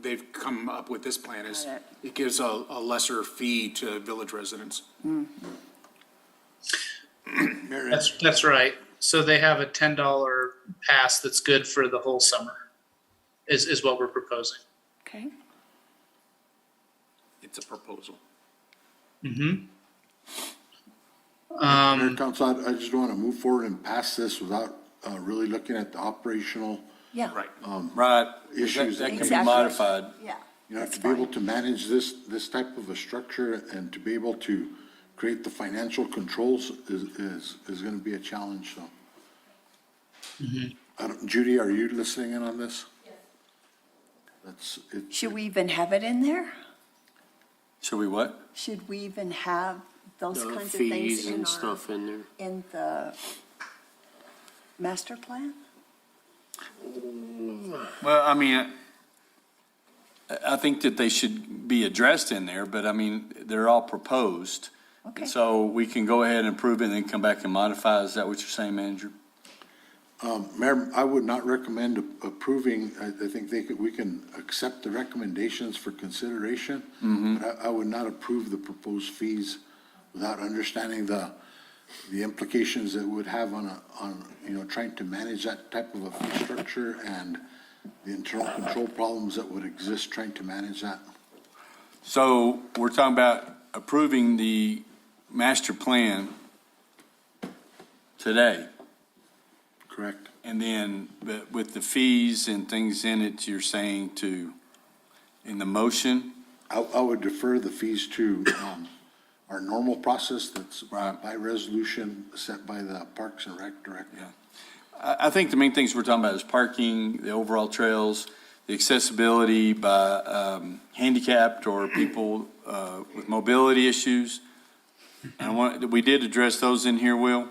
they've come up with this plan is Got it. it gives a lesser fee to village residents. That's right. So they have a $10 pass that's good for the whole summer, is what we're proposing. Okay. It's a proposal. Mayor, Council, I just want to move forward and pass this without really looking at the operational Yeah. Right. Right. issues. That can be Exactly. modified. Yeah. You know, That's to be able fine. to manage this type of a structure and to be able to create the financial controls is going to be a challenge, so. Judy, are you listening in on this? That's, it, Should we even have it in there? Should we what? Should we even have those The kinds of things fees in and our, stuff in there. in the master plan? Well, I mean, I think that they should be addressed in there, but I mean, they're all proposed. Okay. So we can go ahead and approve it and then come back and modify. Is that what you're saying, manager? Mayor, I would not recommend approving, I think we can accept the recommendations for consideration, but I would not approve the proposed fees without understanding the implications that would have on trying to manage that type of a fee structure and the internal control problems that would exist trying to manage that. So we're talking about approving the master plan today. Correct. And then, but with the fees and things in it, you're saying in the motion? I would defer the fees to our normal process that's by resolution set by the Parks and Rec Director. I think the main things we're talking about is parking, the overall trails, the accessibility by handicapped or people with mobility issues. And we did address those in here, Will?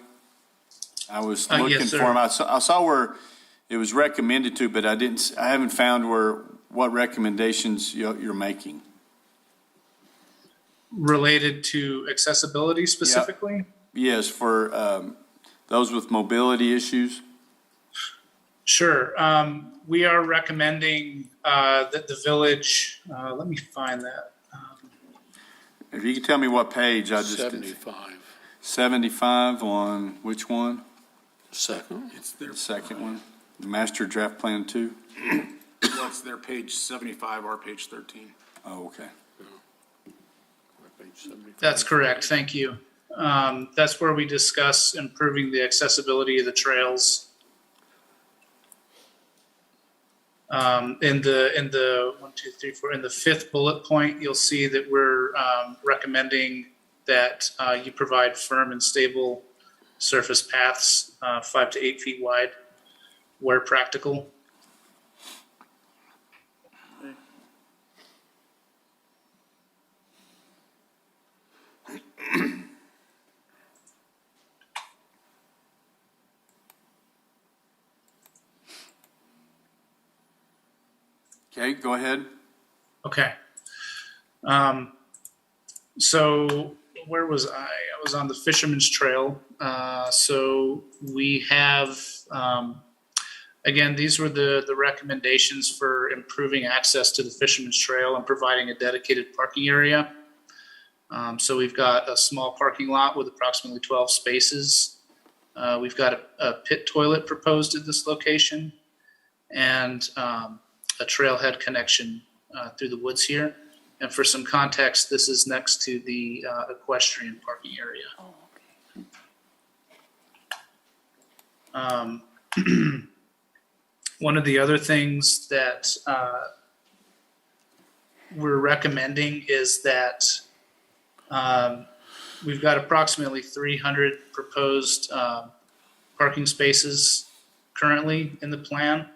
I was looking yes, for sir. them. I saw where it was recommended to, but I haven't found what recommendations you're making. Related to accessibility specifically? Yes, for those with mobility issues. Sure. We are recommending that the village, let me find that. If you could tell me what page, I just. 75. 75 on which one? Second. It's their, The second one? The master draft plan 2? well, it's their page 75, our page 13. Oh, okay. Page 75. That's correct. Thank you. That's where we discuss improving the accessibility of the trails. In the 1, 2, 3, 4, in the 5th bullet point, you'll see that we're recommending that you provide firm and stable surface paths, 5 to 8 feet wide, where practical. Okay, go ahead. Okay. So where was I? I was on the Fisherman's Trail. So we have, again, these were the recommendations for improving access to the Fisherman's Trail and providing a dedicated parking area. So we've got a small parking lot with approximately 12 spaces. We've got a pit toilet proposed at this location and a trailhead connection through the woods here. And for some context, this is next to the equestrian parking area. Oh, okay. One of the other things that we're recommending is that we've got approximately 300 proposed parking spaces currently in the plan.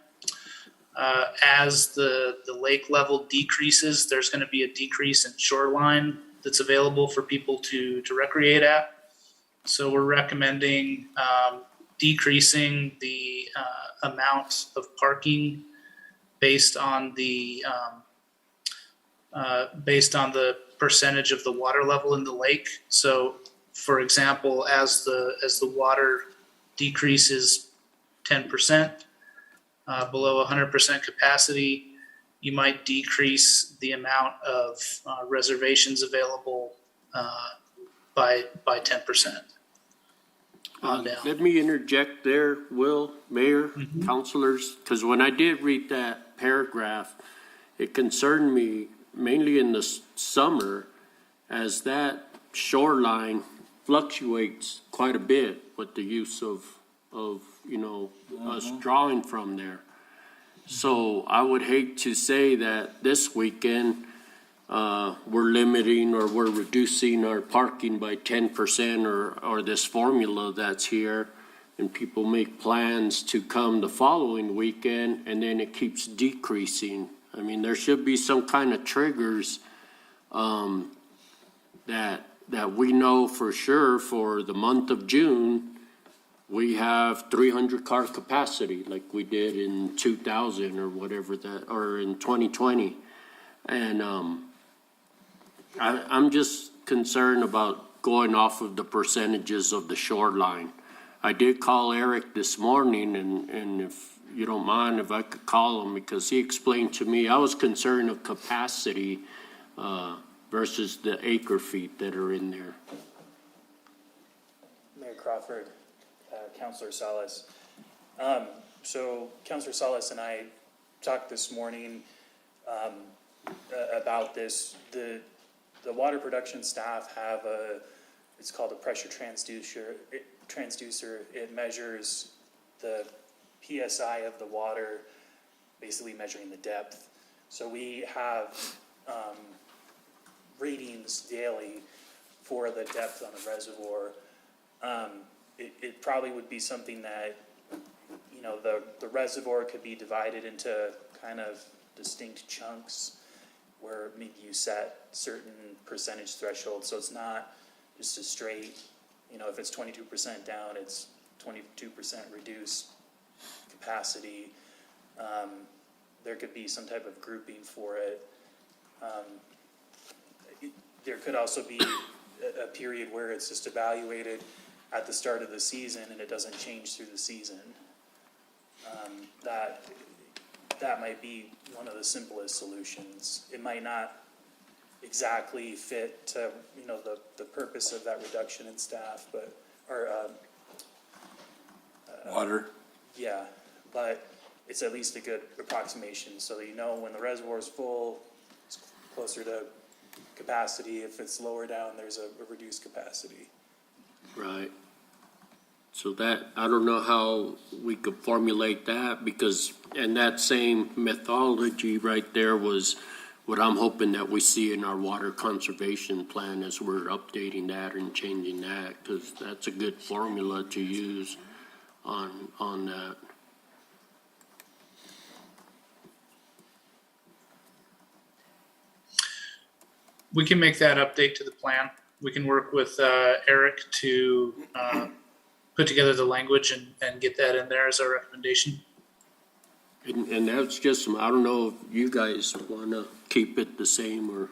As the lake level decreases, there's going to be a decrease in shoreline that's available for people to recreate at. So we're recommending decreasing the amount of parking based on the percentage of the water level in the lake. So, for example, as the water decreases 10%. Below 100% capacity, you might decrease the amount of reservations available by 10%. Let me interject there, Will, Mayor, councilors, because when I did read that paragraph, it concerned me mainly in the summer as that shoreline fluctuates quite a bit with the use of us drawing from there. So I would hate to say that this weekend we're limiting or we're reducing our parking by 10% or this formula that's here and people make plans to come the following weekend, and then it keeps decreasing. I mean, there should be some kind of triggers that we know for sure for the month of June, we have 300 car capacity like we did in 2000 or whatever that, or in 2020. And I'm just concerned about going off of the percentages of the shoreline. I did call Eric this morning, and if you don't mind, if I could call him, because he explained to me, I was concerned of capacity versus the acre feet that are in there. Mayor Crawford, Councilor Salas. So Councilor Salas and I talked this morning about this. The water production staff have it's called a pressure transducer. It measures the PSI of the water, basically measuring the depth. So we have readings daily for the depth on the reservoir. It probably would be something that, you know, the reservoir could be divided into kind of distinct chunks where maybe you set certain percentage thresholds, so it's not just a straight, you know, if it's 22% down, it's 22% reduced capacity. There could be some type of grouping for it. There could also be a period where it's just evaluated at the start of the season and it doesn't change through the season. That might be one of the simplest solutions. It might not exactly fit to, you know, the purpose of that reduction in staff, but, or, Water. yeah, but it's at least a good approximation, so that you know when the reservoir is full, it's closer to capacity. If it's lower down, there's a reduced capacity. Right. So that, I don't know how we could formulate that, because, and that same methodology right there was what I'm hoping that we see in our water conservation plan as we're updating that and changing that, because that's a good formula to use on that. We can make that update to the plan. We can work with Eric to put together the language and get that in there as our recommendation. And that's just, I don't know if you guys want to keep it the same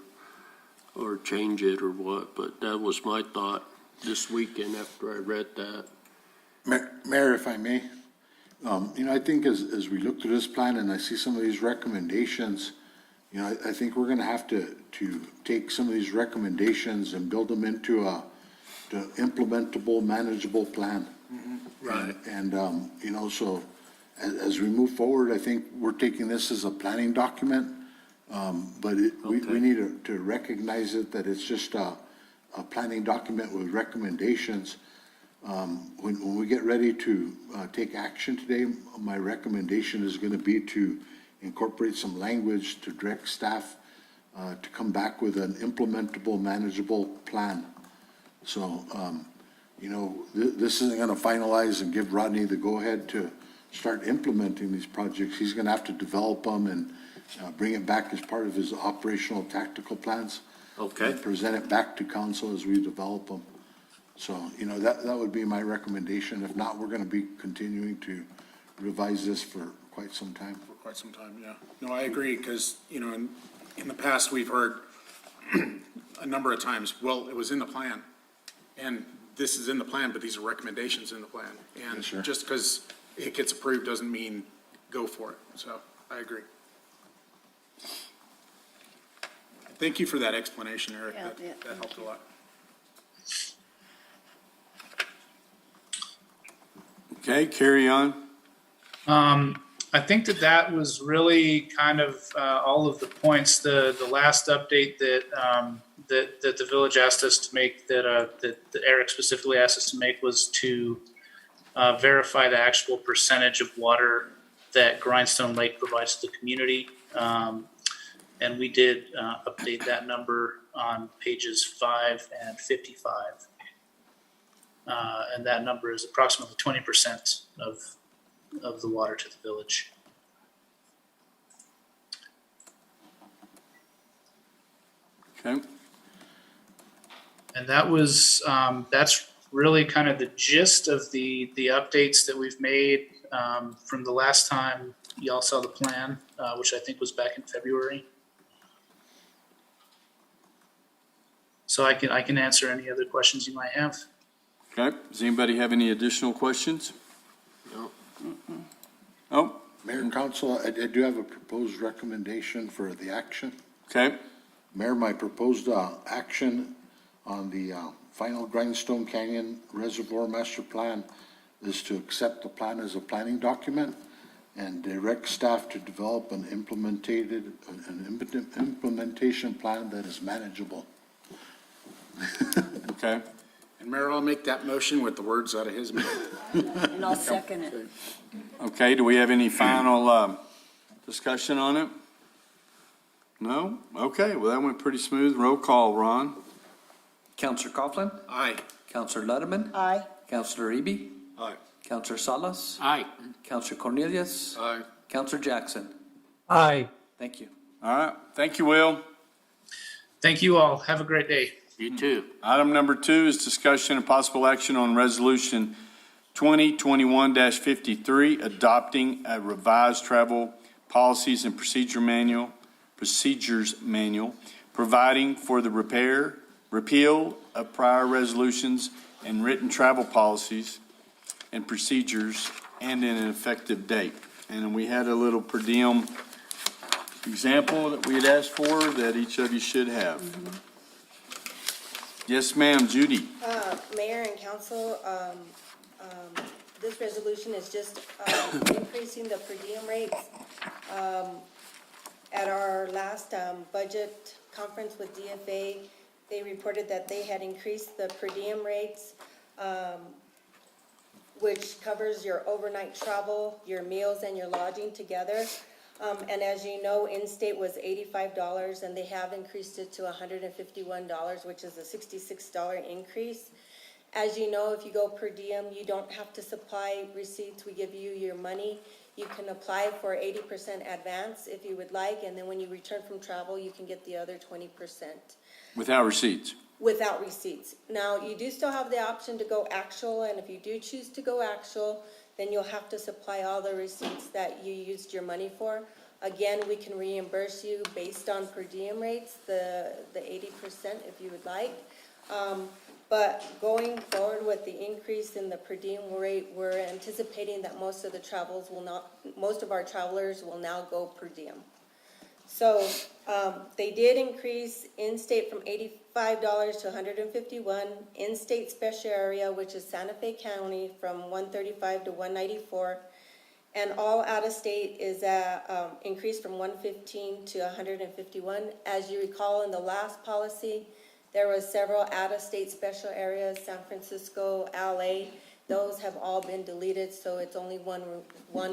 or change it or what, but that was my thought this weekend after I read that. Mayor, if I may, you know, I think as we look through this plan and I see some of these recommendations, you know, I think we're going to have to take some of these recommendations and build them into a implementable, manageable plan. Right. And you know, so as we move forward, I think we're taking this as a planning document, but we need to recognize it, that it's just a planning document with recommendations. When we get ready to take action today, my recommendation is going to be to incorporate some language to direct staff to come back with an implementable, manageable plan. So, you know, this isn't going to finalize and give Rodney the go-ahead to start implementing these projects. He's going to have to develop them and bring it back as part of his operational tactical plans. Okay. And present it back to council as we develop them. So, you know, that would be my recommendation. If not, we're going to be continuing to revise this for quite some time. For quite some time, yeah. No, I agree, because, you know, in the past, we've heard a number of times, well, it was in the plan, and this is in the plan, but these are recommendations in the plan. And Yes, sir. just because it gets approved doesn't mean go for it. So I agree. Thank you for that explanation, Eric. Yeah, That helped a lot. Okay, carry on. I think that was really kind of all of the points. The last update that the village asked us to make, that Eric specifically asked us to make, was to verify the actual percentage of water that Grindstone Lake provides to the community. And we did update that number on pages 5 and 55. And that number is approximately 20% of the water to the village. Okay. And that was, that's really kind of the gist of the updates that we've made from the last time y'all saw the plan, which I think was back in February. So I can answer any other questions you might have. Okay, does anybody have any additional questions? No. Oh, Mayor and Council, I do have a proposed recommendation for the action. okay, Mayor, my proposed action on the final Grindstone Canyon Reservoir Master Plan is to accept the plan as a planning document and direct staff to develop an implementation plan that is manageable. okay. And Mayor, I'll make that motion with the words out of his mouth. And I'll second it. Okay, do we have any final discussion on it? No? Okay, well, that went pretty smooth. Roll call, Ron. Counselor Coughlin, Aye. Counselor Letterman, Aye. Counselor Eby, Aye. Counselor Salas, Aye. Counselor Cornelius, Aye. Counselor Jackson. Aye. Thank you. All right, thank you, Will. Thank you all. Have a great day. You too. Item number 2 is discussion and possible action on resolution 2021-53, adopting a revised travel policies and procedures manual, providing for the repeal of prior resolutions and written travel policies and procedures and an effective date. And we had a little per diem example that we had asked for that each of you should have. Yes, ma'am, Judy. Mayor and council, this resolution is just increasing the per diem rates. At our last budget conference with DFA, they reported that they had increased the per diem rates, which covers your overnight travel, your meals, and your lodging together. And as you know, in-state was $85, and they have increased it to $151, which is a $66 increase. As you know, if you go per diem, you don't have to supply receipts. We give you your money. You can apply for 80% advance if you would like, and then when you return from travel, you can get the other 20%. Without receipts. Without receipts. Now, you do still have the option to go actual, and if you do choose to go actual, then you'll have to supply all the receipts that you used your money for. Again, we can reimburse you based on per diem rates, the 80% if you would like. But going forward with the increase in the per diem rate, we're anticipating that most of our travelers will now go per diem. So they did increase in-state from $85 to $151, in-state special area, which is Santa Fe County, from $135 to $194, and all out-of-state is increased from $115 to $151. As you recall, in the last policy, there was several out-of-state special areas, San Francisco, LA. Those have all been deleted, so it's only one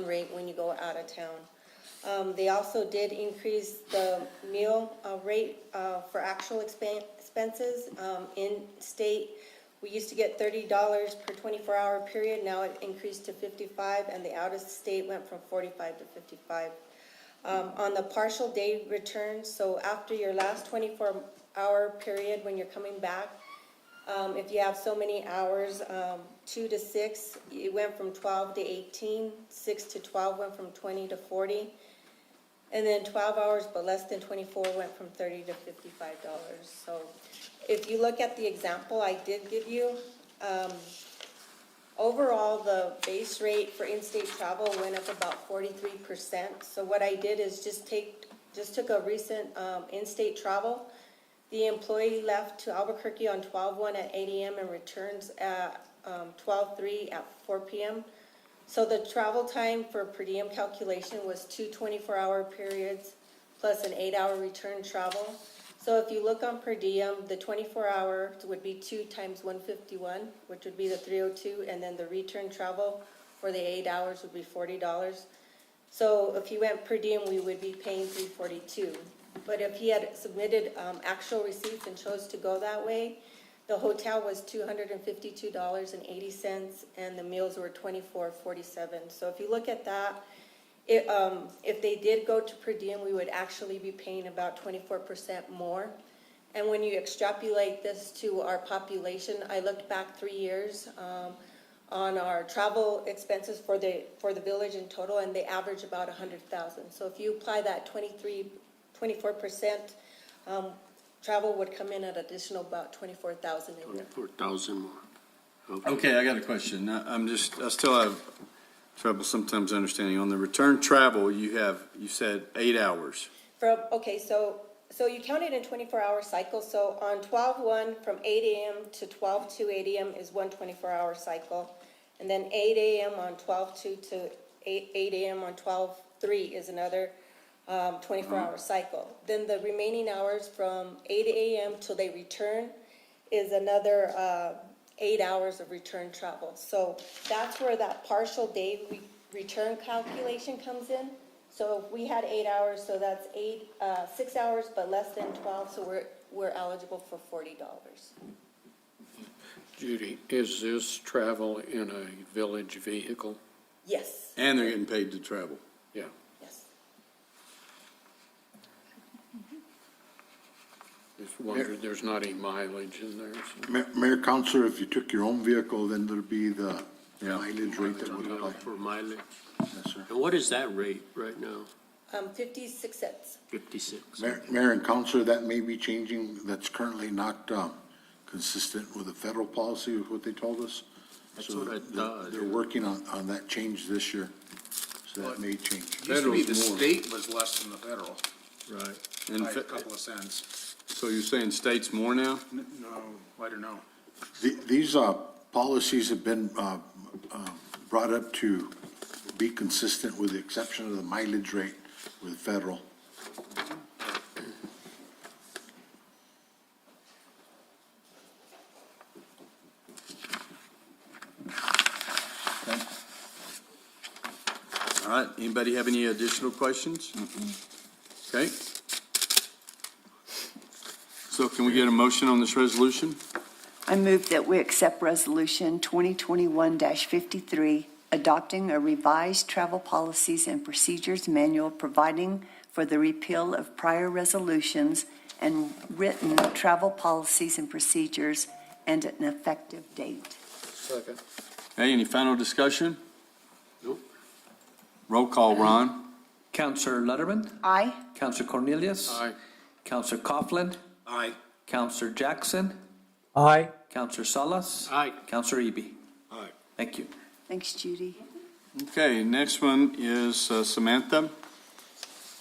rate when you go out of town. They also did increase the meal rate for actual expenses. In state, we used to get $30 per 24-hour period. Now it increased to $55, and the out-of-state went from $45 to $55. On the partial day returns, so after your last 24-hour period when you're coming back, if you have so many hours, 2 to 6, it went from 12 to 18, 6 to 12 went from 20 to 40, and then 12 hours but less than 24 went from $30 to $55. So if you look at the example I did give you, overall the base rate for in-state travel went up about 43%. So what I did is just took a recent in-state travel. The employee left to Albuquerque on 12/1 at 8 a.m. and returns at 12/3 at 4 p.m. So the travel time for per diem calculation was 2 24-hour periods plus an 8-hour return travel. So if you look on per diem, the 24 hours would be 2 times 151, which would be the 302, and then the return travel for the 8 hours would be $40. So if he went per diem, we would be paying $342. But if he had submitted actual receipts and chose to go that way, The hotel was $252.80, and the meals were $24.47. So if you look at that, if they did go to per diem, we would actually be paying about 24% more. And when you extrapolate this to our population, I looked back 3 years on our travel expenses for the village in total, and they average about 100,000. So if you apply that 24%, travel would come in at additional about 24,000 a year. 4,000 more. Okay, I got a question. I still have trouble sometimes understanding. On the return travel, you said 8 hours. So you count it in 24-hour cycles. So on 12/1 from 8 a.m. to 12/2, 8 a.m. is one 24-hour cycle. And then 8 a.m. on 12/2 to 8 a.m. on 12/3 is another 24-hour cycle. Then the remaining hours from 8 a.m. till they return is another 8 hours of return travel. So that's where that partial day return calculation comes in. So if we had 8 hours, so that's 6 hours, but less than 12, so we're eligible for $40. Judy, is this travel in a village vehicle? Yes. And they're getting paid to travel. Yeah. Yes. Just wondered, there's not any mileage in there. So. Mayor, Councilor, if you took your own vehicle, then there'd be the mileage rate that would apply. For mileage? Yes, sir. And what is that rate right now? 56 cents. 56. Mayor and Councilor, that may be changing. That's currently not consistent with the federal policy of what they told us. That's So what I thought. They're working on that change this year, so that may change. Used to be the state was less than the federal, Right. by a couple of cents. So you're saying states more now? No, I don't know. These policies have been brought up to be consistent with the exception of the mileage rate with federal. All right, anybody have any additional questions? Okay. So can we get a motion on this resolution? I move that we accept Resolution 2021-53, adopting a revised travel policies and procedures manual providing for the repeal of prior resolutions and written travel policies and procedures and an effective date. Second. Hey, any final discussion? Nope. Roll call, Ron. Counselor Letterman? Aye. Counselor Cornelius? Aye. Counselor Coughlin? Aye. Counselor Jackson? Aye. Counselor Salas? Aye. Counselor Eby? Aye. Thank you. Thanks, Judy. Okay, next one is Samantha.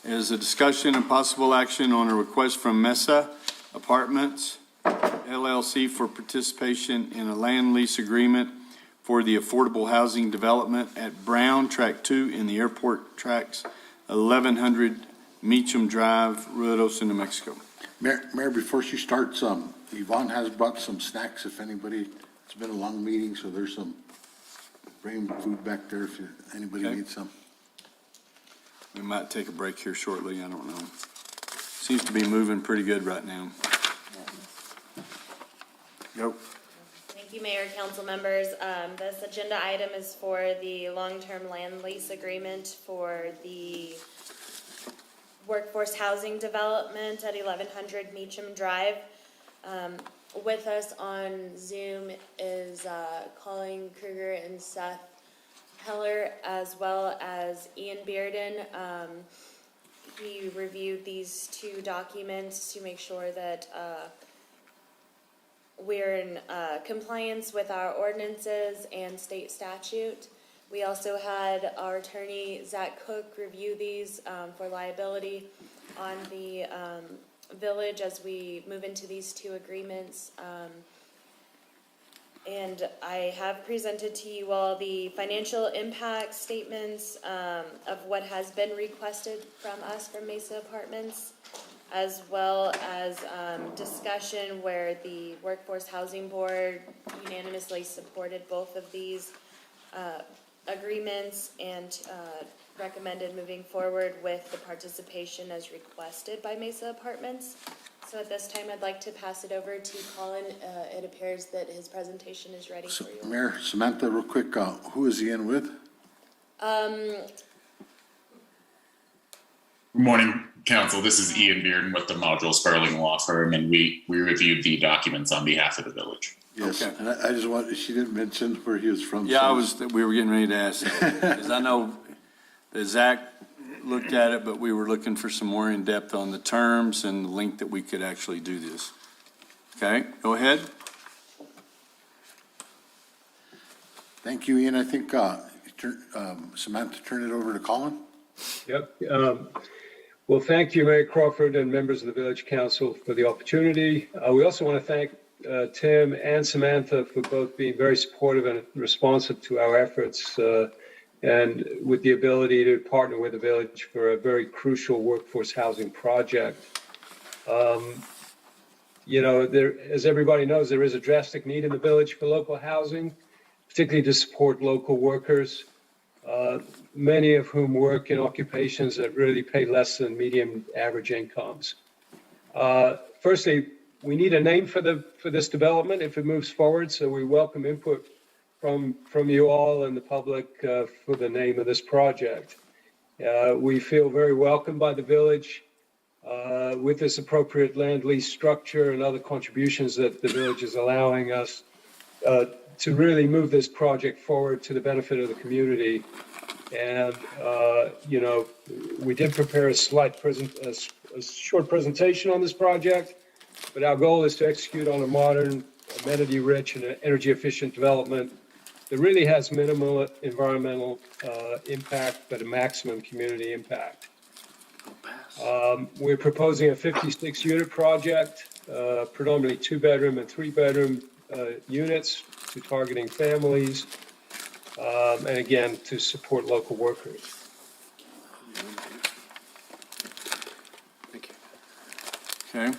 Is a discussion and possible action on a request from Mesa Apartments LLC for participation in a land lease agreement for the affordable housing development at Brown Track 2 in the airport tracks, 1100 Meacham Drive, Ruidoso, New Mexico. Mayor, before she starts, Yvonne has brought some snacks if anybody, it's been a long meeting, so there's some, bring food back there if anybody Okay. needs some. We might take a break here shortly, I don't know. Seems to be moving pretty good right now. Go. Thank you, Mayor, council members. This agenda item is for the long-term land lease agreement for the workforce housing development at 1100 Meacham Drive. With us on Zoom is Colin Kruger and Seth Heller, as well as Ian Bearden. He reviewed these two documents to make sure that we're in compliance with our ordinances and state statute. We also had our attorney, Zach Cook, review these for liability on the village as we move into these two agreements. And I have presented to you all the financial impact statements of what has been requested from us from Mesa Apartments, as well as discussion where the Workforce Housing Board unanimously supported both of these agreements and recommended moving forward with the participation as requested by Mesa Apartments. So at this time, I'd like to pass it over to Colin. It appears that his presentation is ready So, for you. Mayor, Samantha, real quick, who is he in with? Good morning, council. This is Ian Bearden with the Module Sparling Law Firm, and we reviewed the documents on behalf of the village. Yes, Okay. and I just want, she didn't mention where he was from. Yeah, so- we were getting ready to ask that, because I know that Zach looked at it, but we were looking for some more in-depth on the terms and the length that we could actually do this. Okay, go ahead. Thank you, Ian. I think, Samantha, turn it over to Colin. Yep. Well, thank you, Mayor Crawford and members of the Village Council for the opportunity. We also want to thank Tim and Samantha for both being very supportive and responsive to our efforts and with the ability to partner with the village for a very crucial workforce housing project. You know, as everybody knows, there is a drastic need in the village for local housing, particularly to support local workers, many of whom work in occupations that really pay less than median average incomes. Firstly, we need a name for this development if it moves forward, so we welcome input from you all and the public for the name of this project. We feel very welcomed by the village with this appropriate land lease structure and other contributions that the village is allowing us to really move this project forward to the benefit of the community. And, you know, we did prepare a short presentation on this project, but our goal is to execute on a modern, amenity-rich, and energy-efficient development that really has minimal environmental impact, but a maximum community impact. We're proposing a 56-unit project, predominantly 2-bedroom and 3-bedroom units, to targeting families, and again, to support local workers. Thank you. Okay.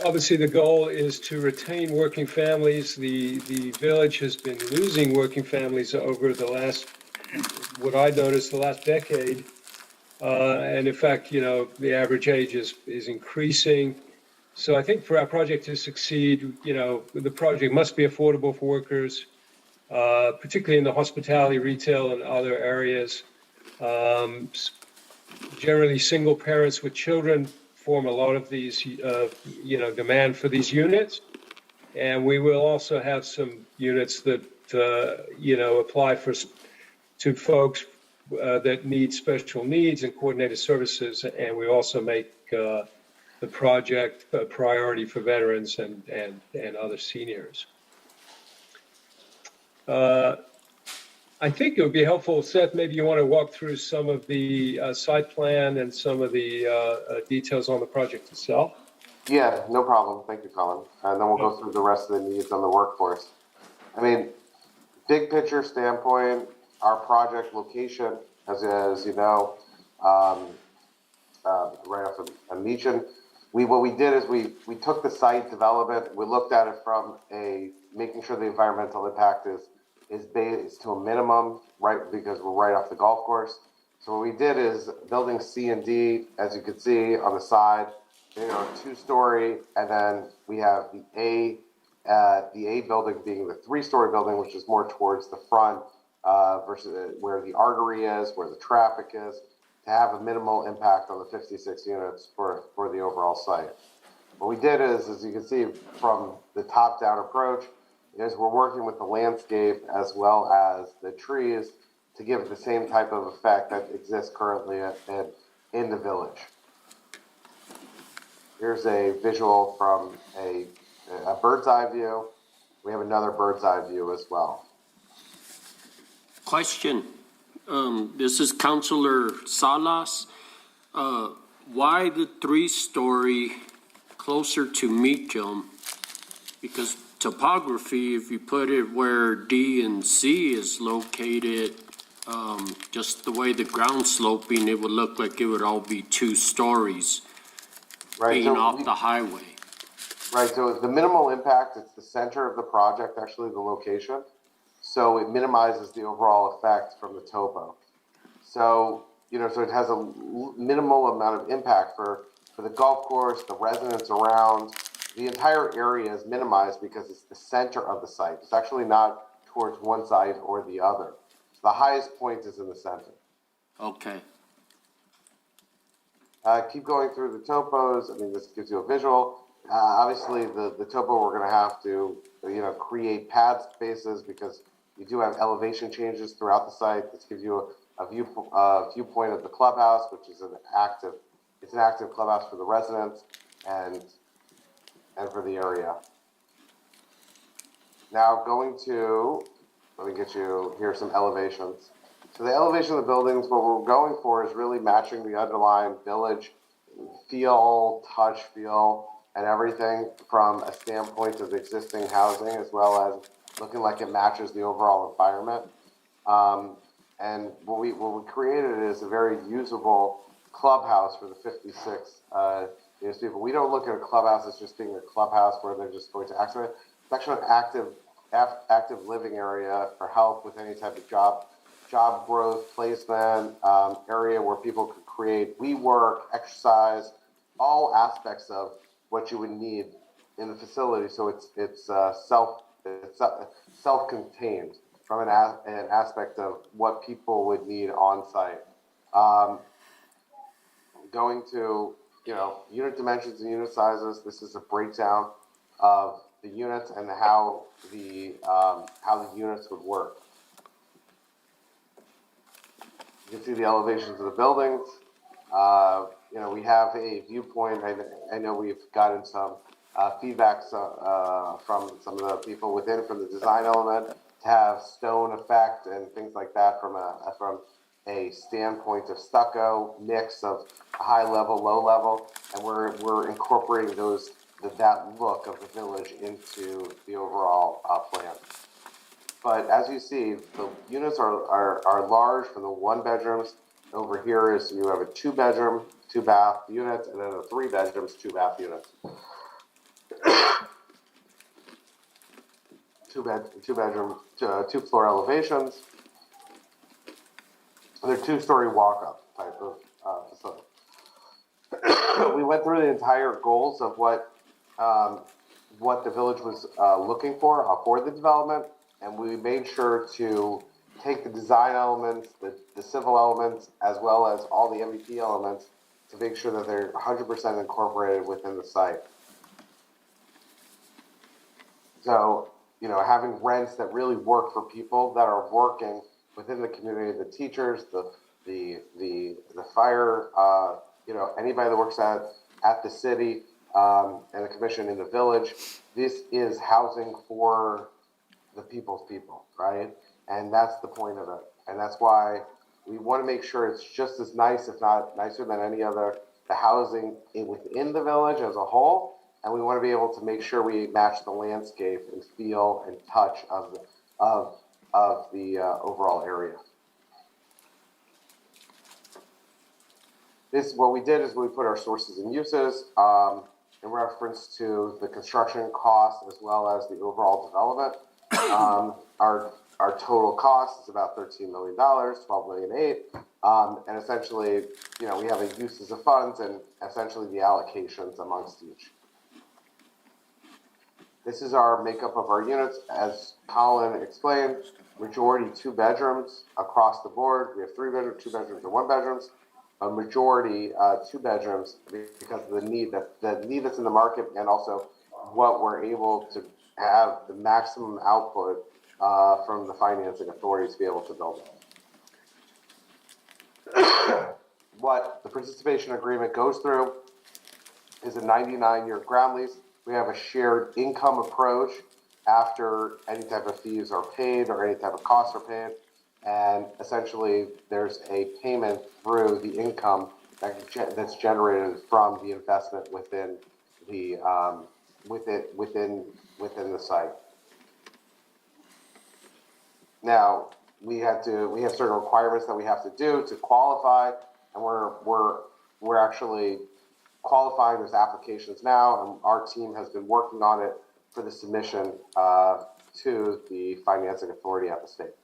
Obviously, the goal is to retain working families. The village has been losing working families over the last, what I noticed, the last decade. And in fact, you know, the average age is increasing. So I think for our project to succeed, you know, the project must be affordable for workers, particularly in the hospitality, retail, and other areas. Generally, single parents with children form a lot of these, you know, demand for these units. And we will also have some units that, you know, apply to folks that need special needs and coordinated services. And we also make the project a priority for veterans and other seniors. I think it would be helpful, Seth, maybe you want to walk through some of the site plan and some of the details on the project itself. Yeah, no problem. Thank you, Colin. And then we'll go through the rest of the needs on the workforce. I mean, big picture standpoint, our project location, as you know, right off of Meechin, what we did is we took the site development, we looked at it from making sure the environmental impact is based to a minimum, right, because we're right off the golf course. So what we did is building C and D, as you can see on the side, you know, 2-story, and then we have the A building being the 3-story building, which is more towards the front versus where the artery is, where the traffic is, to have a minimal impact on the 56 units for the overall site. What we did is, as you can see from the top-down approach, is we're working with the landscape as well as the trees to give it the same type of effect that exists currently in the village. Here's a visual from a bird's eye view. We have another bird's eye view as well. Question. This is Councilor Salas. Why the 3-story closer to Meacham? Because topography, if you put it where D and C is located, just the way the ground sloping, it would look like it would all be 2 stories, right, being off the highway. Right, so the minimal impact, it's the center of the project, actually the location. So it minimizes the overall effect from the topo. So, you know, so it has a minimal amount of impact for for the golf course, the residents around, the entire area is minimized because it's the center of the site. It's actually not towards one side or the other. So the highest point is in the center. Okay. Keep going through the topos. I mean, this gives you a visual. Obviously, the topo, we're going to have to, create pad spaces because you do have elevation changes throughout the site. This gives you a viewpoint of the clubhouse, which is an active clubhouse for the residents and for the area. Now let me get you here some elevations. So the elevation of the buildings, what we're going for is really matching the underlying village touch feel, and everything from a standpoint of existing housing, as well as looking like it matches the overall environment. And what we created is a very usable clubhouse for the 56 people. We don't look at a clubhouse as just being a clubhouse where they're just going to access it. It's actually an active living area for help with any type of job growth, placement, area where people could create WeWork, exercise, all aspects of what you would need in the facility. So it's self-contained from an aspect of what people would need on site. Going to unit dimensions and unit sizes. This is a breakdown of the units and how the units would work. You can see the elevations of the buildings. We have a viewpoint. I know we've gotten some feedback from some of the people from the design element to have stone effect and things like that from a standpoint of stucco mix of high level, low level, and we're incorporating that look of the village into the overall plan. But as you see, the units are large from the 1 bedrooms. Over here is you have a 2 bedroom, 2 bath unit, and then a 3 bedrooms, 2 bath unit. 2 bedroom, 2 floor elevations. And they're 2-story walk-up type of facility. We went through the entire goals of what the village was looking for the development, and we made sure to take the design elements, the civil elements, as well as all the MVP elements to make sure that they're 100% incorporated within the site. So, having rents that really work for people that are working within the community, the teachers, the fire, anybody that works at the city and the commission in the village. This is housing for the people's people, right? And that's the point of it. And that's why we want to make sure it's just as nice, if not nicer than any other, the housing within the village as a whole. And we want to be able to make sure we match the landscape and feel and touch of the overall area. What we did is we put our sources and uses in reference to the construction costs as well as the overall development. Our total cost is about $13 million, $12.8 million. And essentially, we have a uses of funds and essentially the allocations amongst each. This is our makeup of our units. As Colin explained, majority 2 bedrooms across the board. We have 3 bedrooms, 2 bedrooms, and 1 bedrooms. A majority 2 bedrooms because of the need that's in the market, and also what we're able to have the maximum output from the financing authority to be able to build it. What the participation agreement goes through is a 99-year ground lease. We have a shared income approach after any type of fees are paid or any type of costs are paid. And essentially, there's a payment through the income that's generated from the investment within the within the site. Now, we have certain requirements that we have to do to qualify, and we're actually qualifying those applications now, and our team has been working on it for the submission to the financing authority at the state.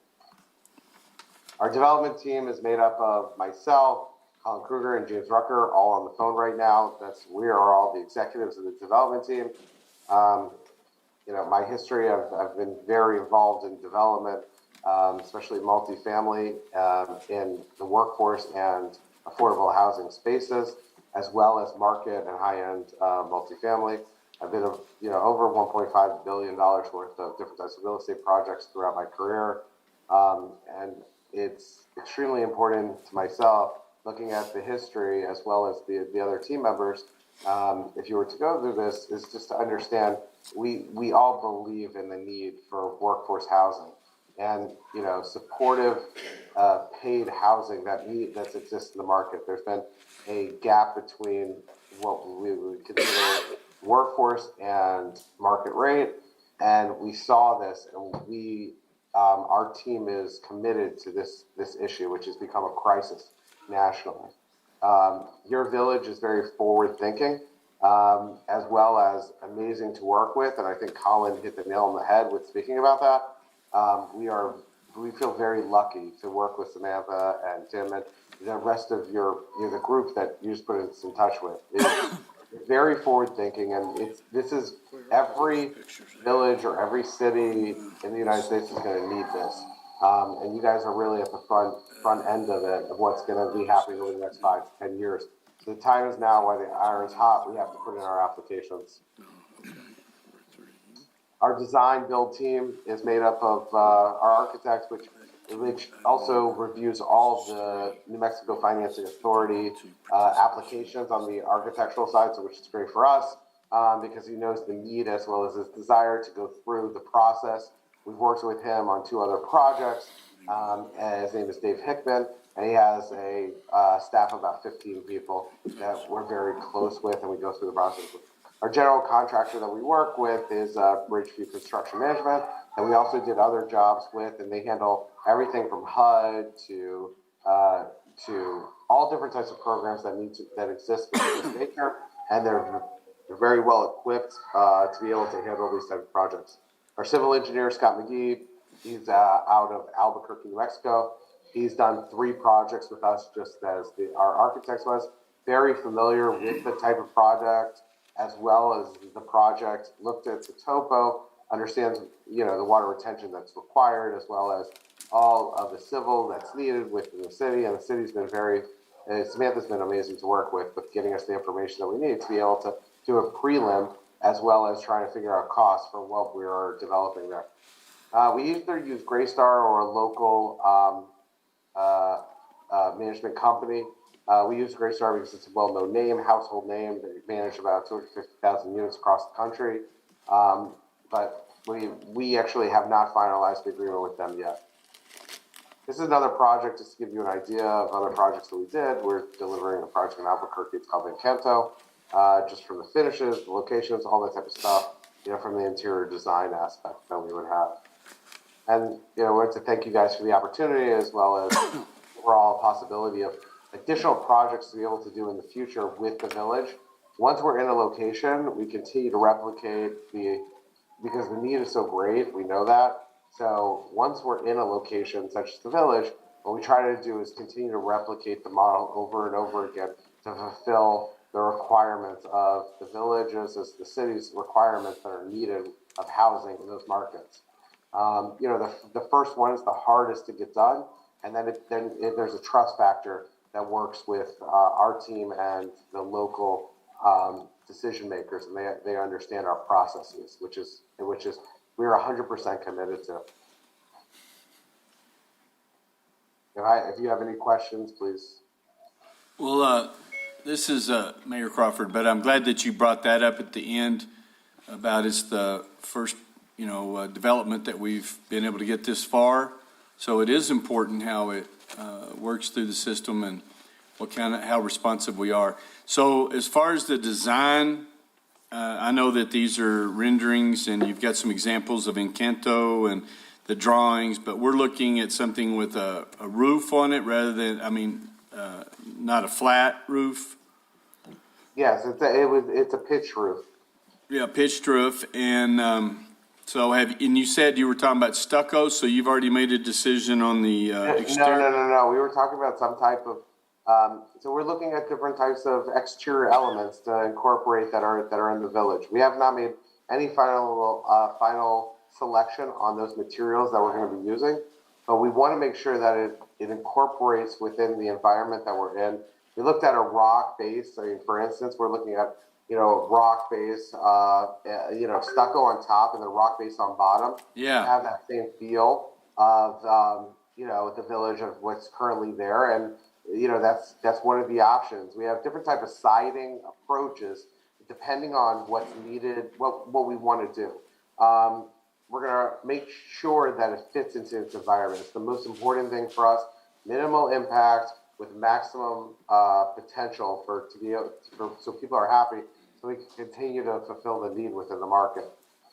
Our development team is made up of myself, Colin Kruger and James Rucker, all on the phone right now. We are all the executives of the development team. My history, I've been very involved in development, especially multifamily, in the workforce and affordable housing spaces, as well as market and high-end multifamily. I've been, over $1.5 billion worth of different types of real estate projects throughout my career. And it's extremely important to myself, looking at the history as well as the other team members, if you were to go through this, is just to understand we all believe in the need for workforce housing and, supportive paid housing that exists in the market. There's been a gap between what we would consider workforce and market rate, and we saw this, and our team is committed to this issue, which has become a crisis nationally. Your village is very forward thinking, as well as amazing to work with, and I think Colin hit the nail on the head with speaking about that. We feel very lucky to work with Samantha and Tim and the rest of the group that you just put us in touch with. It's very forward thinking, and this is every village or every city in the United States is going to need this. And you guys are really at the front end of it, of what's going to be happening over the next 5 to 10 years. So the time is now, while the iron's hot, we have to put in our applications. Our design build team is made up of our architects, which also reviews all of the New Mexico Financing Authority applications on the architectural side, so which is great for us because he knows the need as well as his desire to go through the process. We've worked with him on 2 other projects. And his name is Dave Hickman, and he has a staff of about 15 people that we're very close with, and we go through the process with. Our general contractor that we work with is Bridgeview Construction Management, and we also did other jobs with, and they handle everything from HUD to all different types of programs that exist within this nature, and they're very well equipped to be able to handle these types of projects. Our civil engineer, Scott McGee, he's out of Albuquerque, New Mexico. He's done 3 projects with us, just as our architects was. Very familiar with the type of project, as well as the project, looked at the topo, understands, the water retention that's required, as well as all of the civil that's needed within the city. And the city's been Samantha's been amazing to work with getting us the information that we need to be able to do a prelim, as well as trying to figure out costs for what we are developing there. We either use Greystar or a local management company. We use Greystar because it's a well-known name, household name. They manage about 250,000 units across the country. But we actually have not finalized the agreement with them yet. This is another project, just to give you an idea of other projects that we did. We're delivering a project in Albuquerque. It's called Encanto, just from the finishes, the locations, all that type of stuff, from the interior design aspect that we would have. And, we want to thank you guys for the opportunity, as well as overall possibility of additional projects to be able to do in the future with the village. Once we're in a location, we continue to replicate because the need is so great, we know that. So once we're in a location such as the village, what we try to do is continue to replicate the model over and over again to fulfill the requirements of the villages as the city's requirements that are needed of housing in those markets. The first one is the hardest to get done, and then there's a trust factor that works with our team and the local decision makers, and they understand our processes, which is we're 100% committed to. If you have any questions, please. Well, this is Mayor Crawford, but I'm glad that you brought that up at the end about it's the first, development that we've been able to get this far. So it is important how it works through the system and how responsive we are. So as far as the design, I know that these are renderings and you've got some examples of Encanto and the drawings, but we're looking at something with a roof on it rather than, not a flat roof. Yes, it's a pitched roof. Yeah, pitched roof. And and you said you were talking about stucco, so you've already made a decision on the exterior? No. We were talking about some type of So we're looking at different types of exterior elements to incorporate that are in the village. We have not made any final selection on those materials that we're going to be using, but we want to make sure that it incorporates within the environment that we're in. We looked at a rock base. I mean, for instance, we're looking at rock base, stucco on top and the rock base on bottom. Yeah. Have that same feel of the village of what's currently there, and that's one of the options. We have different type of siding approaches depending on what's needed, what we want to do. We're gonna make sure that it fits into its environment. It's the most important thing for us. Minimal impact with maximum potential so people are happy, so we can continue to fulfill the need within the market.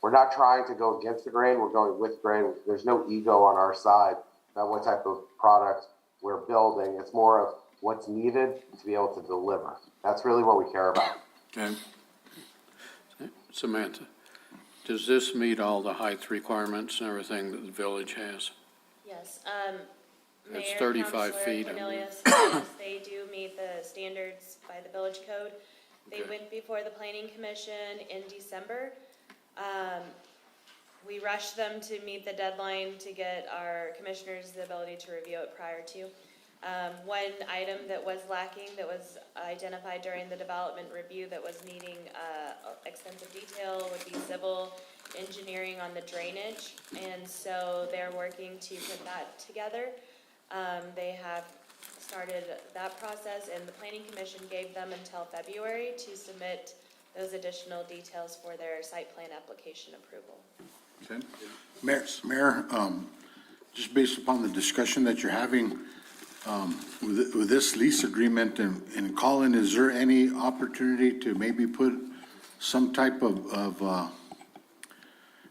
We're not trying to go against the grain. We're going with grain. There's no ego on our side about what type of product we're building. It's more of what's needed to be able to deliver. That's really what we care about. Okay. Samantha, does this meet all the height requirements and everything that the village has? Yes, It's Mayor, 35 Councilor feet, I Cornelius, yes, they do meet the standards by the village code. They Okay. went before the planning commission in December. We rushed them to meet the deadline to get our commissioners the ability to review it prior to. One item that was lacking, that was identified during the development review that was needing extensive detail would be civil engineering on the drainage. And so they're working to put that together. They have started that process, and the planning commission gave them until February to submit those additional details for their site plan application approval. Okay. Mayor, just based upon the discussion that you're having, with this lease agreement and Colin, is there any opportunity to maybe put some type of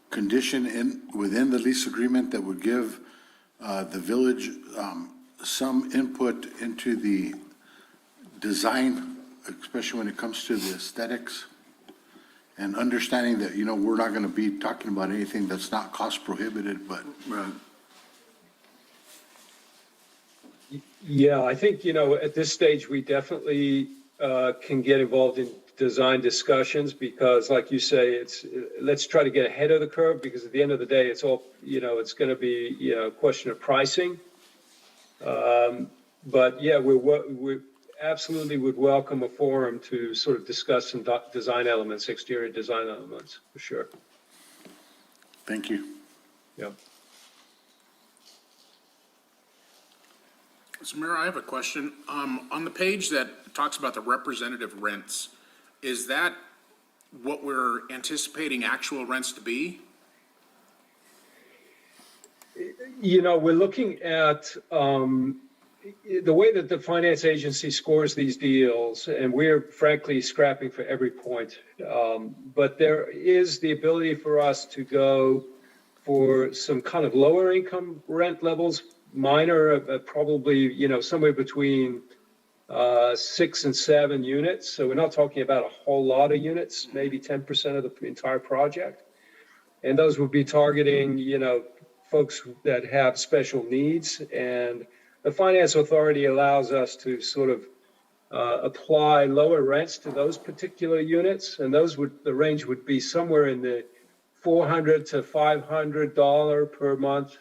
condition within the lease agreement that would give the village some input into the design, especially when it comes to the aesthetics? And understanding that, we're not going to be talking about anything that's not cost prohibited, but. Right. Yeah, I think, at this stage, we definitely can get involved in design discussions because, like you say, let's try to get ahead of the curve because at the end of the day, it's all, it's going to be, a question of pricing. But yeah, we absolutely would welcome a forum to sort of discuss some design elements, exterior design elements, for sure. Thank you. Yeah. So Mayor, I have a question. On the page that talks about the representative rents, is that what we're anticipating actual rents to be? We're looking at the way that the finance agency scores these deals, and we're frankly scrapping for every point. But there is the ability for us to go for some kind of lower income rent levels, minor, probably, somewhere between 6 and 7 units. So we're not talking about a whole lot of units, maybe 10% of the entire project. And those would be targeting, folks that have special needs. And the finance authority allows us to sort of apply lower rents to those particular units. And the range would be somewhere in the $400 to $500 per month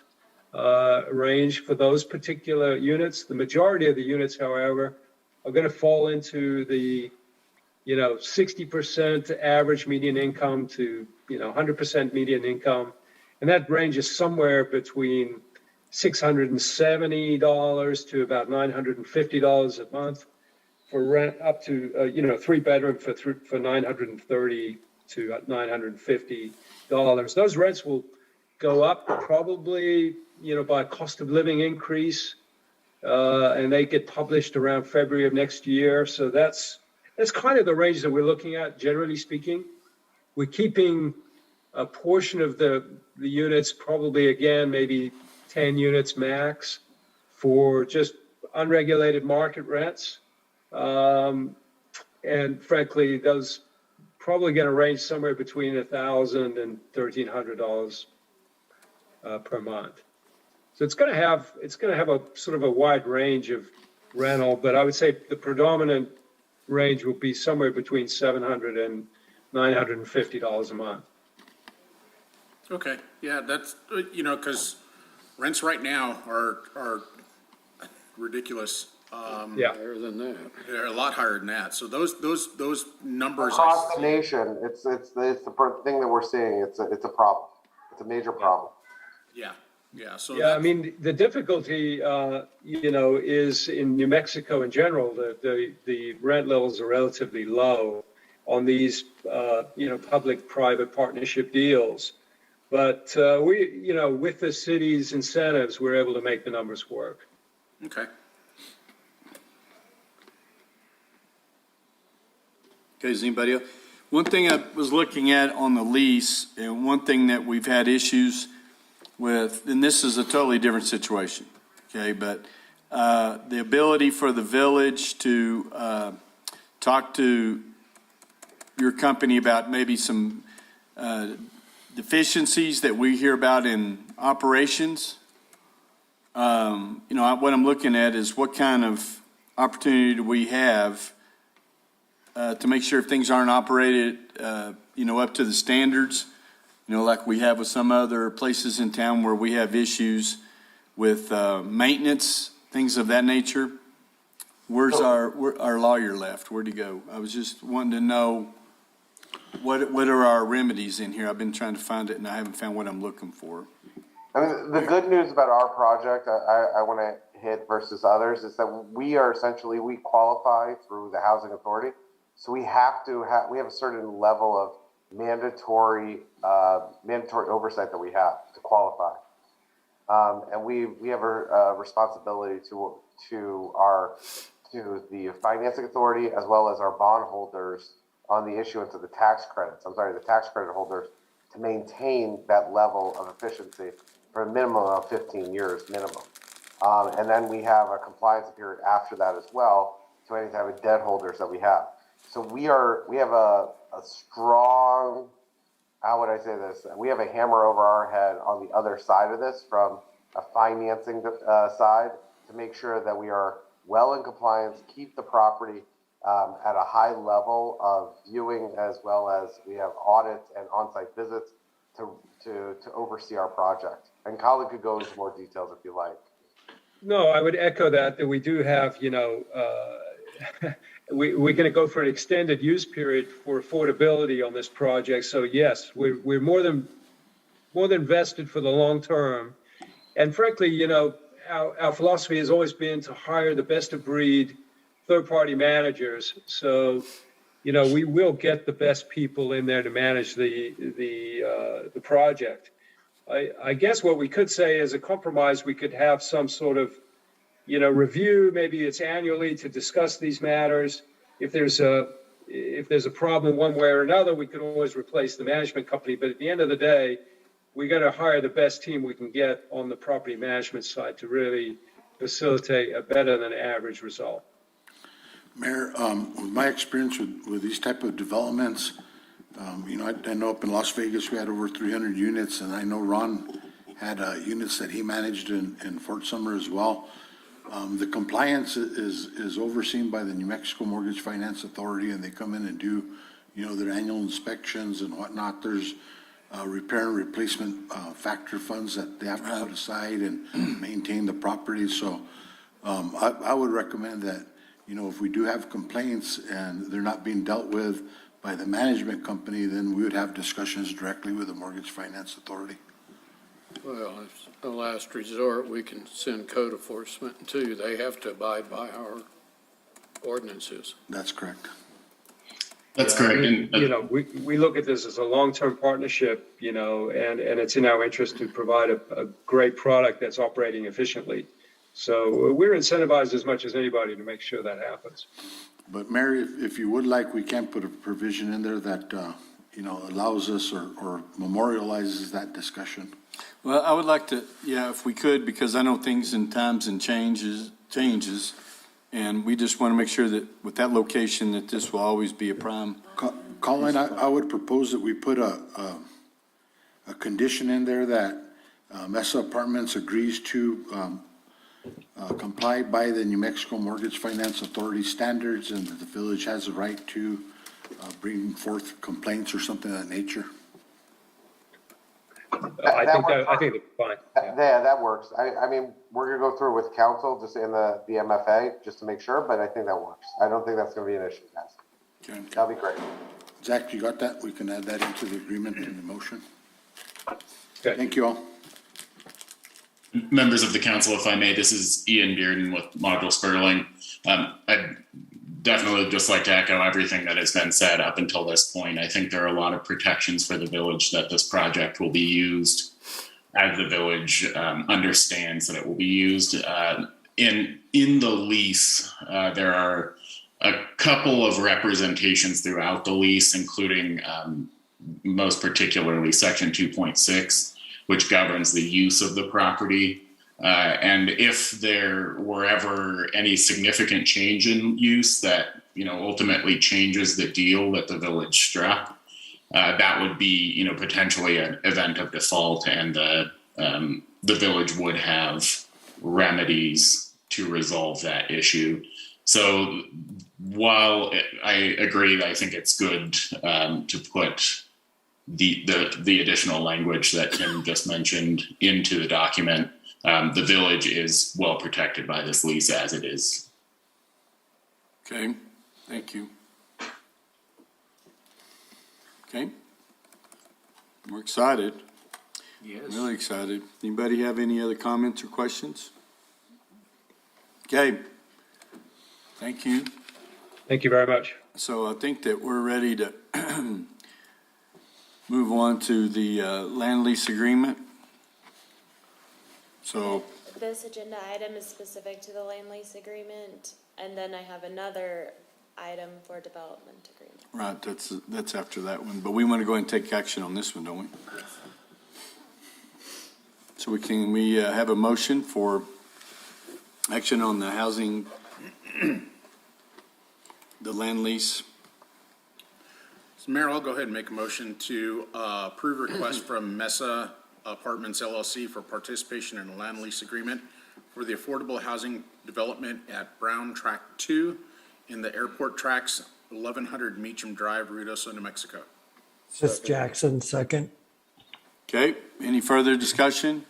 range for those particular units. The majority of the units, however, are going to fall into the 60% average median income to 100% median income, and that ranges somewhere between $670 to about $950 a month for rent, up to 3-bedroom for $930 to $950. Those rents will go up probably by cost of living increase, and they get published around February of next year. So that's kind of the range that we're looking at, generally speaking. We're keeping a portion of the units, probably again, maybe 10 units max, for just unregulated market rents. And frankly, those probably going to range somewhere between $1,000 and $1,300 per month. So it's going to have a sort of a wide range of rental, but I would say the predominant range will be somewhere between $700 and $950 a month. Okay, yeah, that's, because rents right now are ridiculous. Yeah. Higher than that. They're a lot higher than that. So those numbers. Across the nation, it's the thing that we're seeing. It's a problem. It's a major problem. Yeah, so. Yeah, I mean, the difficulty, is in New Mexico in general, the rent levels are relatively low on these, public-private partnership deals. But with the city's incentives, we're able to make the numbers work. Okay. Okay, is anybody else? One thing I was looking at on the lease, and one thing that we've had issues with, and this is a totally different situation, okay, but the ability for the village to talk to your company about maybe some deficiencies that we hear about in operations. What I'm looking at is what kind of opportunity do we have to make sure things aren't operated, up to the standards, like we have with some other places in town where we have issues with maintenance, things of that nature. Where's our lawyer left? Where'd he go? I was just wanting to know what are our remedies in here? I've been trying to find it and I haven't found what I'm looking for. I mean, the good news about our project, I want to hit versus others, is that we qualify through the housing authority. So we have a certain level of mandatory oversight that we have to qualify. And we have a responsibility to the financing authority as well as our bondholders on the issuance of the tax credit holders to maintain that level of efficiency for a minimum of 15 years minimum. And then we have a compliance period after that as well to any type of debt holders that we have. So we have a strong, how would I say this? We have a hammer over our head on the other side of this from a financing side to make sure that we are well in compliance, keep the property at a high level of viewing, as well as we have audits and on-site visits to oversee our project. And Colin could go into more details if you like. No, I would echo that we do have, we're going to go for an extended use period for affordability on this project. So yes, we're more than vested for the long term. And frankly, our philosophy has always been to hire the best of breed third-party managers. So, we will get the best people in there to manage the project. I guess what we could say as a compromise, we could have some sort of, review, maybe it's annually, to discuss these matters. If there's a problem one way or another, we could always replace the management company. But at the end of the day, we got to hire the best team we can get on the property management side to really facilitate a better than average result. Mayor, with my experience with these type of developments, I know up in Las Vegas, we had over 300 units, and I know Ron had units that he managed in Fort Summer as well. The compliance is overseen by the New Mexico Mortgage Finance Authority, and they come in and do, their annual inspections and whatnot. There's repair and replacement factor funds that they have to put aside and maintain the property. So I would recommend that, if we do have complaints and they're not being dealt with by the management company, then we would have discussions directly with the Mortgage Finance Authority. Well, as a last resort, we can send code enforcement too. They have to abide by our ordinances. That's correct. That's correct. We look at this as a long-term partnership, and it's in our interest to provide a great product that's operating efficiently. So we're incentivized as much as anybody to make sure that happens. But Mary, if you would like, we can put a provision in there that, allows us or memorializes that discussion. Well, I would like to, if we could, because I know things in times and changes, and we just want to make sure that with that location, that this will always be a prime. Colin, I would propose that we put a condition in there that Mesa Apartments agrees to comply by the New Mexico Mortgage Finance Authority standards and that the village has the right to bring forth complaints or something of that nature? I think it's fine. Yeah, that works. I mean, we're gonna go through with council, just in the MFA, just to make sure, but I think that works. I don't think that's gonna be an issue, guys. Okay. That'll be great. Zach, you got that? We can add that into the agreement in the motion. Okay. Thank you all. Members of the council, if I may, this is Ian Bearden with Module Sperling. I'd definitely just like to echo everything that has been said up until this point. I think there are a lot of protections for the village that this project will be used as the village understands that it will be used. In the lease, there are a couple of representations throughout the lease, including most particularly Section 2.6, which governs the use of the property. And if there were ever any significant change in use that, ultimately changes the deal that the village struck, that would be, potentially an event of default, and the village would have remedies to resolve that issue. So while I agree, I think it's good to put the additional language that Tim just mentioned into the document. The village is well protected by this lease as it is. Okay, thank you. Okay. We're excited. Yes. Really excited. Anybody have any other comments or questions? Okay. Thank you. Thank you very much. So I think that we're ready to move on to the land lease agreement. So This agenda item is specific to the land lease agreement, and then I have another item for development agreement. right, that's after that one, but we want to go ahead and take action on this one, don't we? So we have a motion for action on the housing, the land lease. So Mayor, I'll go ahead and make a motion to approve request from Mesa Apartments LLC for participation in a land lease agreement for the affordable housing development at Brown Track 2 in the airport tracks, 1100 Meacham Drive, Ruidoso, New Mexico. This Jackson, second. Okay, any further discussion?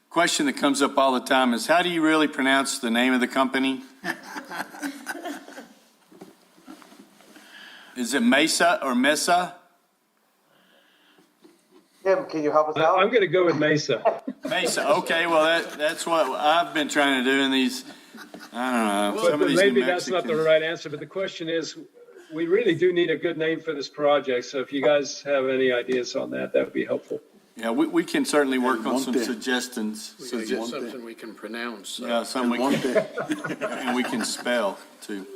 Question that comes up all the time is, how do you really pronounce the name of the company? Is it Mesa or Mesa? Tim, can you help us out? I'm going to go with Mesa. Mesa, okay, well, that's what I've been trying to do in these, I don't know. some of these Maybe New that's not the Mexicans. right answer, but the question is, we really do need a good name for this project. So if you guys have any ideas on that, that would be helpful. Yeah, we can certainly work on some Monte. suggestions. We gotta get something we can pronounce. Yeah, some we can, and we can spell too.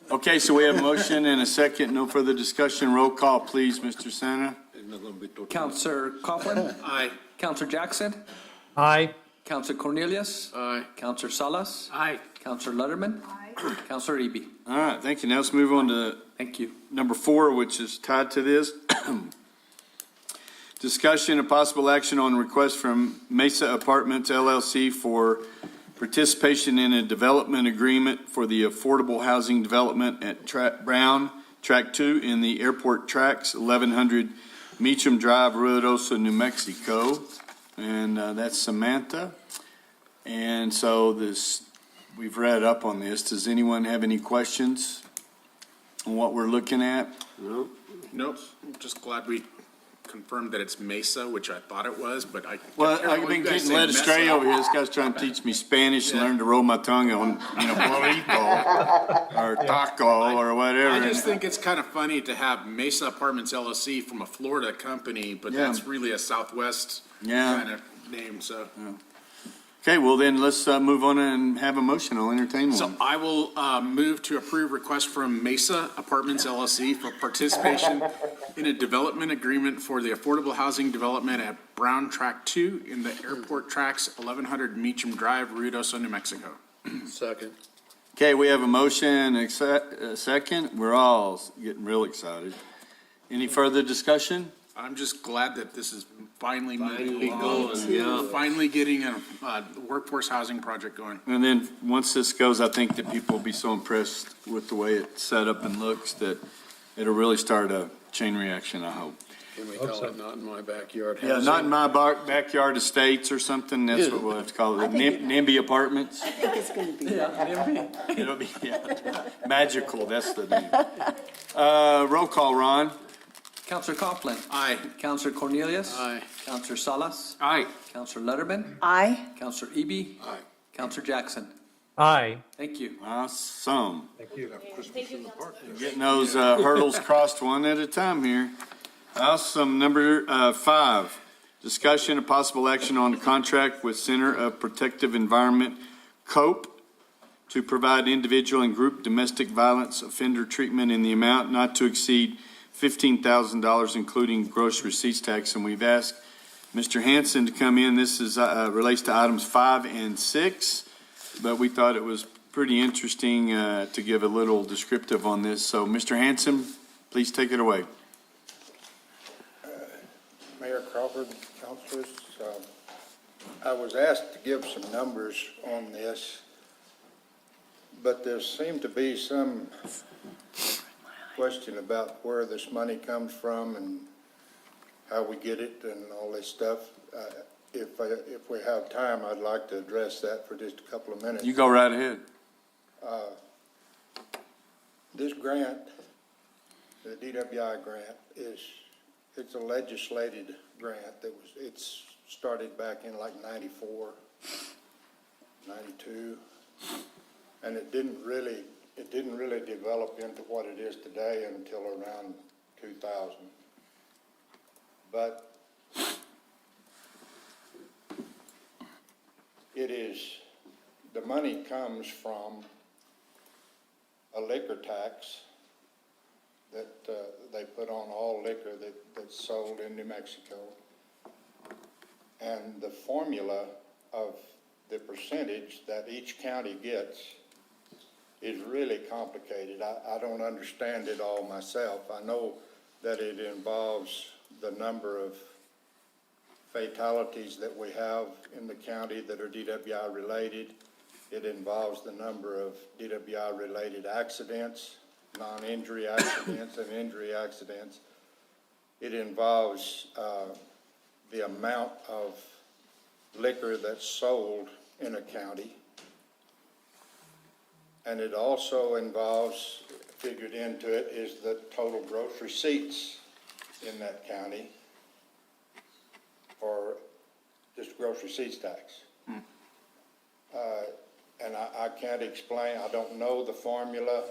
Okay, so we have a motion and a second. No further discussion. Roll call, please, Mr. Santa. Counselor Coughlin? Aye. Counselor Jackson? Aye. Counselor Cornelius? Aye. Counselor Salas? Aye. Counselor Letterman? Aye. Counselor Eby? All right, thank you. Now let's move on to Thank you. number 4, which is tied to this. Discussion and possible action on request from Mesa Apartments LLC for participation in a development agreement for the affordable housing development at Brown Track 2 in the airport tracks, 1100 Meacham Drive, Ruidoso, New Mexico. And that's Samantha. And so we've read up on this. Does anyone have any questions on what we're looking at? Nope, I'm just glad we confirmed that it's Mesa, which I thought it was, but Well, I've been getting led astray over here. This guy's trying to teach me Spanish and learn to roll my tongue on, burrito or taco or whatever. I just think it's kind of funny to have Mesa Apartments LLC from a Florida company, but Yeah. that's really a Southwest Yeah. kind of name, so. Okay, well then let's move on and have a motion. I'll entertain So one. I will move to approve request from Mesa Apartments LLC for participation in a development agreement for the affordable housing development at Brown Track 2 in the airport tracks, 1100 Meacham Drive, Ruidoso, New Mexico. Second. Okay, we have a motion, a second. We're all getting real excited. Any further discussion? I'm just glad that this is finally moving Finally along. going, yeah. Finally getting a workforce housing project going. And then, once this goes, I think that people will be so impressed with the way it's set up and looks that it'll really start a chain reaction, I hope. Can we call it not in my backyard? Yeah, not in my backyard estates or something, that's what we'll have to call it, NIMBY apartments. I think it's going to be. It'll be, yeah, magical, that's the name. Roll call, Ron. Counselor Coughlin. Aye. Counselor Cornelius. Aye. Counselor Salas. Aye. Counselor Letterman. Aye. Counselor Eby. Aye. Counselor Jackson. Aye. Thank you. Awesome. Thank you. Thank you, Councilman. Getting those hurdles crossed one at a time here. Awesome. Number 5, discussion of possible action on the contract with Center of Protective Environment, COPE, to provide individual and group domestic violence offender treatment in the amount not to exceed $15,000, including gross receipts tax. And we've asked Mr. Hanson to come in. This is relates to items 5 and 6, but we thought it was pretty interesting to give a little descriptive on this. So, Mr. Hanson, please take it away. Mayor Crawford, councilors, I was asked to give some numbers on this, but there seemed to be some question about where this money comes from and how we get it and all this stuff. If we have time, I'd like to address that for just a couple of minutes. You go right ahead. This grant, the DWI grant, it's a legislated grant it's started back in like 94, 92, and it didn't really develop into what it is today until around 2000. But the money comes from a liquor tax that they put on all liquor that's sold in New Mexico. And the formula of the percentage that each county gets is really complicated. I don't understand it all myself. I know that it involves the number of fatalities that we have in the county that are DWI related. It involves the number of DWI related accidents, non-injury accidents and injury accidents. It involves the amount of liquor that's sold in a county. And it also involves, figured into it, is the total gross receipts in that county for just gross receipts tax. And I can't explain, I don't know the formula.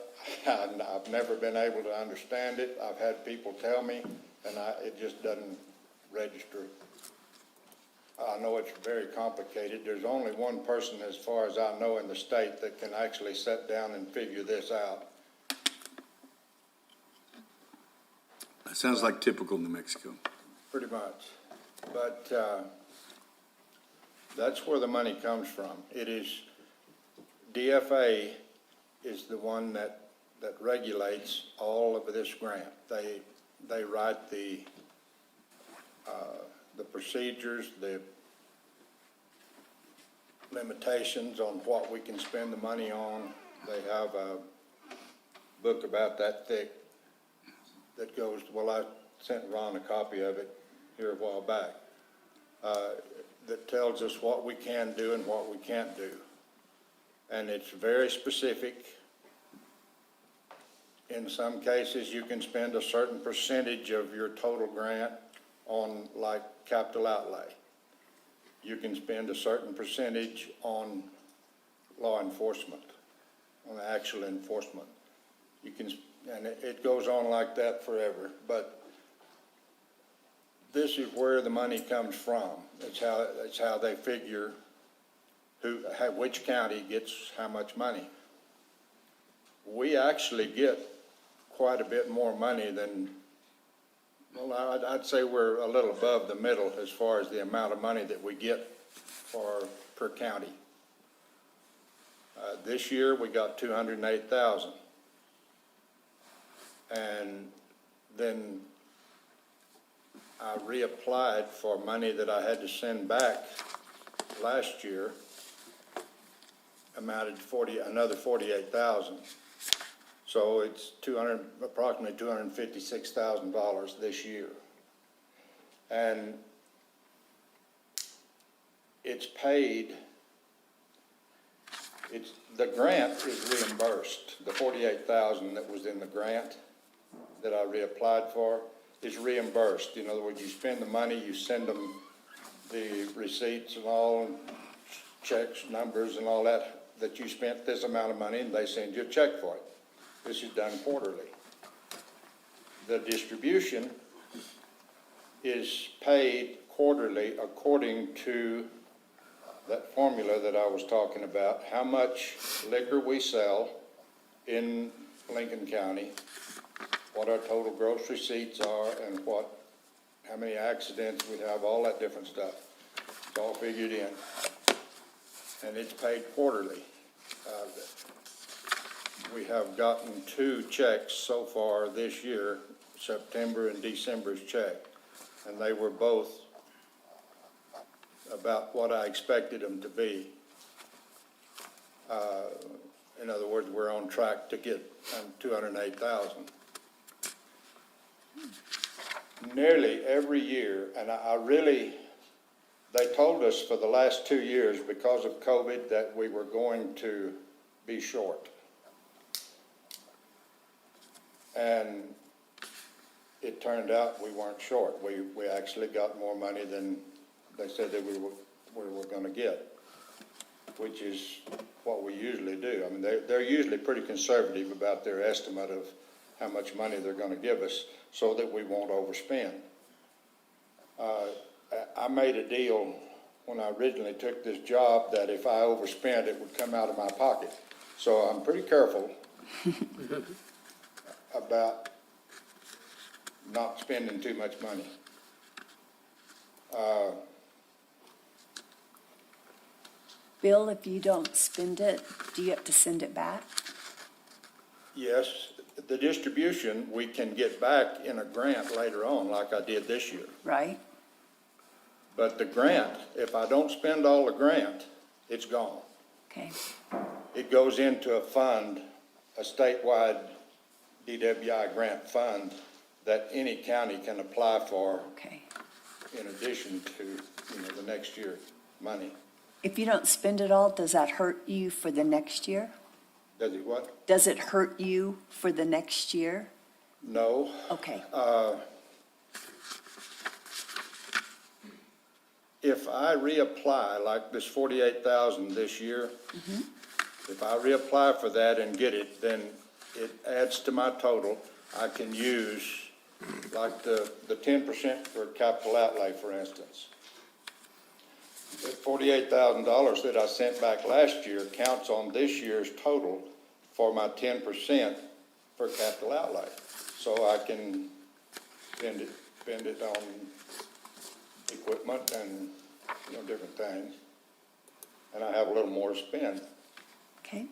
I've never been able to understand it. I've had people tell me, and it just doesn't register. I know it's very complicated. There's only one person, as far as I know, in the state that can actually sit down and figure this out. That sounds like typical New Mexico. Pretty much. But that's where the money comes from. It is, DFA is the one that regulates all of this grant. They write the procedures, the limitations on what we can spend the money on. They have a book about that thick that goes, well, I sent Ron a copy of it here a while back, that tells us what we can do and what we can't do. And it's very specific. In some cases, you can spend a certain percentage of your total grant on like capital outlay. You can spend a certain percentage on law enforcement, on actual enforcement. You can, and it goes on like that forever. But this is where the money comes from. It's how they figure which county gets how much money. We actually get quite a bit more money than, well, I'd say we're a little above the middle as far as the amount of money that we get per county. This year we got $208,000, and then I reapplied for money that I had to send back last year, amounted to another 48,000. So it's approximately $256,000 this year. And it's paid, the grant is reimbursed. The 48,000 that was in the grant that I reapplied for is reimbursed. In other words, you spend the money, you send them the receipts and all, checks, numbers and all that you spent this amount of money, and they send you a check for it. This is done quarterly. The distribution is paid quarterly according to that formula that I was talking about, how much liquor we sell in Lincoln County, what our total gross receipts are, and how many accidents we have, all that different stuff. It's all figured in, and it's paid quarterly. We have gotten 2 checks so far this year, September and December's check, and they were both about what I expected them to be. In other words, we're on track to get 208,000. Nearly every year, and they told us for the last 2 years because of COVID that we were going to be short. And it turned out we weren't short. We actually got more money than they said that we were going to get, which is what we usually do. I mean, they're usually pretty conservative about their estimate of how much money they're going to give us so that we won't overspend. I made a deal when I originally took this job that if I overspent, it would come out of my pocket. So I'm pretty careful about not spending too much money. Bill, if you don't spend it, do you have to send it back? Yes, the distribution we can get back in a grant later on, like I did this year. Right? But the grant, if I don't spend all the grant, it's gone. Okay. It goes into a fund, a statewide DWI grant fund that any county can apply for. Okay. In addition to, the next year money. If you don't spend it all, does that hurt you for the next year? Does it what? Does it hurt you for the next year? No. Okay. If I reapply, like this 48,000 this year, if I reapply for that and get it, then it adds to my total. I can use like the 10% for capital outlay, for instance. The $48,000 that I sent back last year counts on this year's total for my 10% for capital outlay. So I can spend it on equipment and, different things. And I have a little more to spend. Okay.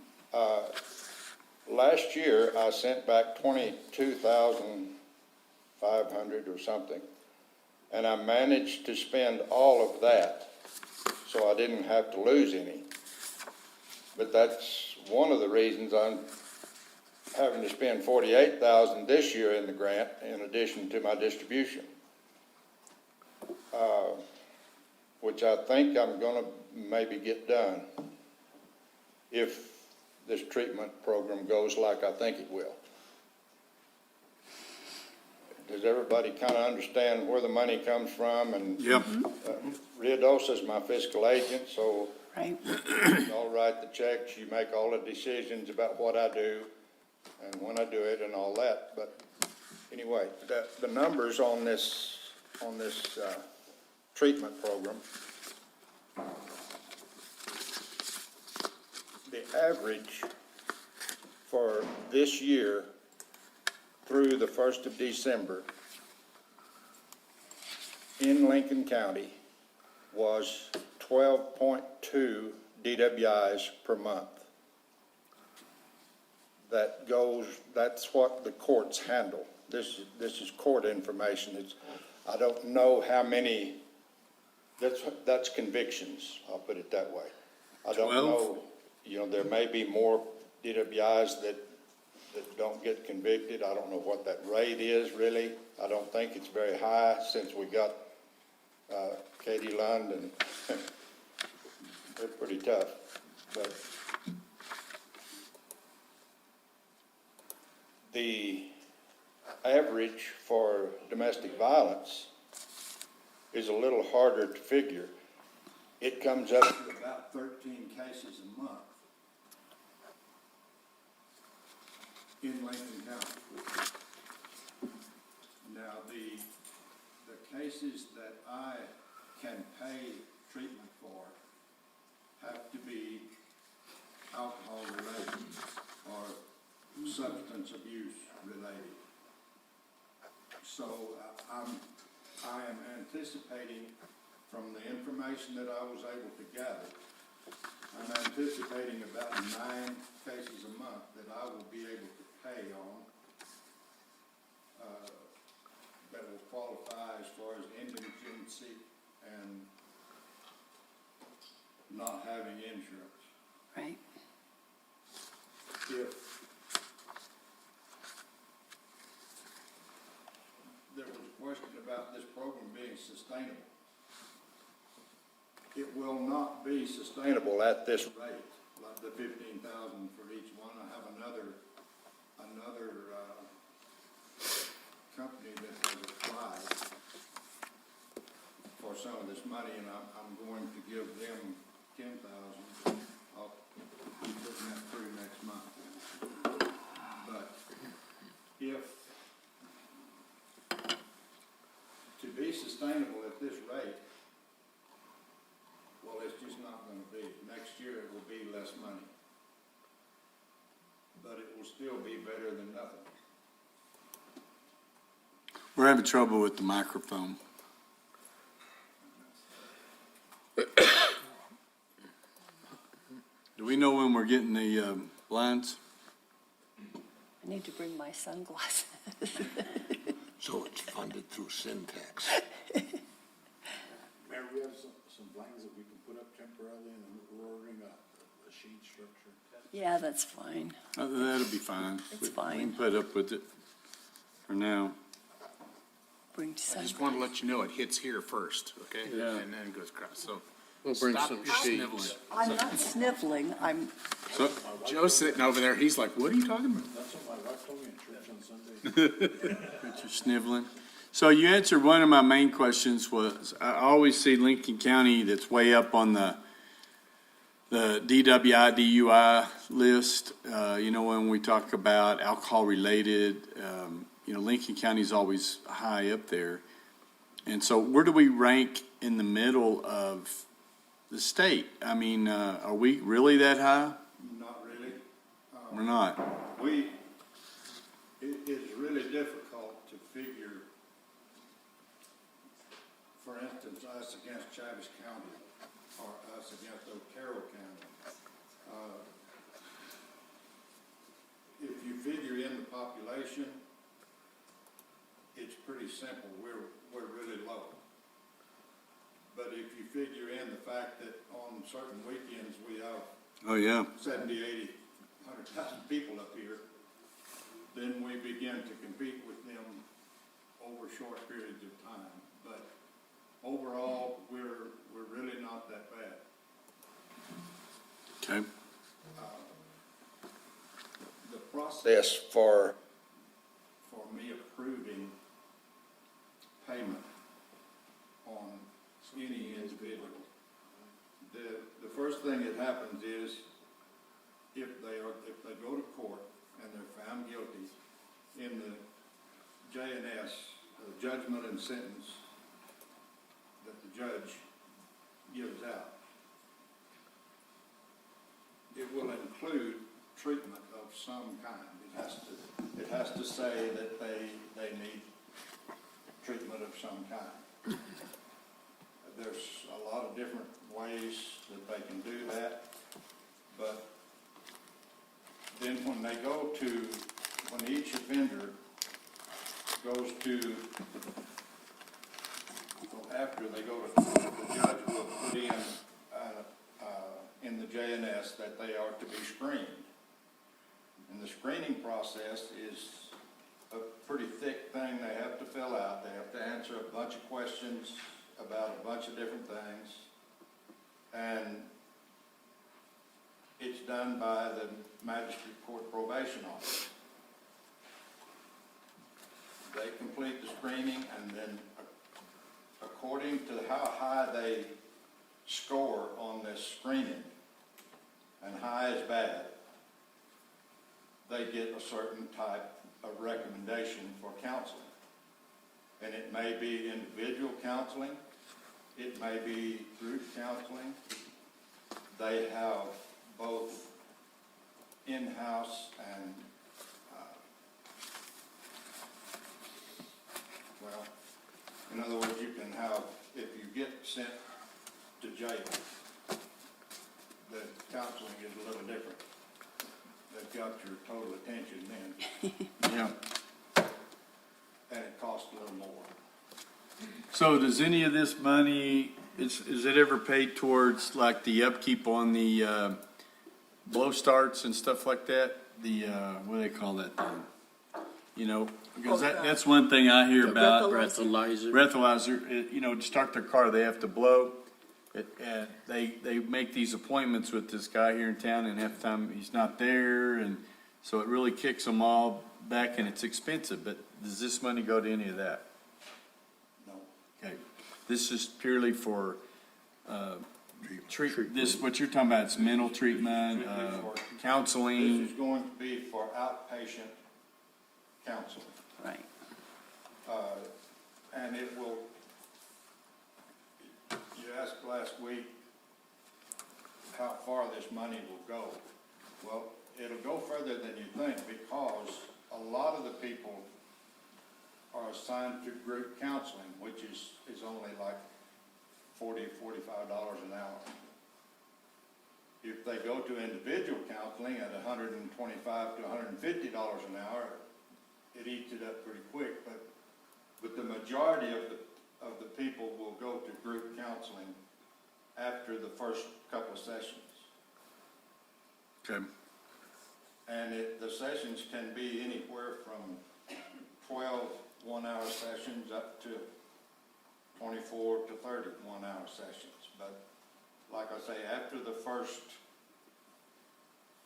Last year, I sent back 22,500 or something. And I managed to spend all of that, so I didn't have to lose any. But that's one of the reasons I'm having to spend 48,000 this year in the grant, in addition to my distribution, which I think I'm going to maybe get done if this treatment program goes like I think it will. Does everybody kind of understand where the money comes from? And Yep. Riadosa is my fiscal agent, so right. I'll write the checks. You make all the decisions about what I do and when I do it and all that. But anyway, the numbers on this treatment program, the average for this year through the 1st of December in Lincoln County was 12.2 DWIs per month. That's what the courts handle. This is court information. I don't know how many, that's convictions, I'll put it that way. I don't 12? know, you know, there may be more DWIs that don't get convicted. I don't know what that rate is really. I don't think it's very high since we got Katie Lund, and they're pretty tough. But the average for domestic violence is a little harder to figure. It comes up to about 13 cases a month in Lincoln County. Now, the cases that I can pay treatment for have to be alcohol related or substance abuse related. So I am anticipating, from the information that I was able to gather, I'm anticipating about 9 cases a month that I will be able to pay on that will qualify as far as indigency and not having insurance. Right. If there was a question about this program being sustainable, it will not be sustainable at this rate, like the 15,000 for each one. I have another company that has applied for some of this money, and I'm going to give them 10,000. I'll be putting that through next month. But if to be sustainable at this rate, well, it's just not going to be. Next year it will be less money, but it will still be better than nothing. We're having trouble with the microphone. Do we know when we're getting the blinds? I need to bring my sunglasses. So it's funded through Syntax. Mayor, we have some blinds that we can put up temporarily, and we're ordering a shade structure. Yeah, that's fine. That'll be fine. It's We fine. can put up with it for now. Bring I just sunglasses. want to let you know it hits here first, okay? Yeah. And then it goes across, so. We'll bring stop some your shades. sniveling. I'm not sniveling, I'm, So, Joe's sitting over there, he's like, what are you talking about? That's what my wife told me in church on Sunday. but you're sniveling. So you answered one of my main questions was, I always see Lincoln County that's way up on the DWI, DUI list. You know, when we talk about alcohol related, you know, Lincoln County's always high up there. And so where do we rank in the middle of the state? I mean, are we really that high? Not really. We're not. It is really difficult to figure, for instance, us against Chaves County or us against Otero County. If you figure in the population, it's pretty simple. We're really low. But if you figure in the fact that on certain weekends we have Oh, yeah. 70, 80, 100,000 people up here, then we begin to compete with them over short periods of time. But overall, we're really not that bad. Okay. The process for me approving payment on any individual, the first thing that happens is if they go to court and they're found guilty in the J&S, judgment and sentence that the judge gives out, it will include treatment of some kind. It has to say that they need treatment of some kind. There's a lot of different ways that they can do that, but then when each offender goes to after they go to court, the judge will put in the JNS that they are to be screened. And the screening process is a pretty thick thing they have to fill out. They have to answer a bunch of questions about a bunch of different things. And it's done by the magistrate court probation office. They complete the screening, and then according to how high they score on this screening, and high is bad, they get a certain type of recommendation for counseling. And it may be individual counseling, it may be group counseling. They have both in-house and, well, in other words, you can have, if you get sent to jail, the counseling is a little different. They've got your total attention then. Yeah. And it costs a little more. So does any of this money, is it ever paid towards like the upkeep on the blow starts and stuff like that? The, what do they call that thing? You know, because that's one thing I hear about. Breathalyzer. Breathalyzer, you know, to start their car, they have to blow. And they make these appointments with this guy here in town, and half the time he's not there, and so it really kicks them all back, and it's expensive. But does this money go to any of that? No. Okay, this is purely for this. What you're talking about is mental treatment, counseling. This is going to be for outpatient counseling. Right. And it will, you asked last week how far this money will go. Well, it'll go further than you think, because a lot of the people are assigned to group counseling, which is only like $40, $45 an hour. If they go to individual counseling at $125 to $150 an hour, it eats it up pretty quick. But the majority of the people will go to group counseling after the first couple of sessions. Okay. And the sessions can be anywhere from 12 one-hour sessions up to 24 to 30 one-hour sessions. But like I say, after the first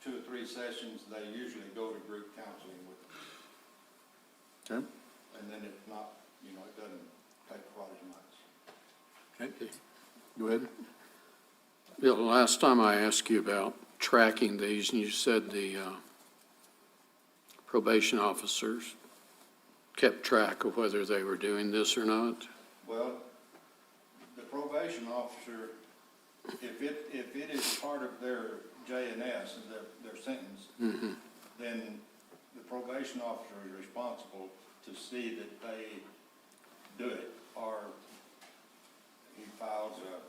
2 or 3 sessions, they usually go to group counseling with them. Okay. And then it's not, you know, it doesn't take quite as much. Okay. Go ahead. Bill, last time I asked you about tracking these, and you said the probation officers kept track of whether they were doing this or not? Well, the probation officer, if it is part of their JNS, their sentence, then the probation officer is responsible to see that they do it, or he files a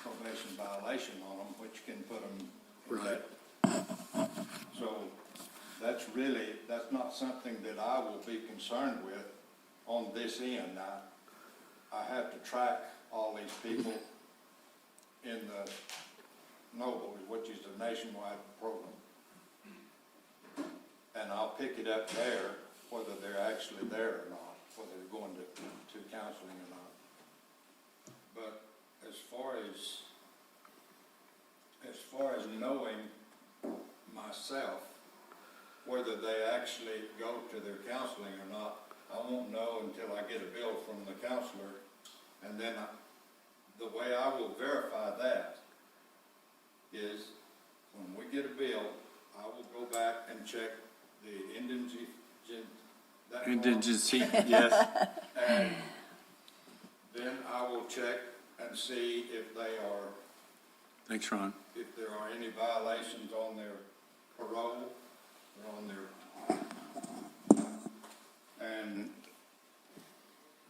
probation violation on them, which can put them in Right. that. So that's not something that I will be concerned with on this end. I have to track all these people in the Noble, which is a nationwide program. And I'll pick it up there, whether they're actually there or not, whether they're going to counseling or not. But as far as knowing myself, whether they actually go to their counseling or not, I won't know until I get a bill from the counselor. And then the way I will verify that is when we get a bill, I will go back and check the Indigency, yes. And then I will check and see if they are, Thanks, Ron. if there are any violations on their parole or on their, and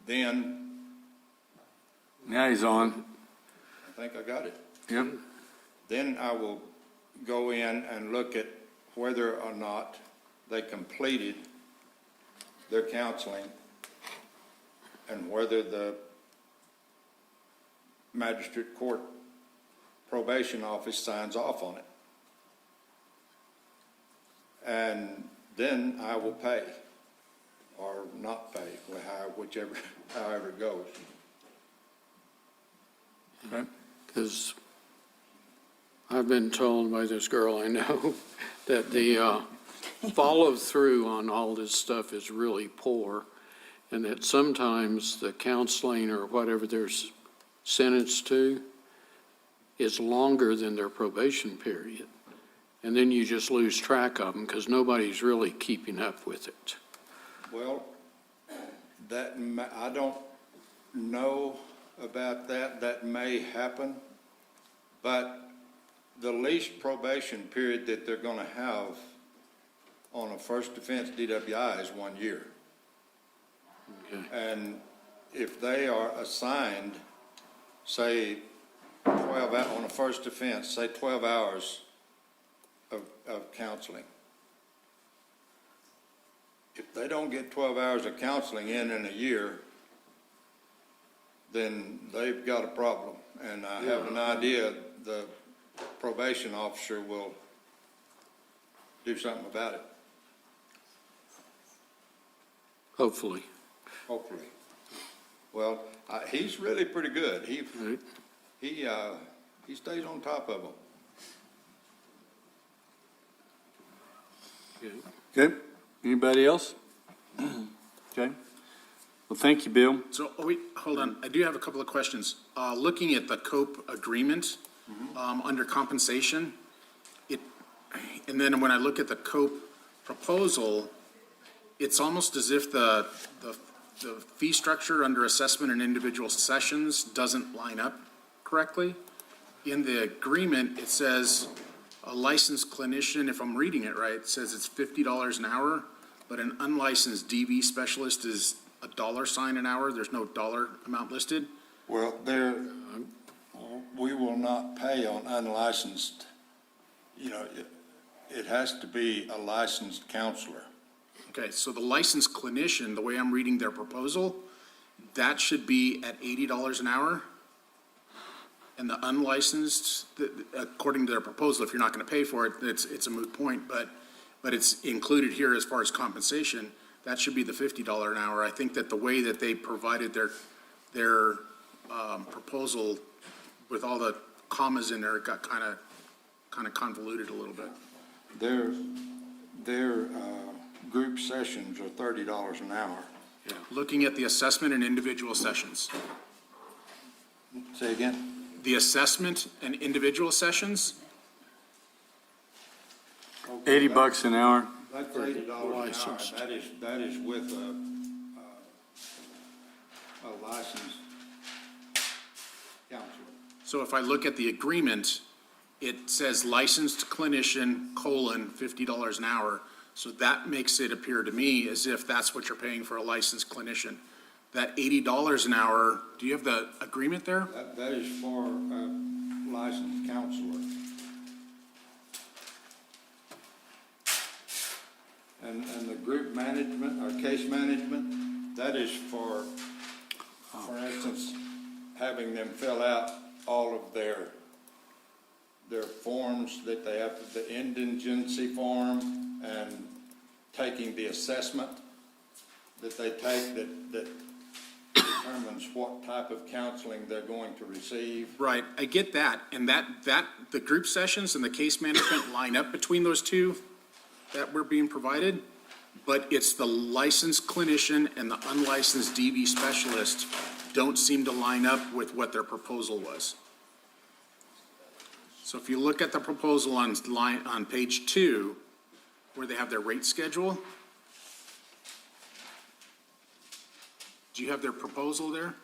then Now he's on. I think I got it. Yep. Then I will go in and look at whether or not they completed their counseling and whether the magistrate court probation office signs off on it. And then I will pay or not pay, however it goes. Because I've been told by this girl I know that the follow through on all this stuff is really poor, and that sometimes the counseling or whatever they're sentenced to is longer than their probation period. And then you just lose track of them because nobody's really keeping up with it. Well, I don't know about that. That may happen, but the least probation period that they're going to have on a first offense DWI is 1 year. Okay. And if they are assigned, say, 12 hours on a first offense, say 12 hours of counseling. If they don't get 12 hours of counseling in a year, then they've got a problem. And I have an idea the probation officer will do something about it, Hopefully. hopefully. Well, he's really pretty good. He stays on top of them. Okay, anybody else? Okay, well, thank you, Bill. So, wait, hold on. I do have a couple of questions. Looking at the COPE agreement, under compensation, and then when I look at the COPE proposal, it's almost as if the fee structure under assessment and individual sessions doesn't line up correctly. In the agreement, it says a licensed clinician, if I'm reading it right, it says it's $50 an hour, but an unlicensed DV specialist is $sign an hour. There's no dollar amount listed. Well, we will not pay on unlicensed. You know, it has to be a licensed counselor. Okay, so the licensed clinician, the way I'm reading their proposal, that should be at $80 an hour. And the unlicensed, according to their proposal, if you're not going to pay for it, it's a moot point, but it's included here as far as compensation. That should be the $50 an hour. I think that the way that they provided their proposal with all the commas in there, it got kind of convoluted a little bit. Their group sessions are $30 an hour. Yeah. Looking at the assessment and individual sessions. Say again? The assessment and individual sessions, $80 an hour. That's $80 an hour. That is with a licensed counselor. so if I look at the agreement, it says licensed clinician, $50 an hour. So that makes it appear to me as if that's what you're paying for a licensed clinician. That $80 an hour, do you have the agreement there? That is for a licensed counselor. And the group management or case management, that is for instance, having them fill out all of their forms that they have, the indigency form, and taking the assessment that they take that determines what type of counseling they're going to receive. Right, I get that, and that the group sessions and the case management line up between those two that we're being provided, but it's the licensed clinician and the unlicensed DV specialist don't seem to line up with what their proposal was. So if you look at the proposal on page 2, where they have their rate schedule, do you have their proposal there?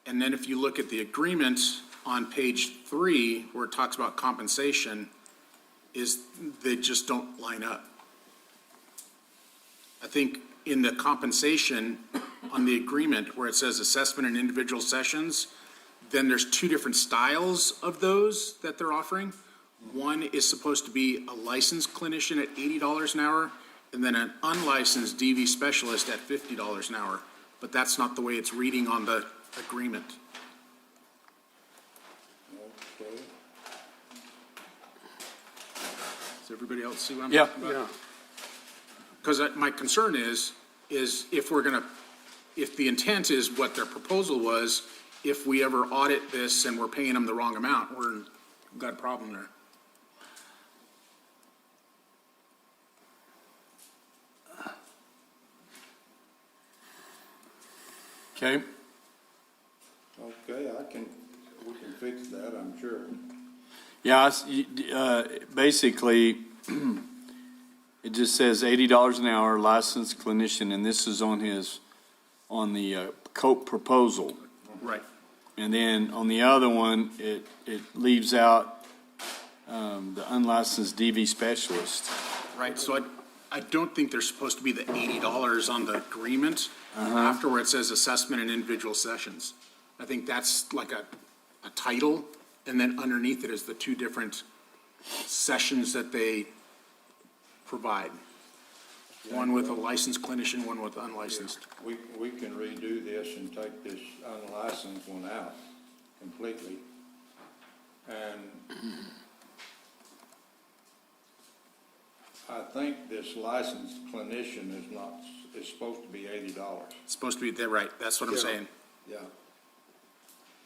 And then if you look at the agreement on page 3, where it talks about compensation, they just don't line up. I think in the compensation on the agreement where it says assessment and individual sessions, then there's 2 different styles of those that they're offering. One is supposed to be a licensed clinician at $80 an hour, and then an unlicensed DV specialist at $50 an hour. but that's not the way it's reading on the agreement. Okay. Does everybody else see what I'm Yeah. talking about? Because my concern is if we're gonna, if the intent is what their proposal was, if we ever audit this and we're paying them the wrong amount, we've got a problem there. Okay, Okay, we can fix that, I'm sure. yeah, basically, it just says $80 an hour, licensed clinician, and this is on the COPE proposal. Right. And then on the other one, it leaves out the unlicensed DV specialist. Right, so I don't think there's supposed to be the $80 on the agreement after where it says assessment and individual sessions. I think that's like a title, and then underneath it is the two different sessions that they provide. One with a licensed clinician, one with unlicensed. We can redo this and take this unlicensed one out completely. And I think this licensed clinician is supposed to be $80. It's supposed to be, they're right, that's what I'm saying. Yeah.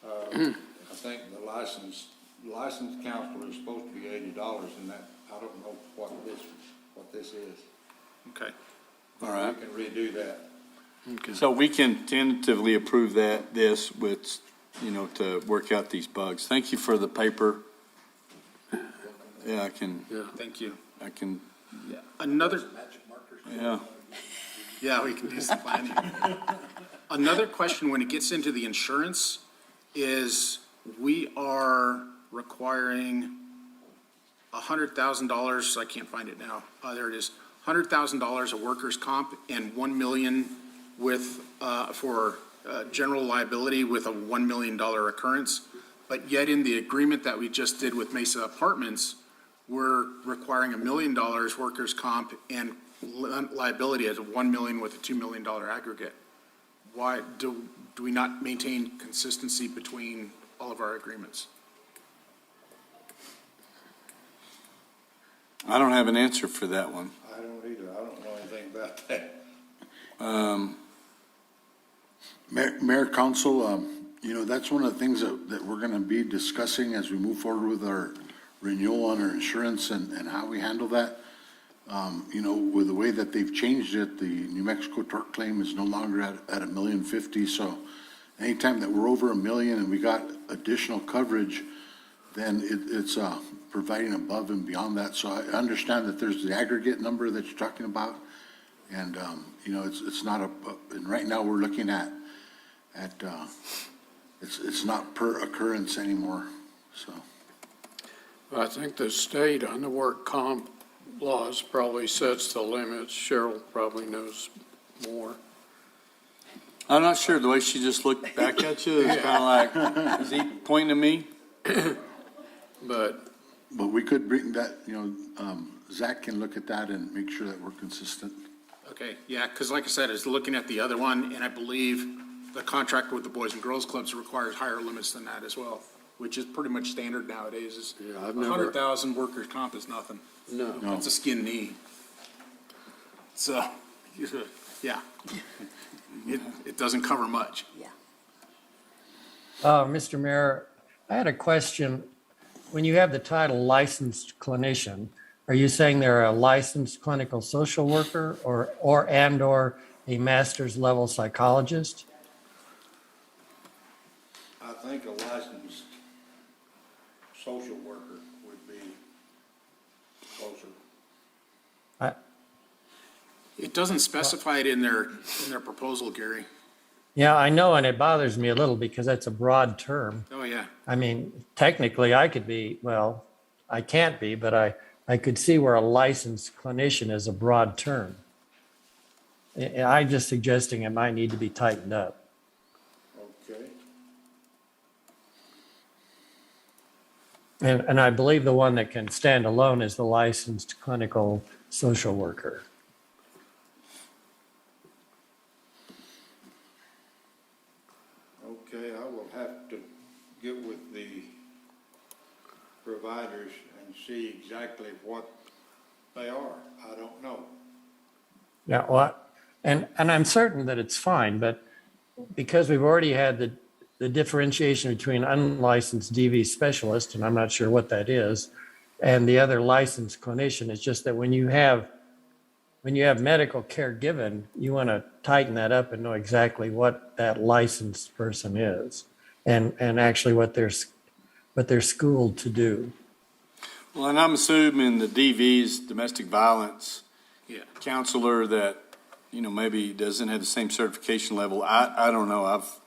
I think the licensed counselor is supposed to be $80, and that, I don't know what this is. Okay. All right. We can redo that. So we can tentatively approve this with, to work out these bugs. Thank you for the paper. Yeah, I can, Thank you. another, yeah. Yeah, we can do some planning. Another question when it gets into the insurance is we are requiring $100,000, I can't find it now, there it is, $100,000 of workers' comp and $1 million with, for general liability with a $1 million occurrence. But yet in the agreement that we just did with Mesa Apartments, we're requiring $1 million workers' comp and liability as a $1 million with a $2 million aggregate. Why do we not maintain consistency between all of our agreements? I don't have an answer for that one. I don't either. I don't know anything about that. Mayor, Council, that's one of the things that we're going to be discussing as we move forward with our renewal on our insurance and how we handle that. With the way that they've changed it, the New Mexico tort claim is no longer at $1,050,000. So anytime that we're over $1 million and we got additional coverage, then it's providing above and beyond that. So I understand that there's the aggregate number that you're talking about. And, it's not and right now we're looking at it's not per occurrence anymore, so. I think the state on the work comp laws probably sets the limits. Cheryl probably knows more. I'm not sure, the way she just looked back at you, it's kind of like, is he pointing to me? But we could bring that, Zach can look at that and make sure that we're consistent. Okay, yeah, because like I said, I was looking at the other one, and I believe the contract with the Boys and Girls Clubs requires higher limits than that as well, which is pretty much standard nowadays. I've never- 100,000 workers' comp is nothing. No. That's a skin knee. So, yeah. It doesn't cover much. Mr. Mayor, I had a question. When you have the title licensed clinician, are you saying they're a licensed clinical social worker or a master's level psychologist? I think a licensed social worker would be closer. It doesn't specify it in their proposal, Gary. Yeah, I know, and it bothers me a little because that's a broad term. Oh, yeah. I mean, technically I could be, well, I can't be, but I could see where a licensed clinician is a broad term. I'm just suggesting it might need to be tightened up. Okay. And I believe the one that can stand alone is the licensed clinical social worker. Okay, I will have to get with the providers and see exactly what they are. I don't know. Yeah, well, and I'm certain that it's fine, but because we've already had the differentiation between unlicensed DV specialist, and I'm not sure what that is, and the other licensed clinician, it's just that when you have medical care given, you want to tighten that up and know exactly what that licensed person is and actually what they're schooled to do. Well, and I'm assuming the DV's domestic violence Yeah. counselor that, maybe doesn't have the same certification level. I don't know. I've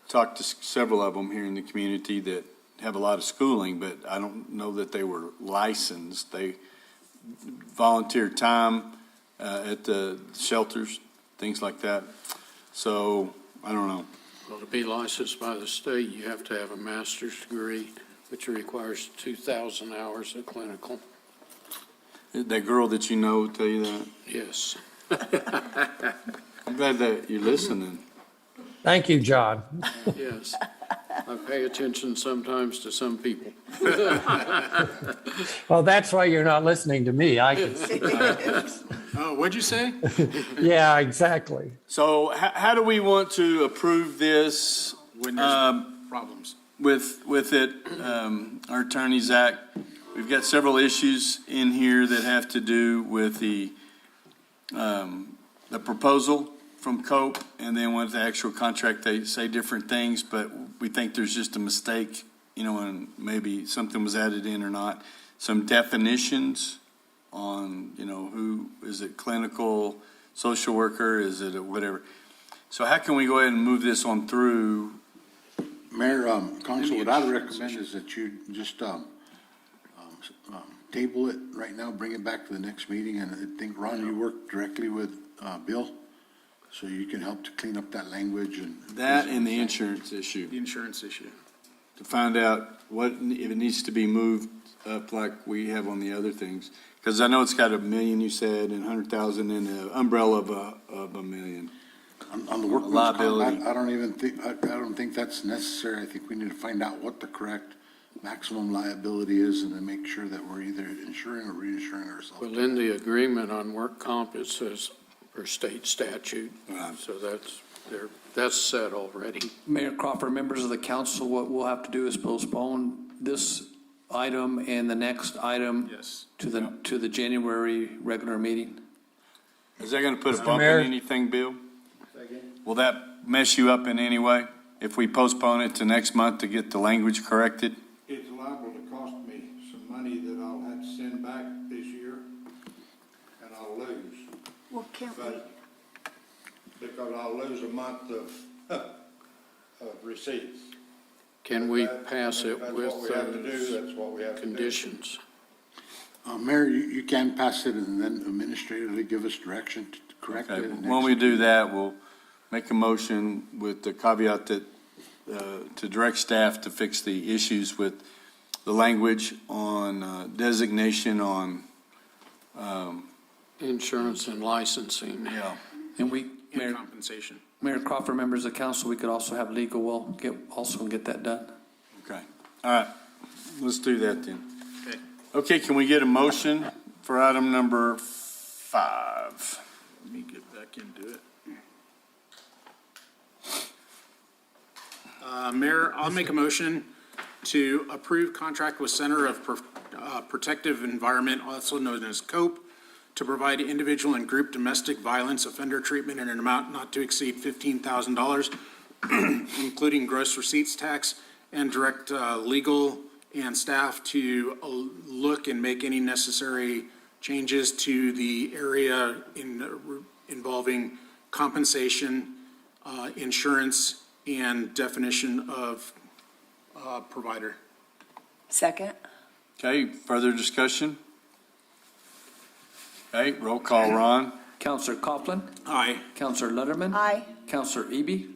talked to several of them here in the community that have a lot of schooling, but I don't know that they were licensed. They volunteered time at the shelters, things like that. So I don't know. Well, to be licensed by the state, you have to have a master's degree, which requires 2,000 hours of clinical. That girl that you know tell you that? Yes. I'm glad that you're listening. Thank you, John. Yes. I pay attention sometimes to some people. Well, that's why you're not listening to me. I can see. Oh, what'd you say? Yeah, exactly. So how do we want to approve this? When there's problems. With it, our attorney, Zach, we've got several issues in here that have to do with the proposal from COPE, and then with the actual contract, they say different things, but we think there's just a mistake, and maybe something was added in or not. Some definitions on, who, is it clinical, social worker, is it whatever? So how can we go ahead and move this on through? Mayor, Council, what I'd recommend is that you just table it right now, bring it back to the next meeting, and I think, Ron, you work directly with Bill, so you can help to clean up that language and. That and the insurance issue, The insurance issue. to find out if it needs to be moved up like we have on the other things. Because I know it's got $1 million, you said, and 100,000 in the umbrella of $1 million. On the workman's Liability. comp, I don't think that's necessary. I think we need to find out what the correct maximum liability is and then make sure that we're either insuring or reinsuring ourselves. Well, in the agreement on work comp, it says per state statute. Right. So that's set already. Mayor Crawford, members of the council, what we'll have to do is postpone this item and the next item Yes. to the January regular meeting. Is that going to put a Mr. bump Mayor? in anything, Bill? Will that mess you up in any way if we postpone it to next month to get the language corrected? It's liable to cost me some money that I'll have to send back this year, and I'll lose. Well, can't we? But, because I'll lose a month of receipts. Can we That- pass it that's with what we have to do, those that's what we have to do. conditions? Mayor, you can pass it and then administratively give us direction to correct Okay, it. when we do that, we'll make a motion with the caveat that, to direct staff to fix the issues with the language on designation on, Insurance and licensing. yeah. And we, And compensation. Mayor Crawford, members of the council, we could also have legal, we'll get that done. Okay, all right, let's do that then. Okay. Okay, can we get a motion for item number 5? Let me get back into it. Mayor, I'll make a motion to approve contract with Center of Protective Environment, also known as COPE, to provide individual and group domestic violence offender treatment in an amount not to exceed $15,000, including gross receipts tax, and direct legal and staff to look and make any necessary changes to the area involving compensation, insurance, and definition of provider. Second? Okay, further discussion? Okay, roll call, Ron. Counselor Coughlin, Aye. Counselor Letterman. Aye. Counselor Eby.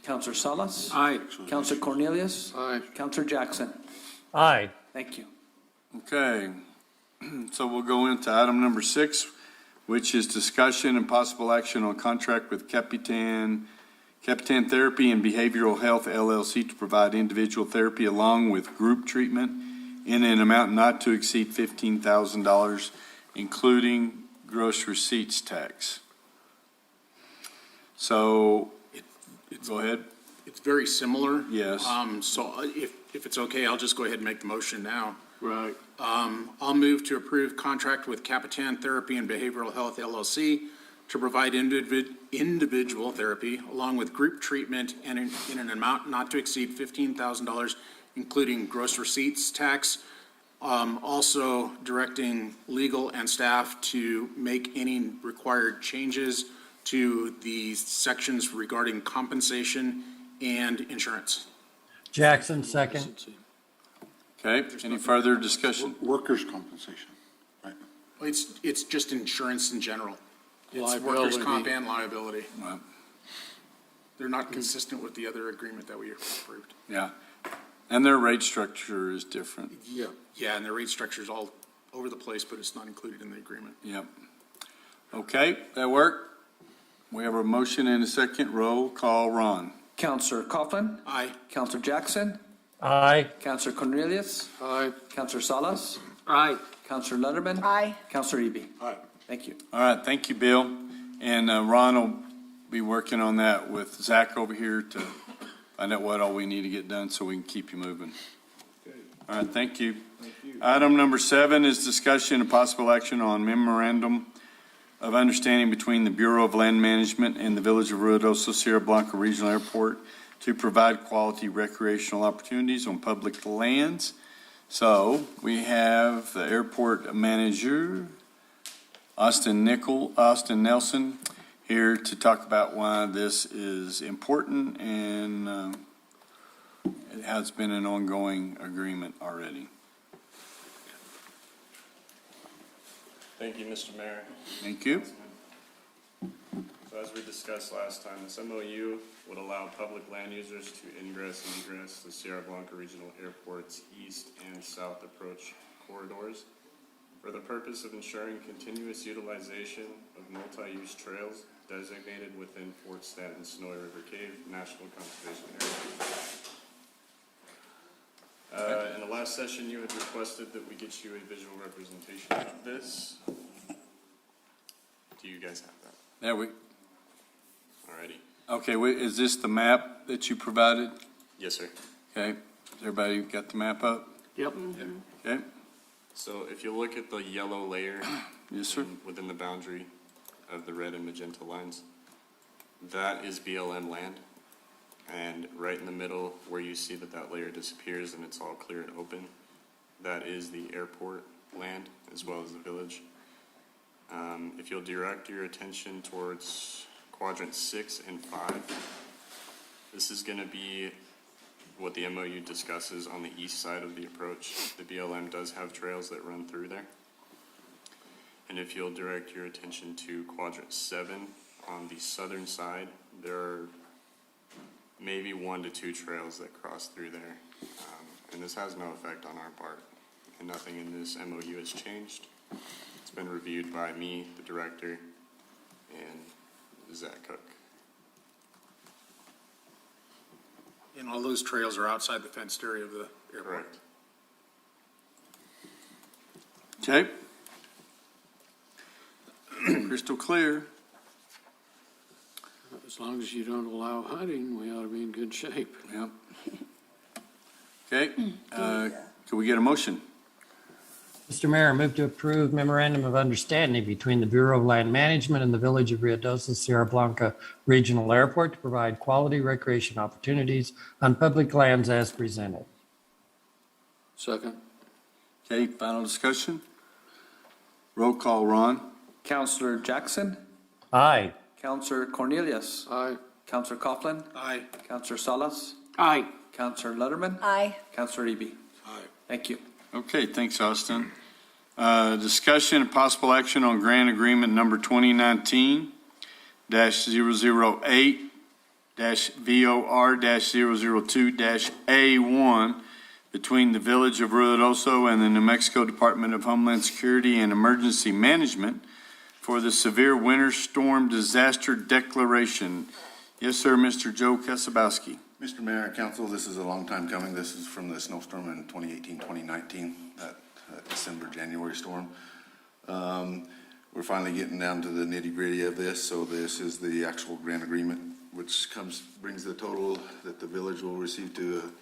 Counselor Salas. Aye. Counselor Cornelius. Aye. Counselor Jackson. Aye. Thank you. Okay, so we'll go into item number 6, which is discussion and possible action on contract with Capitan Capitan Therapy and Behavioral Health LLC to provide individual therapy along with group treatment in an amount not to exceed $15,000, including gross receipts tax. So, go ahead. It's very similar. Yes. So if it's okay, I'll just go ahead and make the motion now. Right. I'll move to approve contract with Capitan Therapy and Behavioral Health LLC to provide individual therapy along with group treatment and in an amount not to exceed $15,000, including gross receipts tax. Also directing legal and staff to make any required changes to the sections regarding compensation and insurance. Jackson, second. Okay, any further discussion? Workers' compensation, right? It's just insurance in general. It's Liability. workers' comp and liability. Right. They're not consistent with the other agreement that we approved. Yeah, and their rate structure is different. Yeah. Yeah, and the rate structure's all over the place, but it's not included in the agreement. Yep. Okay, that work? We have a motion and a second. Roll call, Ron. Counselor Coughlin? Aye. Counselor Jackson? Aye. Counselor Cornelius? Aye. Counselor Salas? Aye. Counselor Letterman? Aye. Counselor Eby? Aye. Thank you. All right, thank you, Bill. And Ron will be working on that with Zach over here to find out what all we need to get done so we can keep you moving. All right, thank you. Item number 7 is discussion and possible action on memorandum of understanding between the Bureau of Land Management and the Village of Ruidoso Sierra Blanca Regional Airport to provide quality recreational opportunities on public lands. So we have the airport manager, Austin Nelson, here to talk about why this is important and it has been an ongoing agreement already. Thank you, Mr. Mayor. Thank you. So as we discussed last time, this MOU would allow public land users to ingress and egress the Sierra Blanca Regional Airport's east and south approach corridors for the purpose of ensuring continuous utilization of multi-use trails designated within Fort Stanton Snowy River Cave National Conservation Area. In the last session, you had requested that we get you a visual representation of this. Do you guys have that? There we, Alrighty. okay, is this the map that you provided? Yes, sir. Okay, has everybody got the map up? Yep. Okay, So if you look at the yellow layer yes, sir. within the boundary of the red and magenta lines, that is BLM land. And right in the middle where you see that layer disappears and it's all clear and open, that is the airport land as well as the village. If you'll direct your attention towards quadrant 6 and 5, this is going to be what the MOU discusses on the east side of the approach. The BLM does have trails that run through there. And if you'll direct your attention to quadrant 7 on the southern side, there are maybe 1 to 2 trails that cross through there. And this has no effect on our part. And nothing in this MOU has changed. It's been reviewed by me, the director, and Zach Cook. And all those trails are outside the fenced area of the airport. Okay. Crystal clear. As long as you don't allow hunting, we ought to be in good shape. Yep. Okay, can we get a motion? Mr. Mayor, I move to approve memorandum of understanding between the Bureau of Land Management and the Village of Ruidoso Sierra Blanca Regional Airport to provide quality recreation opportunities on public lands as presented. Second. Okay, final discussion? Roll call, Ron. Counselor Jackson? Aye. Counselor Cornelius? Aye. Counselor Coughlin? Aye. Counselor Salas? Aye. Counselor Letterman? Aye. Counselor Eby? Aye. Thank you. Okay, thanks, Austin. Discussion and possible action on grant agreement number 2019-008-VOR-002-A1 between the Village of Ruidoso and the New Mexico Department of Homeland Security and Emergency Management for the severe winter storm disaster declaration Yes, sir, Mr. Joe Kasabowski. Mr. Mayor and Council, this is a long time coming. This is from the snowstorm in 2018, 2019, that December, January storm. We're finally getting down to the nitty gritty of this. So this is the actual grant agreement, which brings the total that the village will receive to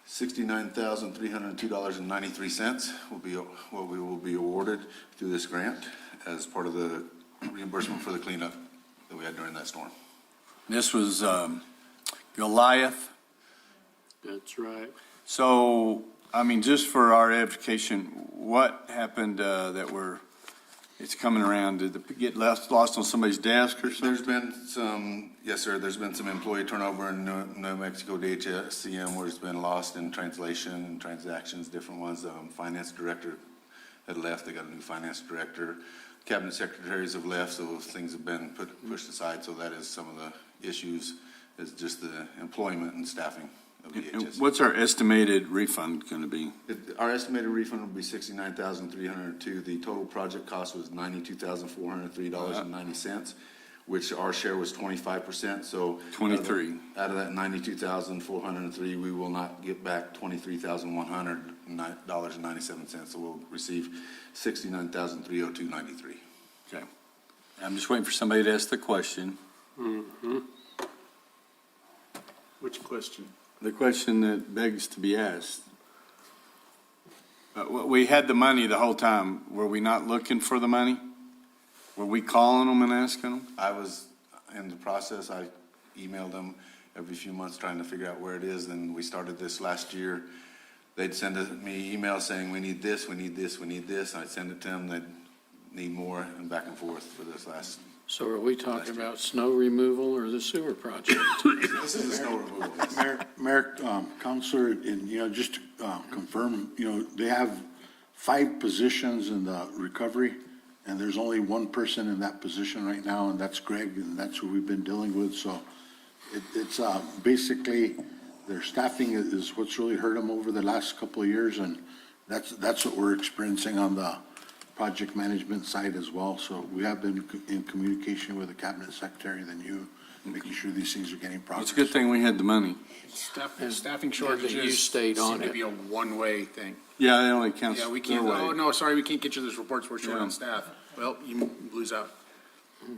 $69,302.93 will be what we will be awarded through this grant as part of the reimbursement for the cleanup that we had during that storm. This was Goliath. That's right. So, I mean, just for our edification, what happened it's coming around? Did it get lost on somebody's desk or something? There's been some, yes, sir, there's been some employee turnover in New Mexico DHSCM where it's been lost in translation and transactions, different ones. Finance director had left. They got a new finance director. Cabinet secretaries have left, so things have been pushed aside. So that is some of the issues, is just the employment and staffing of DHS. What's our estimated refund going to be? Our estimated refund will be $69,302. The total project cost was $92,403.90, which our share was 25%. So 23. Out of that $92,403, we will not get back $23,100.97. So we'll receive $69,302.93. Okay. I'm just waiting for somebody to ask the question. Mm-hmm. Which question? The question that begs to be asked. We had the money the whole time. Were we not looking for the money? Were we calling them and asking them? I was in the process. I emailed them every few months trying to figure out where it is. And we started this last year. They'd send me emails saying, we need this, we need this, we need this. I'd send it to them. They'd need more, and back and forth for this last. So are we talking about snow removal or the sewer project? This is the snow removal. Mayor, Counselor, and, just to confirm, they have 5 positions in the recovery, and there's only one person in that position right now, and that's Greg, and that's who we've been dealing with. So it's basically their staffing is what's really hurt them over the last couple of years, and that's what we're experiencing on the project management side as well. So we have been in communication with the cabinet secretary, then you, making sure these things are getting progress. It's a good thing we had the money. Staffing you shortages stayed on seem to it. be a one-way thing. Yeah, it only counts. Yeah, we their can't, way. oh, no, sorry, we can't get you those reports, we're short Yeah. on staff. Well, you lose out.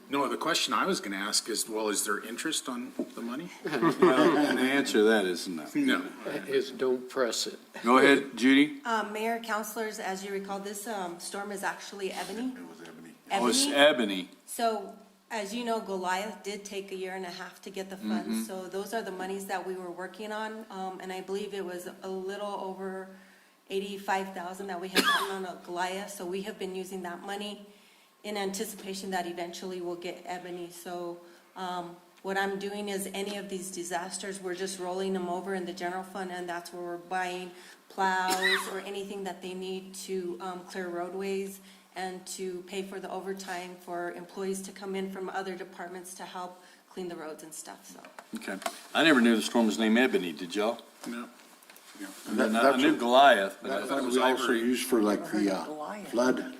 No, the question I was gonna ask is, well, is there interest on the money? Well, and the answer to that is no. No. Is don't press it. Go ahead, Judy. Mayor, councilors, as you recall, this storm is actually Ebony. It was Ebony. Oh, it's Ebony. So, as you know, Goliath did take 1.5 years to get the funds. So those are the monies that we were working on. And I believe it was a little over 85,000 that we had gotten on a Goliath. So we have been using that money in anticipation that eventually we'll get Ebony. So what I'm doing is any of these disasters, we're just rolling them over in the general fund, and that's where we're buying plows or anything that they need to clear roadways and to pay for the overtime for employees to come in from other departments to help clean the roads and stuff, so. Okay. I never knew the storm was named Ebony, did y'all? No. And I knew Goliath, but That's I what we also use for like the flood.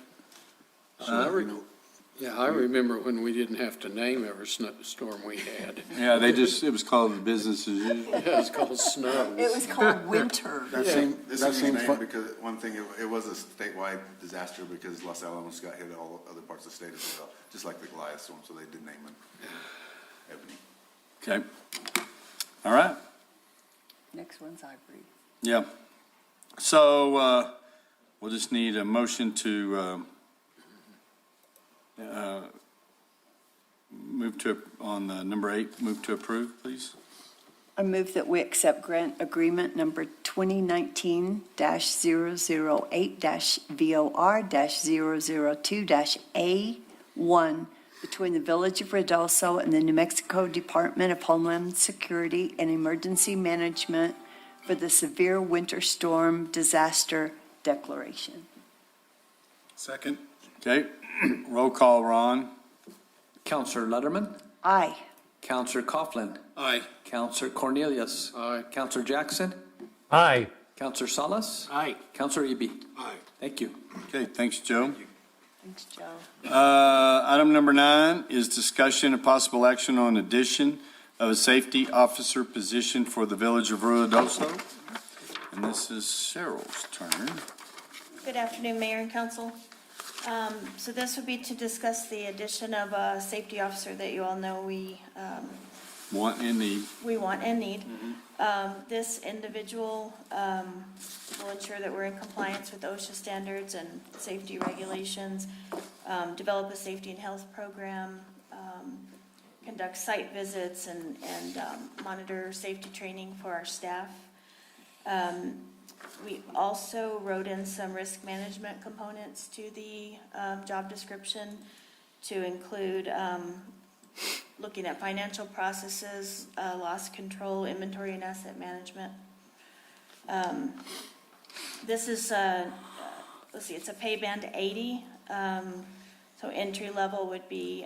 Yeah, I remember when we didn't have to name every storm we had. yeah, it was called business as usual. Yeah, it's called snow. It was called winter. That This same is named fund. because one thing, it was a statewide disaster because Los Alamos got hit all other parts of the state as well, just like the Goliath storm, so they did name it Ebony. Okay. All right. Next one's Ivory. Yeah. So we'll just need a motion to move to, on number 8, move to approve, please. I move that we accept grant agreement number 2019-008-VOR-002-A1 between the Village of Ruidoso and the New Mexico Department of Homeland Security and Emergency Management for the severe winter storm disaster declaration. Second? Okay. Roll call, Ron. Counselor Letterman, Aye. Counselor Coughlin, Aye. Counselor Cornelius, Aye. Counselor Jackson, Aye. Counselor Salas, Aye. Counselor Eby. Aye. Thank you. Okay, thanks, Joe. Thanks, Joe. Item number 9 is discussion of possible action on addition of a safety officer position for the Village of Ruidoso. And this is Cheryl's turn. Good afternoon, Mayor and Council. So this would be to discuss the addition of a safety officer that you all know we Want and need. want and need. This individual will ensure that we're in compliance with OSHA standards and safety regulations, develop a safety and health program, conduct site visits, and monitor safety training for our staff. We also wrote in some risk management components to the job description to include looking at financial processes, loss control, inventory and asset management. This is, let's see, it's a pay band 80. So entry level would be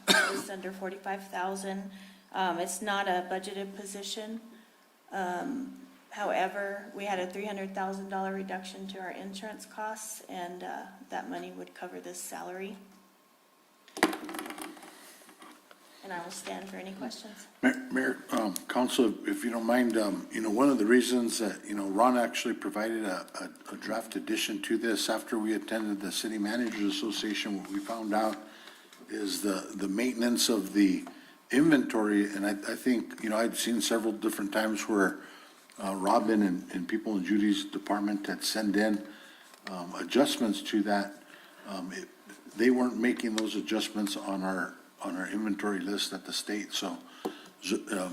just under 45,000. It's not a budgeted position. However, we had a $300,000 reduction to our insurance costs, and that money would cover this salary. And I will stand for any questions. Mayor, Council, if you don't mind, one of the reasons that, Ron actually provided a draft addition to this after we attended the City Managers Association, what we found out is the maintenance of the inventory. And I think, I'd seen several different times where Robin and people in Judy's department had sent in adjustments to that. They weren't making those adjustments on our inventory list at the state. So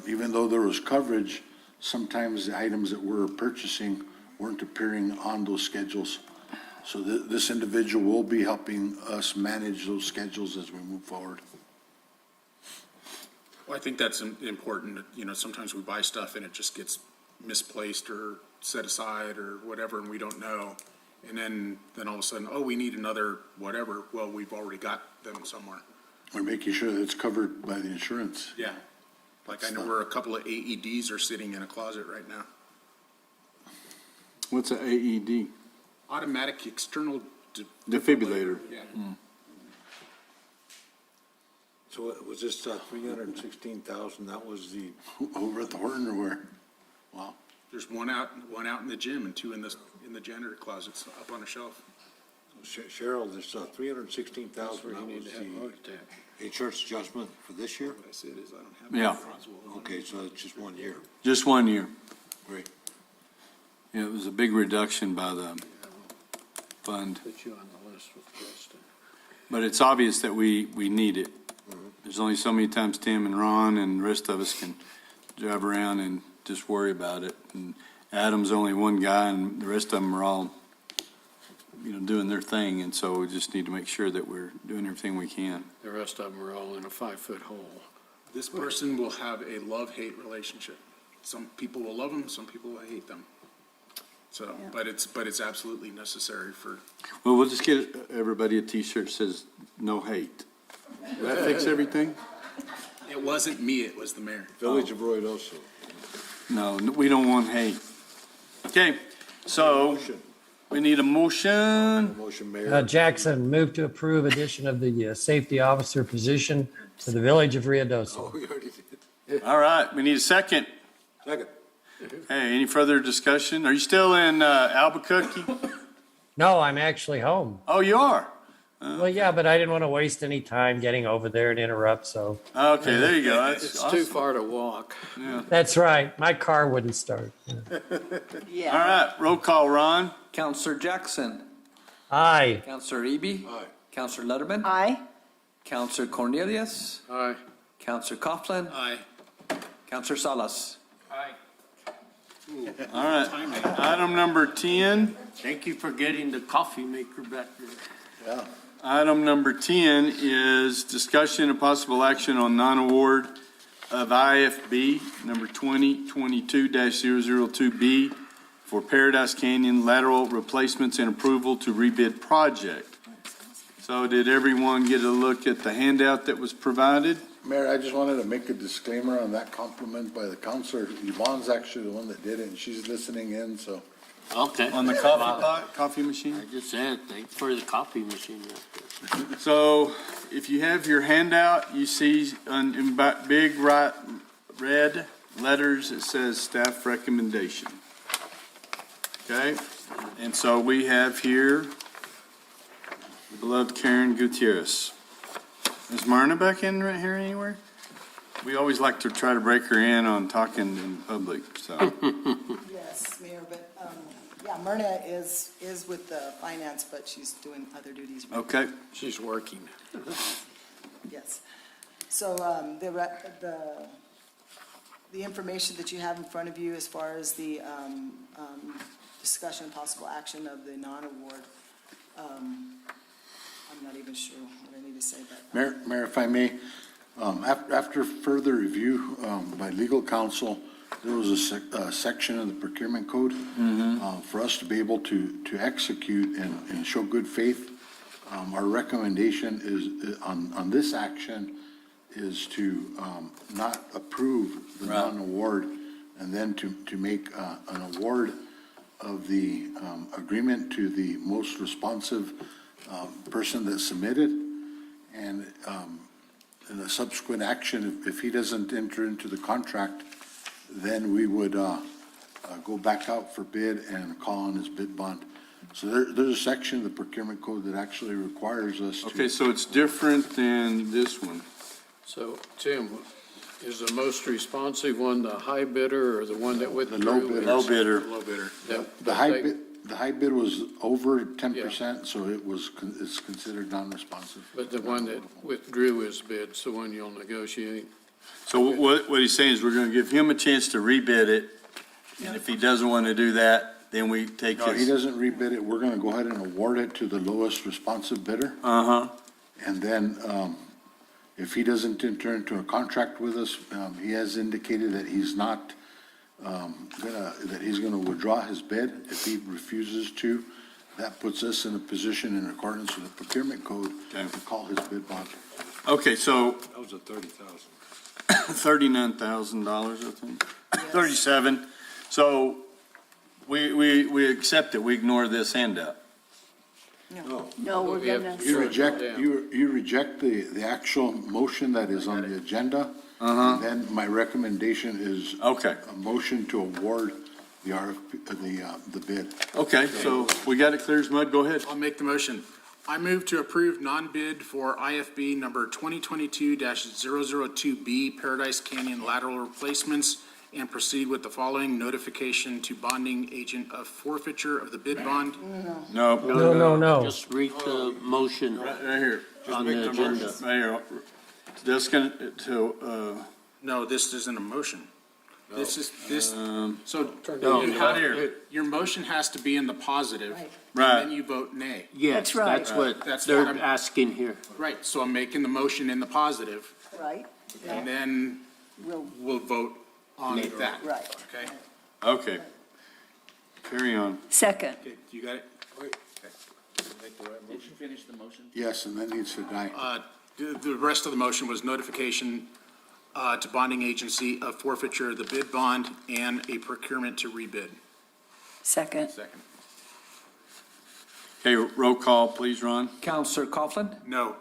even though there was coverage, sometimes the items that we're purchasing weren't appearing on those schedules. So this individual will be helping us manage those schedules as we move forward. Well, I think that's important. Sometimes we buy stuff and it just gets misplaced or set aside or whatever, and we don't know. And then all of a sudden, we need another whatever. Well, we've already got them somewhere. We're making sure that it's covered by the insurance. Yeah. Like I know where a couple of AEDs are sitting in a closet right now. What's an AED? Automatic external Defibrillator. Yeah. So was this 316,000, that was the, Over at the Horton or where? Wow. There's one out in the gym and two in the janitor closets up on a shelf. Cheryl, this 316,000, that was the insurance adjustment for this year? What I said is I don't have. Yeah. Okay, so it's just 1 year. Just 1 year. Great. Yeah, it was a big reduction by the fund. Put you on the list with Justin. But it's obvious that we need it. There's only so many times Tim and Ron and the rest of us can drive around and just worry about it. And Adam's only one guy, and the rest of them are all, doing their thing. And so we just need to make sure that we're doing everything we can. The rest of them are all in a 5-foot hole. This person will have a love-hate relationship. Some people will love them, some people will hate them. So, but it's absolutely necessary for. Well, we'll just get everybody a T-shirt that says "No hate." Will that fix everything? It wasn't me, it was the mayor. Village of Ruidoso. No, we don't want hate. Okay, so we need a motion. Motion, Mayor. Jackson, move to approve addition of the safety officer position to the Village of Ruidoso. We already did. All right, we need a second. Second. Hey, any further discussion? Are you still in Albuquerque? No, I'm actually home. Oh, you are? Well, yeah, but I didn't want to waste any time getting over there and interrupt, so. Okay, there you go. That's It's awesome. too far to walk. Yeah. That's right. My car wouldn't start. All right, roll call, Ron. Counselor Jackson. Aye. Counselor Eby. Aye. Counselor Letterman. Aye. Counselor Cornelius. Aye. Counselor Coughlin. Aye. Counselor Salas. Aye. All right, item number 10. Thank you for getting the coffee maker back there. Yeah. Item number 10 is discussion and possible action on non-award of IFB number 2022-002B for Paradise Canyon lateral replacements and approval to rebid project. So did everyone get a look at the handout that was provided? Mayor, I just wanted to make a disclaimer on that compliment by the counselor. Yvonne's actually the one that did it, and she's listening in, so. Okay. On the coffee pot, coffee machine? I just said, thanks for the coffee machine. So if you have your handout, you see in big right red letters, it says staff recommendation. Okay, and so we have here the beloved Karen Gutierrez. Is Myrna back in right here anywhere? We always like to try to break her in on talking in public, so. Yes, Mayor, but, yeah, Myrna is with the finance, but she's doing other duties. right Okay, She's working. now. Yes. So, the information that you have in front of you as far as the, discussion, possible action of the non-award, I'm not even sure what I need to say, but. Mayor, if I may, after further review by legal counsel, there was a section of the procurement code for us to be able to execute and show good faith. Our recommendation is, on this action, is to not approve the non-award and then to make an award of the agreement to the most responsive person that submitted. And in a subsequent action, if he doesn't enter into the contract, then we would go back out for bid and call on his bid bond. So there's a section of the procurement code that actually requires us to. okay, so it's different than this one. So, Tim, is the most responsive one the high bidder or the one that withdrew? Low bidder. Low bidder. The high bid was over 10%, so it's considered non-responsive. But the one that withdrew his bid's the one you'll negotiate? So what he's saying is we're gonna give him a chance to rebid it, and if he doesn't want to do that, then we take No, he his. doesn't rebid it. We're gonna go ahead and award it to the lowest responsive bidder. Uh-huh, And then, if he doesn't enter into a contract with us, he has indicated that he's not, that he's gonna withdraw his bid. If he refuses to, that puts us in a position in accordance with the procurement code to call his bid bond. okay, so That was a 30,000. $39,000, I think, 37. So we accept it, we ignore this handout. No, we're We have gonna, to- You reject, Yeah. you reject the actual motion that is on the agenda. Uh-huh. And then my recommendation is Okay, a motion to award the RFP, the bid. okay, so we got it clear as mud, go ahead. I'll make the motion. I move to approve non-bid for IFB number 2022-002B Paradise Canyon lateral replacements and proceed with the following notification to bonding agent of forfeiture of the bid bond. No. No. Just read the motion Right here. on the agenda. Right here. Just gonna, No, this isn't a motion. This is, so, No. Out here. your motion has to be in the positive, Right. and then you vote nay. Yes, That's right. that's what That's they're what I'm- asking here. Right, so I'm making the motion in the positive, right? and then we'll vote on Nay. that. Right. Okay? okay. Carry on. Second. Okay, you got it? Did you finish the motion? Yes, and that needs to die. The rest of the motion was notification to bonding agency of forfeiture of the bid bond and a procurement to rebid. Second. Second. Okay, roll call, please, Ron. Counselor Coughlin, No.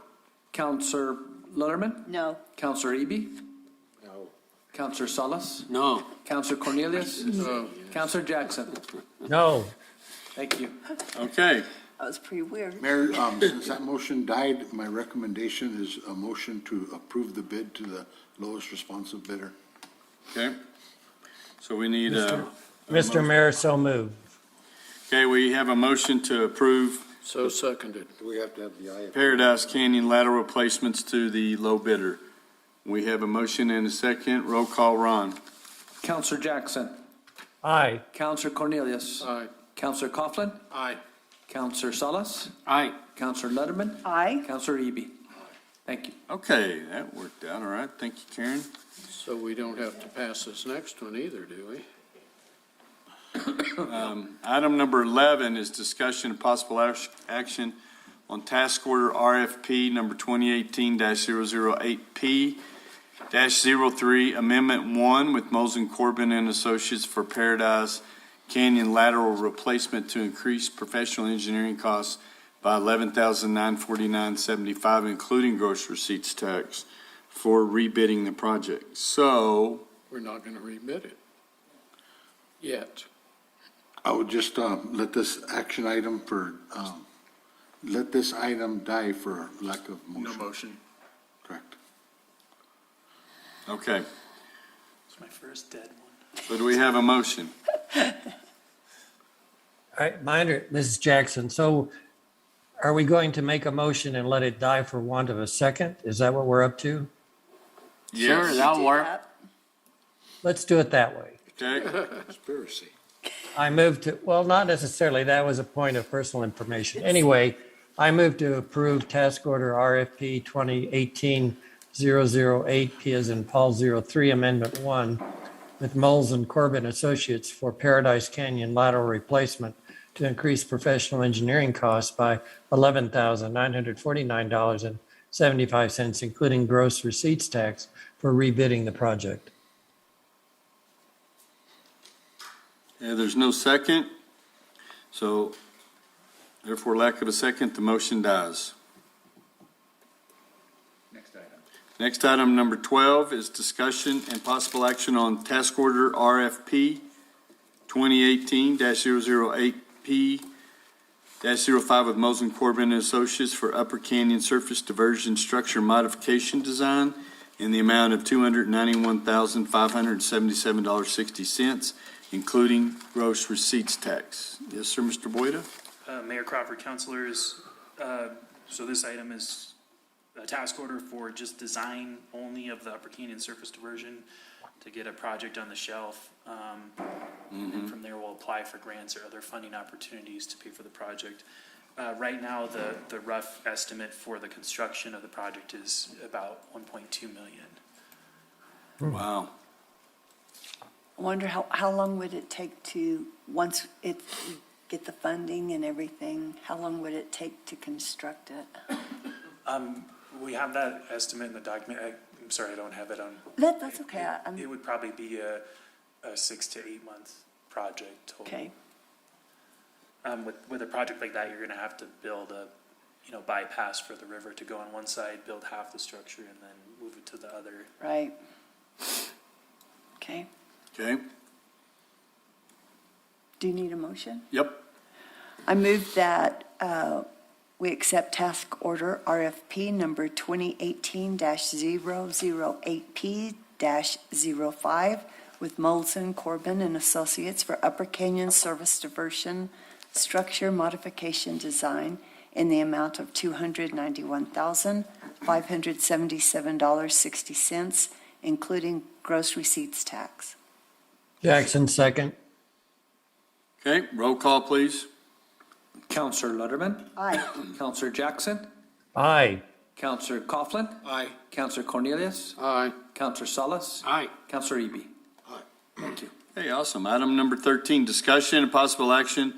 Counselor Lutterman, No. Counselor Eby. No. Counselor Salas, No. Counselor Cornelius, No. Counselor Jackson. No. Thank you. Okay, That was pretty weird. Mayor, since that motion died, my recommendation is a motion to approve the bid to the lowest responsive bidder. okay. So we need a. Mr. Mayor, so moved. Okay, we have a motion to approve So seconded. Do we have to have the IFB? Paradise Canyon lateral replacements to the low bidder. We have a motion and a second. Roll call, Ron. Counselor Jackson, Aye. Counselor Cornelius, Aye. Counselor Coughlin, Aye. Counselor Salas, Aye. Counselor Lutterman, Aye. Counselor Eby. Thank you. Okay, that worked out all right. Thank you, Karen. So we don't have to pass this next one either, do we? Item number 11 is discussion of possible action on task order RFP number 2018-008P-03, Amendment 1 with Mosen Corbin and Associates for Paradise Canyon lateral replacement to increase professional engineering costs by $11,949.75, including gross receipts tax, for rebidding the project. So we're not going to rebid it yet. I would just let this action item let this item die for lack of motion. No motion. Correct. Okay, It's my first dead one. so do we have a motion? All right, Mrs. Jackson, so are we going to make a motion and let it die for want of a second? Is that what we're up to? Sure, that'll work. Let's do it that way. Okay, Conspiracy. I move to, well, not necessarily, that was a point of personal information. Anyway, I move to approve task order RFP 2018-008, P as in Paul 03, Amendment 1, with Moles and Corbin Associates for Paradise Canyon lateral replacement to increase professional engineering costs by $11,949.75, including gross receipts tax for rebidding the project. yeah, there's no second, so therefore lack of a second, the motion dies. Next item, number 12, is discussion and possible action on task order RFP 2018-008P-05 with Mosen Corbin and Associates for Upper Canyon Surface Diversion Structure Modification Design in the amount of $291,577.60, including gross receipts tax. Yes, sir, Mr. Boyda? Mayor Crawford, councilors, so this item is a task order for just design only of the Upper Canyon surface diversion to get a project on the shelf. And from there, we'll apply for grants or other funding opportunities to pay for the project. Right now, the rough estimate for the construction of the project is about $1.2 million. Wow. I wonder how long would it take to, once we get the funding and everything, how long would it take to construct it? We have that estimate in the document. I'm sorry, I don't have it on. That's okay. It would probably be a 6 to 8 month project total. Okay. With a project like that, you're going to have to build a, bypass for the river to go on one side, build half the structure, and then move it to the other. Right. Okay. Okay, Do you need a motion? yep. I move that we accept task order RFP number 2018-008P-05 with Molson Corbin and Associates for Upper Canyon Service Diversion Structure Modification Design in the amount of $291,577.60, including gross receipts tax. Jackson, second. Okay, roll call, please. Counselor Lutterman. Aye. Counselor Jackson. Aye. Counselor Coughlin. Aye. Counselor Cornelius. Aye. Counselor Salas. Aye. Counselor Eby. Thank you. Hey, awesome. Item number 13, discussion and possible action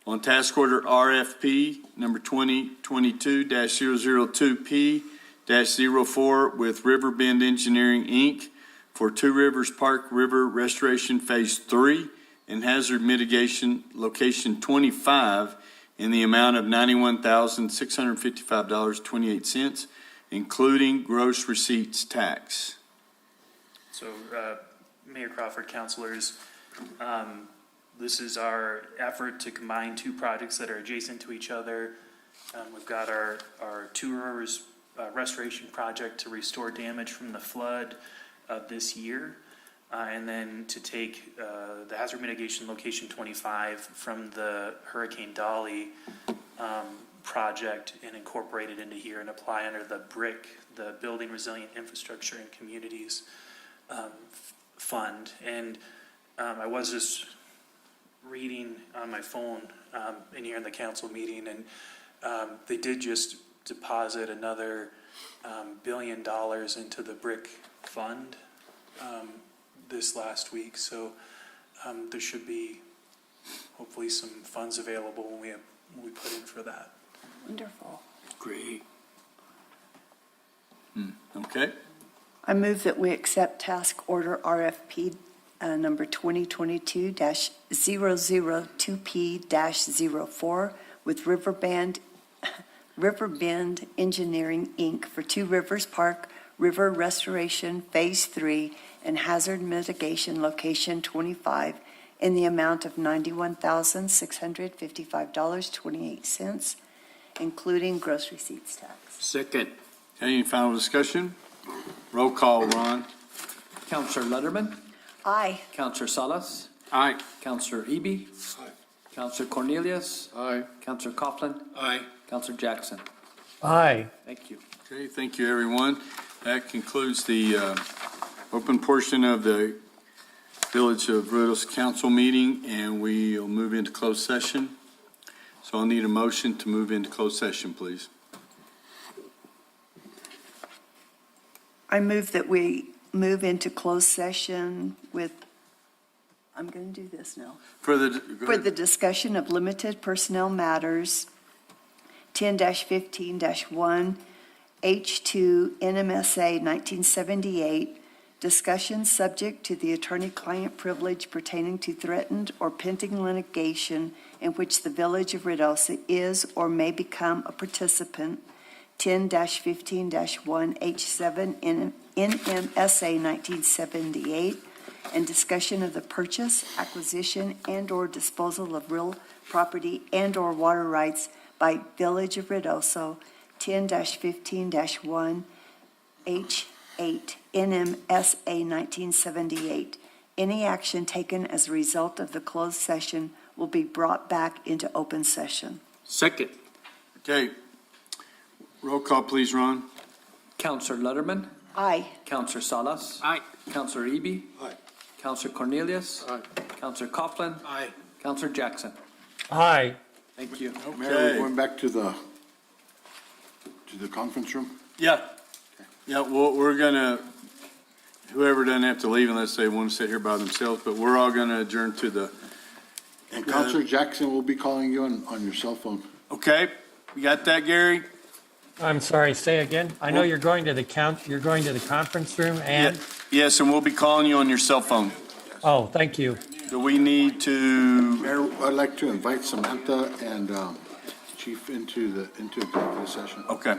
on task order RFP number 2022-002P-04 with Riverbend Engineering, Inc. for Two Rivers Park River Restoration Phase 3 and Hazard Mitigation Location 25 in the amount of $91,655.28, including gross receipts tax. So, Mayor Crawford, councilors, this is our effort to combine two projects that are adjacent to each other. We've got our Two Rivers restoration project to restore damage from the flood of this year. And then to take the hazard mitigation location 25 from the Hurricane Dolly project and incorporate it into here and apply under the BRIC, the Building Resilient Infrastructure and Communities Fund. And I was just reading on my phone in here in the council meeting, and they did just deposit another $1 billion into the BRIC fund this last week, so there should be hopefully some funds available when we put in for that. Wonderful. Great. Okay. I move that we accept task order RFP number 2022-002P-04 with Riverbend Engineering, Inc. for Two Rivers Park River Restoration Phase 3 and hazard mitigation location 25 in the amount of $91,655.28, including gross receipts tax. Second. Any final discussion? Roll call, Ron. Counselor Letterman, Aye. Counselor Salas, Aye. Counselor Eby, Counselor Cornelius, Aye. Counselor Coughlin, Aye. Counselor Jackson. Aye. Thank you. Okay, thank you, everyone. That concludes the open portion of the Village of Ruidoso Council meeting, and we'll move into closed session. So I'll need a motion to move into closed session, please. I move that we move into closed session with, I'm going to do this now. For the discussion of limited personnel matters, 10-15-1, H2 NMSA 1978, discussion subject to the attorney-client privilege pertaining to threatened or pending litigation in which the Village of Ruidoso is or may become a participant, 10-15-1 H7 NMSA 1978, and discussion of the purchase, acquisition, and/or disposal of real property and/or water rights by Village of Ruidoso, 10-15-1 H8 NMSA 1978. Any action taken as a result of the closed session will be brought back into open session. Second. Okay. Roll call, please, Ron. Counselor Letterman, Aye. Counselor Salas, Aye. Counselor Eby, Aye. Counselor Cornelius, Aye. Counselor Coughlin, Aye. Counselor Jackson. Aye. Thank you. Mayor, we're going back to the conference room? Yeah. Yeah, well, we're gonna, whoever doesn't have to leave unless they want to sit here by themselves, but we're all gonna adjourn to the, And Counselor Jackson will be calling you on your cell phone. okay? You got that, Gary? I'm sorry, say again. I know you're going to the conference room and, Yes, and we'll be calling you on your cell phone. oh, thank you. Do we need to, Mayor, I'd like to invite Samantha and Chief into executive session. okay.